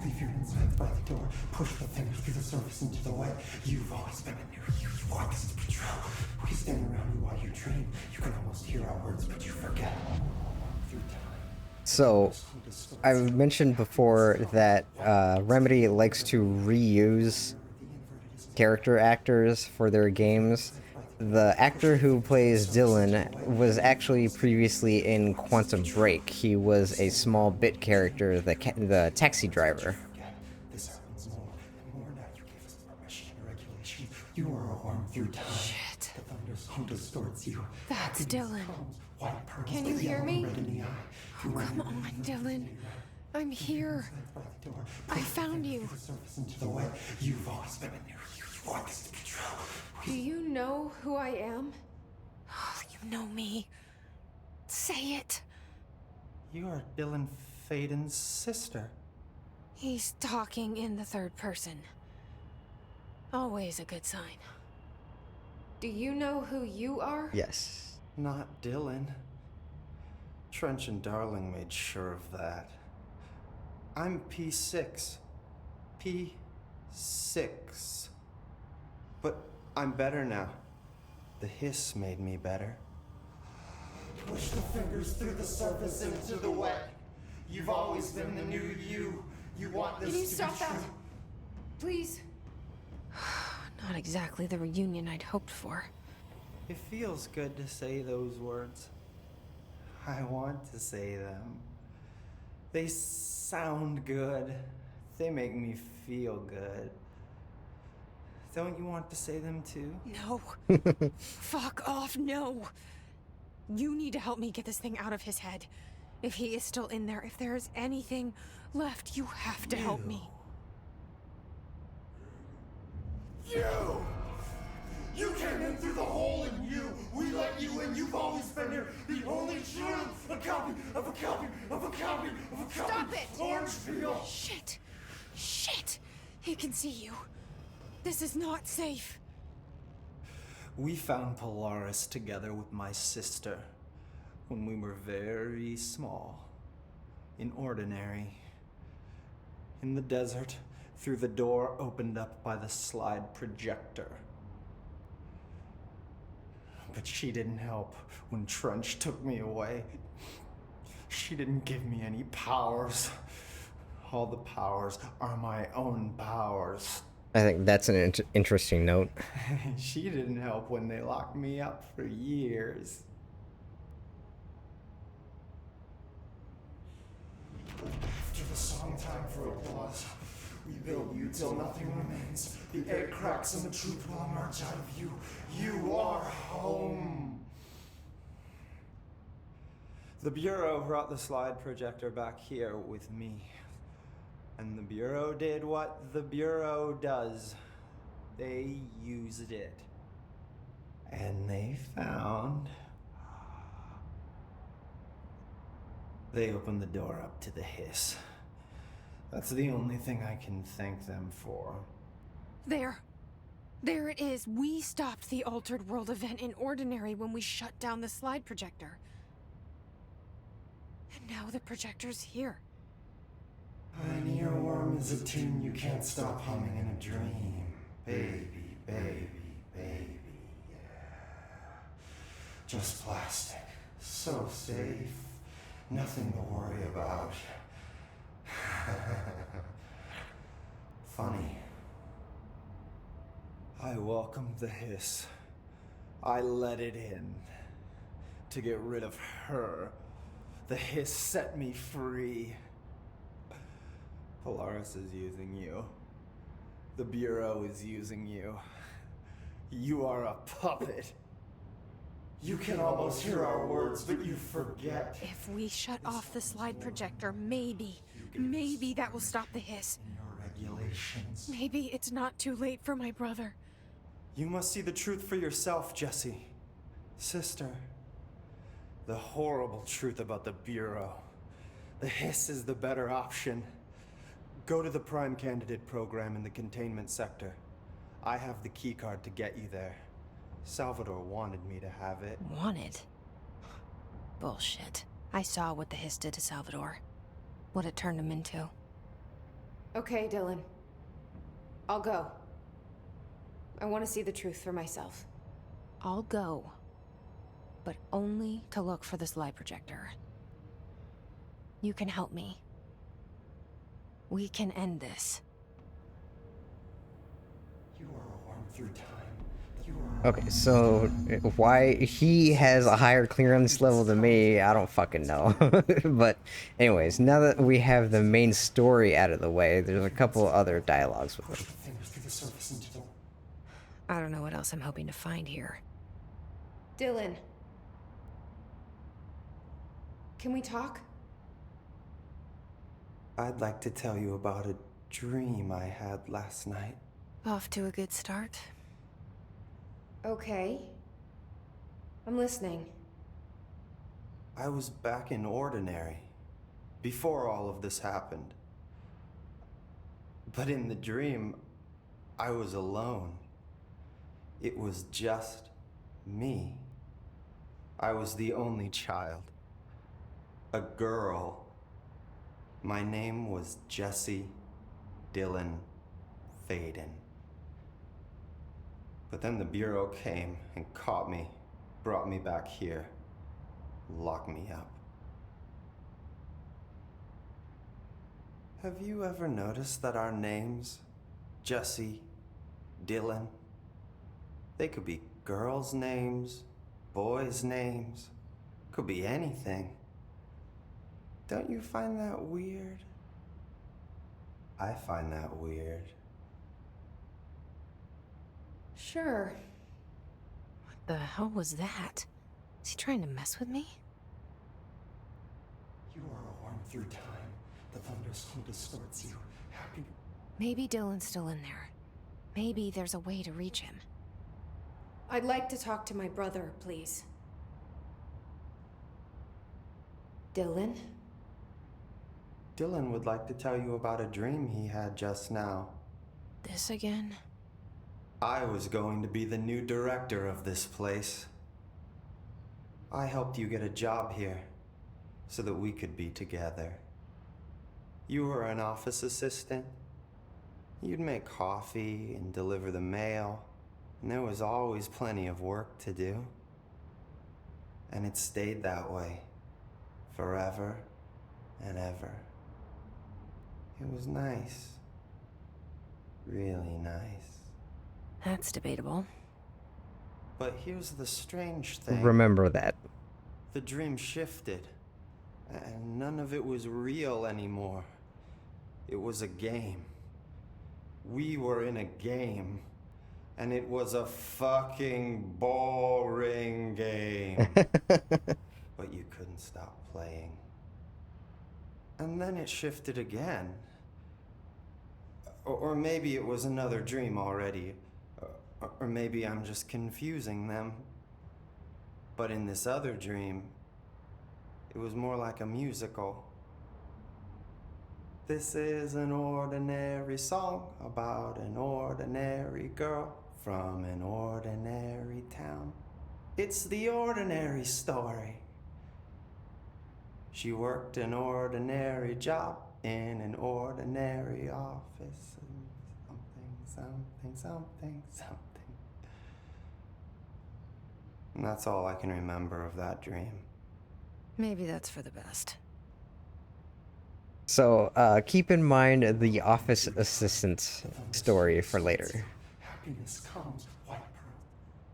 Leave your insides by the door. Push the fingers through the surface into the light. You've always been a new you. You want this to be true. We stand around you while you dream. You can almost hear our words, but you forget. Through time. So, I mentioned before that Remedy likes to reuse character actors for their games. The actor who plays Dylan was actually previously in Quantum Break. He was a small bit character, the taxi driver. This happens more and more now. You gave us permission and regulation. You are a worm through time. Shit. The thunder's home distorts you. That's Dylan. White pearls, Can you hear me? red in the eye. Oh, come on, Dylan. I'm here. I found you. Into the wet. You've always been in there. You want this to be true. Do you know who I am? Oh, you know me. Say it. You are Dylan Faden's sister. He's talking in the third person. Always a good sign. Do you know who you are? Yes. Not Dylan. Trench and Darling made sure of that. I'm P6. P6. But I'm better now. The hiss made me better. Push the fingers through the surface into the wet. You've always been the new you. You want this Can you to stop be that? true. Please? Not exactly the reunion I'd hoped for. It feels good to say those words. I want to say them. They sound good. They make me feel good. Don't you want to say them too? No. Fuck off, no. You need to help me get this thing out of his head. If he is still in there, if there is anything left, you have to help me. You came in through the hole in you. We let you in. You've always been here. The only truth. A copy of a copy of a copy of a copy. Stop it! Orange peel. Shit. Shit. He can see you. This is not safe. We found Polaris together with my sister when we were very small, in Ordinary, in the desert, through the door opened up by the slide projector. But she didn't help when Trench took me away. She didn't give me any powers. All the powers are my own powers. I think that's an interesting note. She didn't help when they locked me up for years. After the song, time for applause. We build you till nothing remains. The air cracks and the truth will emerge out of you. You are home. The Bureau brought the slide projector back here with me. And the Bureau did what the Bureau does. They used it. And they found... They opened the door up to the hiss. That's the only thing I can thank them for. There. There it is. We stopped the Altered World event in Ordinary when we shut down the slide projector. And now the projector's here. An earworm is a tune you can't stop humming in a dream. Baby, baby, baby, yeah. Just plastic. So safe. Nothing to worry about. Funny. I welcomed the hiss. I let it in. To get rid of her. The hiss set me free. Polaris is using you. The Bureau is using you. You are a puppet. You can almost hear our words, but you forget. If we shut off the slide projector, maybe that will stop the hiss. Regulations. Maybe it's not too late for my brother. You must see the truth for yourself, Jesse. Sister. The horrible truth about the Bureau. The hiss is the better option. Go to the Prime Candidate program in the containment sector. I have the keycard to get you there. Salvador wanted me to have it. Wanted? Bullshit. I saw what the hiss did to Salvador. What it turned him into. Okay, Dylan. I'll go. I want to see the truth for myself. I'll go. But only to look for the slide projector. You can help me. We can end this. You are a worm through time. You are Okay, so why he has a higher clearance level than me, I don't fucking know. But anyways, now that we have the main story out of the way, there's a couple other dialogues with him. fingers through the surface into the... I don't know what else I'm hoping to find here. Dylan. Can we talk? I'd like to tell you about a dream I had last night. Off to a good start. Okay. I'm listening. I was back in Ordinary, before all of this happened. But in the dream, I was alone. It was just me. I was the only child. A girl. My name was Jesse Dylan Faden. But then the Bureau came and caught me, brought me back here, locked me up. Have you ever noticed that our names, Jesse, Dylan, they could be girls' names, boys' names, could be anything. Don't you find that weird? I find that weird. Sure. What the hell was that? Is he trying to mess with me? You are a worm through time. The thunderstorm distorts you. Happy... Maybe Dylan's still in there. Maybe there's a way to reach him. I'd like to talk to my brother, please. Dylan? Dylan would like to tell you about a dream he had just now. This again? I was going to be the new director of this place. I helped you get a job here, so that we could be together. You were an office assistant. You'd make coffee and deliver the mail, and there was always plenty of work to do. And it stayed that way, forever and ever. It was nice. Really nice. That's debatable. But here's the strange thing. Remember that. The dream shifted, and none of it was real anymore. It was a game. We were in a game, and it was a fucking boring game. But you couldn't stop playing. And then it shifted again. Or maybe it was another dream already. Or maybe I'm just confusing them. But in this other dream, it was more like a musical. This is an ordinary song about an ordinary girl from an ordinary town. It's the ordinary story. She worked an ordinary job in an ordinary office. Something. And that's all I can remember of that dream. Maybe that's for the best. So, keep in mind the office assistant story for later. Happiness comes, white pearl.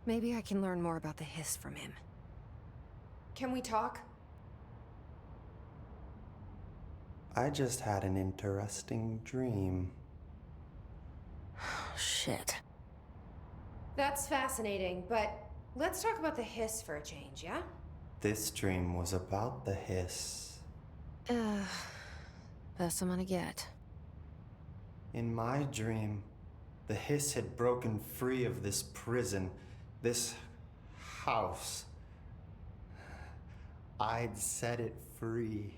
Maybe I can learn more about the hiss from him. Can we talk? I just had an interesting dream. Shit. That's fascinating, but let's talk about the hiss for a change, yeah? This dream was about the hiss. Best I'm gonna get. In my dream, the hiss had broken free of this prison, this house. I'd set it free.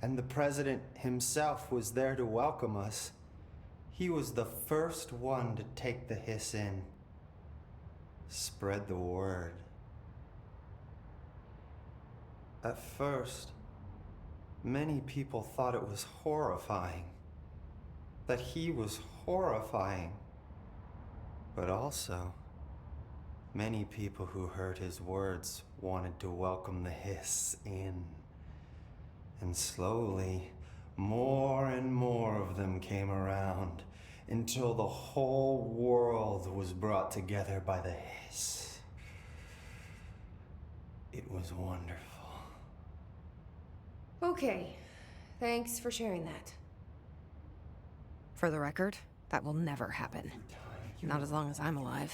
And the president himself was there to welcome us. He was the first one to take the hiss in. Spread the word. At first, many people thought it was horrifying. That he was horrifying. But also, many people who heard his words wanted to welcome the hiss in. And slowly, more and more of them came around until the whole world was brought together by the hiss. It was wonderful. Okay, thanks for sharing that. For the record, that will never happen. Not as long as I'm alive.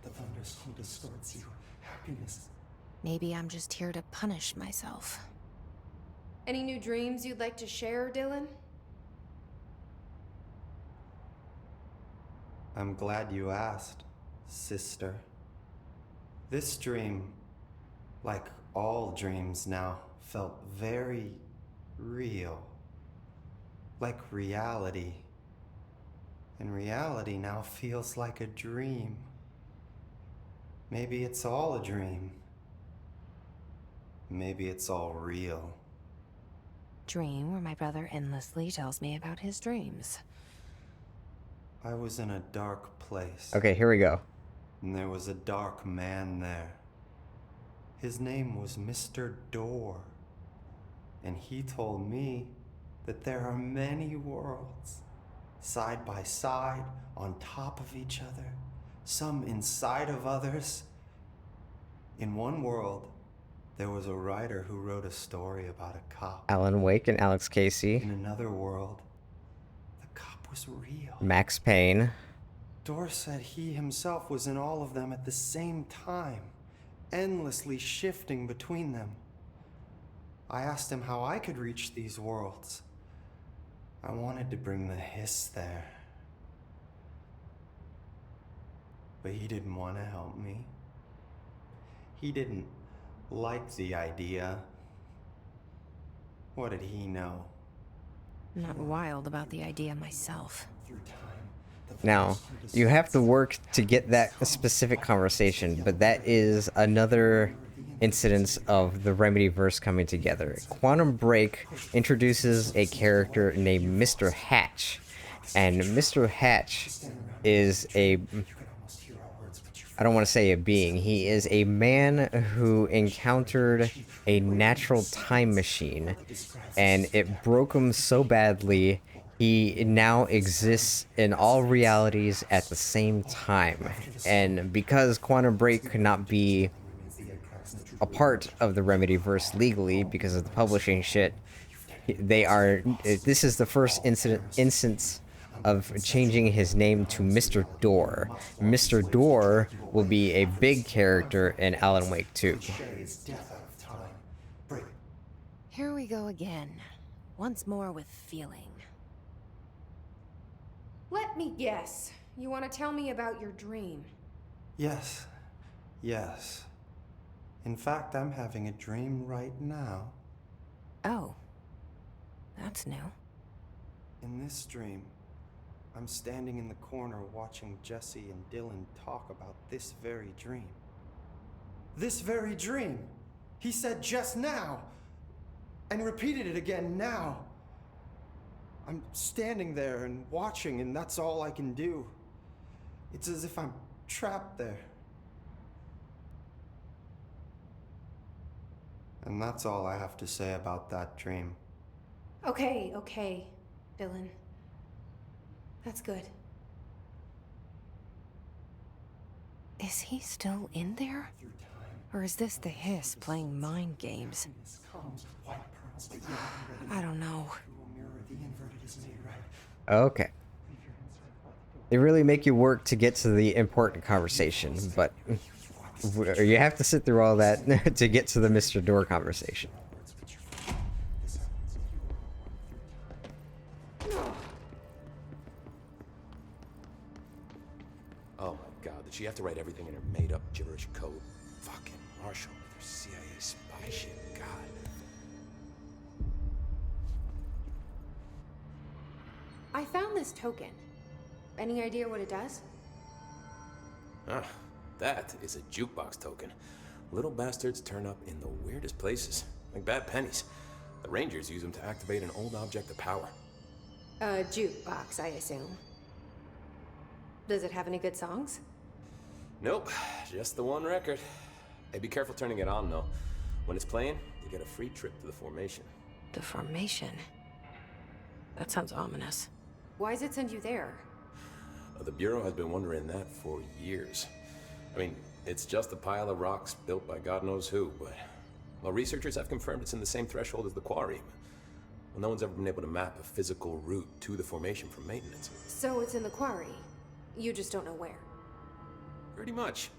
The thunderstorm distorts you. Happiness. Maybe I'm just here to punish myself. Any new dreams you'd like to share, Dylan? I'm glad you asked, sister. This dream, like all dreams now, felt very real. Like reality. And reality now feels like a dream. Maybe it's all a dream. Maybe it's all real. Dream where my brother endlessly tells me about his dreams. I was in a dark place. Okay, here we go. And there was a dark man there. His name was Mr. Door. And he told me that there are many worlds, side by side, on top of each other, some inside of others. In one world, there was a writer who wrote a story about a cop. Alan Wake and Alex Casey. In another world, the cop was real. Max Payne. Door said he himself was in all of them at the same time, endlessly shifting between them. I asked him how I could reach these worlds. I wanted to bring the hiss there. But he didn't want to help me. He didn't like the idea. What did he know? I'm not wild about the idea myself. Now, you have to work to get that specific conversation, but that is another incidence of the Remedyverse coming together. Quantum Break introduces a character named Mr. Hatch, and Mr. Hatch is a... I don't want to say a being. He is a man who encountered a natural time machine, and it broke him so badly, he now exists in all realities at the same time. And because Quantum Break could not be a part of the Remedyverse legally because of the publishing shit, this is the first instance of changing his name to Mr. Door. Mr. Door will be a big character in Alan Wake 2. Here we go again. Once more with feeling. Let me guess. You want to tell me about your dream? Yes. Yes. In fact, I'm having a dream right now. Oh. That's new. In this dream, I'm standing in the corner watching Jesse and Dylan talk about this very dream. This very dream! He said just now! And repeated it again now! I'm standing there and watching, and that's all I can do. It's as if I'm trapped there. And that's all I have to say about that dream. Okay, Dylan. That's good. Is he still in there? Or is this the hiss playing mind games? I don't know. Okay. They really make you work to get to the important conversation, but you have to sit through all that to get to the Mr. Door conversation. Oh my god, did she have to write everything in her made-up gibberish code? Fucking Marshall with her CIA spy shit, god. I found this token. Any idea what it does? Ah, that is a jukebox token. Little bastards turn up in the weirdest places, like bad pennies. The Rangers use them to activate an old object of power. A jukebox, I assume. Does it have any good songs? Nope, just the one record. Hey, be careful turning it on, though. When it's playing, you get a free trip to the formation. The formation. That sounds ominous. Why does it send you there? The Bureau has been wondering that for years. I mean, it's just a pile of rocks built by God knows who, but... Well, researchers have confirmed it's in the same threshold as the quarry. Well, no one's ever been able to map a physical route to the formation from maintenance. So it's in the quarry. You just don't know where. Pretty much.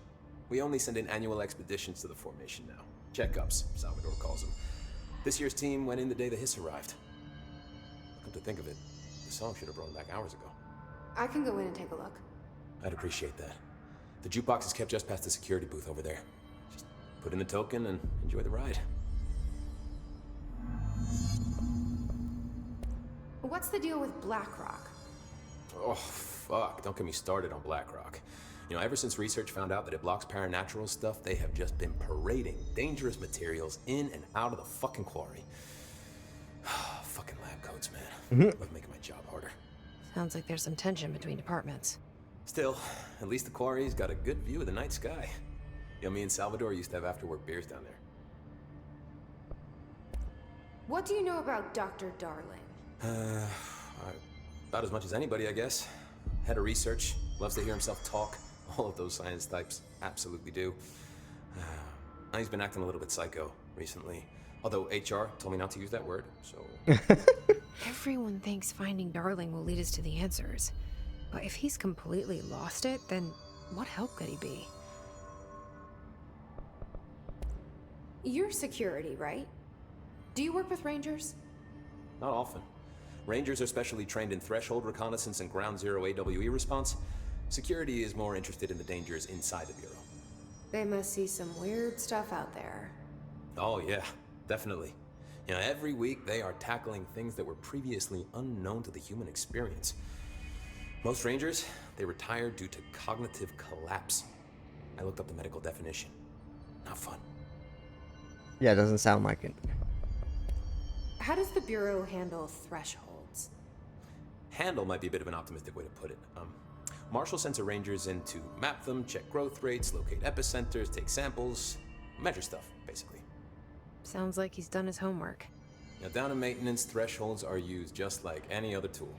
We only send in annual expeditions to the formation now. Checkups, Salvador calls them. This year's team went in the day the hiss arrived. Come to think of it, the song should have brought them back hours ago. I can go in and take a look. I'd appreciate that. The jukebox is kept just past the security booth over there. Just put in the token and enjoy the ride. What's the deal with Blackrock? Oh, fuck. Don't get me started on Blackrock. You know, ever since research found out that it blocks paranatural stuff, they have just been parading dangerous materials in and out of the fucking quarry. Fucking lab coats, man. Love making my job harder. Sounds like there's some tension between departments. Still, at least the quarry's got a good view of the night sky. You know, me and Salvador used to have after-work beers down there. What do you know about Dr. Darling? About as much as anybody, I guess. Head of research, loves to hear himself talk. All of those science types absolutely do. He's been acting a little bit psycho recently. Although HR told me not to use that word, so... Everyone thinks finding Darling will lead us to the answers. But if he's completely lost it, then what help could he be? You're security, right? Do you work with Rangers? Not often. Rangers are specially trained in threshold reconnaissance and ground zero AWE response. Security is more interested in the dangers inside the Bureau. They must see some weird stuff out there. Oh yeah, definitely. You know, every week they are tackling things that were previously unknown to the human experience. Most Rangers, they retire due to cognitive collapse. I looked up the medical definition. Not fun. Yeah, it doesn't sound like it. How does the Bureau handle thresholds? Handle might be a bit of an optimistic way to put it. Marshall sends her Rangers in to map them, check growth rates, locate epicenters, take samples, measure stuff, basically. Sounds like he's done his homework. Now, down in maintenance, thresholds are used just like any other tool.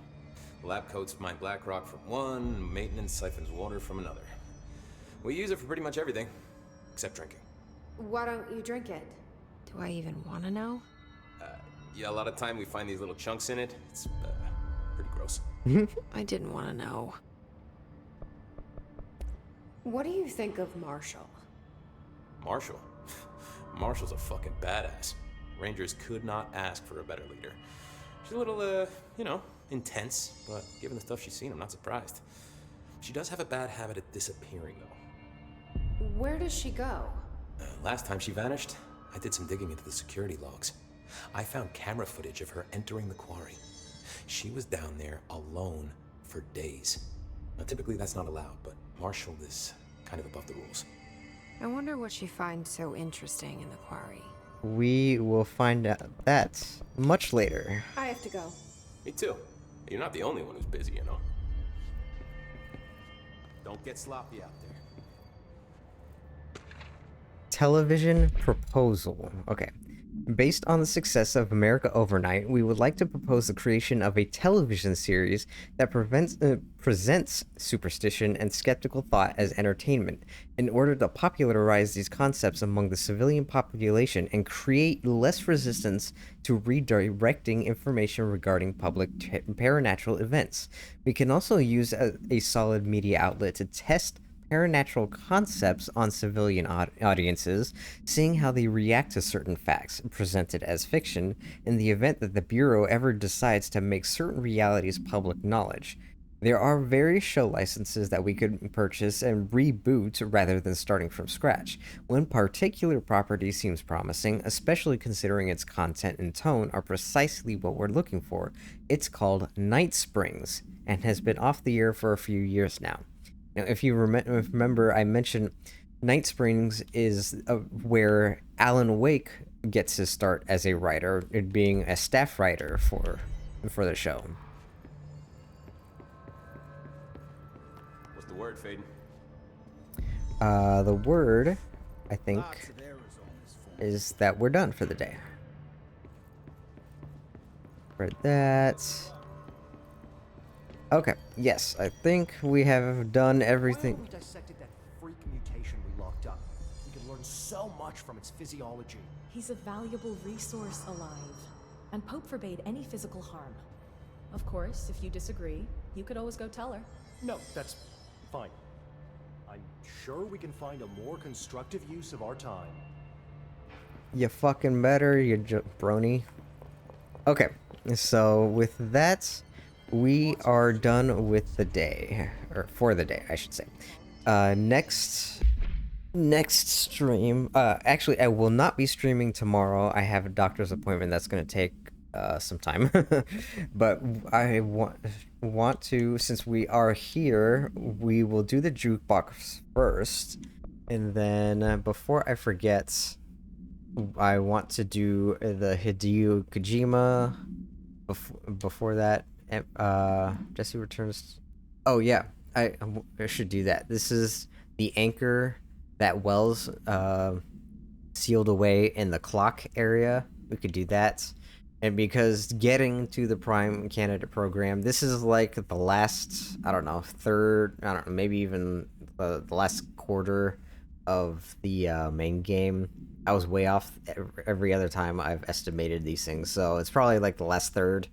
The lab coats mine black rock from one, maintenance siphons water from another. We use it for pretty much everything, except drinking. Why don't you drink it? Do I even want to know? Yeah, a lot of time we find these little chunks in it. It's pretty gross. I didn't want to know. What do you think of Marshall? Marshall? Marshall's a fucking badass. Rangers could not ask for a better leader. She's a little, you know, intense, but given the stuff she's seen, I'm not surprised. She does have a bad habit of disappearing, though. Where does she go? Last time she vanished, I did some digging into the security logs. I found camera footage of her entering the quarry. She was down there alone for days. Now, typically that's not allowed, but Marshall is kind of above the rules. I wonder what she finds so interesting in the quarry. We will find out that much later. I have to go. Me too. You're not the only one who's busy, you know. Don't get sloppy out there. Television proposal. Okay. Based on the success of America Overnight, we would like to propose the creation of a television series that presents superstition and skeptical thought as entertainment in order to popularize these concepts among the civilian population and create less resistance to redirecting information regarding public paranatural events. We can also use a solid media outlet to test paranatural concepts on civilian audiences, seeing how they react to certain facts presented as fiction in the event that the Bureau ever decides to make certain realities public knowledge. There are various show licenses that we could purchase and reboot rather than starting from scratch. One particular property seems promising, especially considering its content and tone are precisely what we're looking for. It's called Night Springs and has been off the air for a few years now. Now, if you remember, I mentioned Night Springs is where Alan Wake gets his start as a writer, being a staff writer for the show. What's the word, Faden? The word, I think, is that we're done for the day. For that. Okay, yes, I think we have done everything. We dissected that freak mutation we locked up. We could learn so much from its physiology. He's a valuable resource alive, and Pope forbade any physical harm. Of course, if you disagree, you could always go tell her. No, that's fine. I'm sure we can find a more constructive use of our time. You fucking better, you jabroni. Okay, so with that, we are done with the day, or for the day, I should say. Next stream. Actually, I will not be streaming tomorrow. I have a doctor's appointment that's gonna take some time, but I want to, since we are here, we will do the jukebox first, and then before I forget, I want to do the Hideo Kojima. Before that, Jesse Returns. Oh yeah, I should do that. This is the anchor that Wells sealed away in the clock area. We could do that. And because getting to the Prime Candidate program, this is like the last, I don't know, maybe even the last quarter of the main game. I was way off every other time I've estimated these things, so it's probably like the last third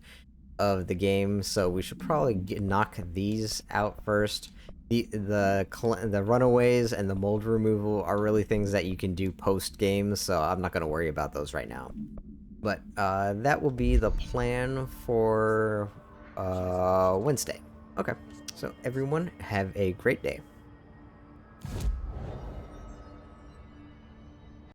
of the game, so we should probably knock these out first. The runaways and the mold removal are really things that you can do post-game, so I'm not going to worry about those right now. But that will be the plan for Wednesday. Okay, so everyone have a great day.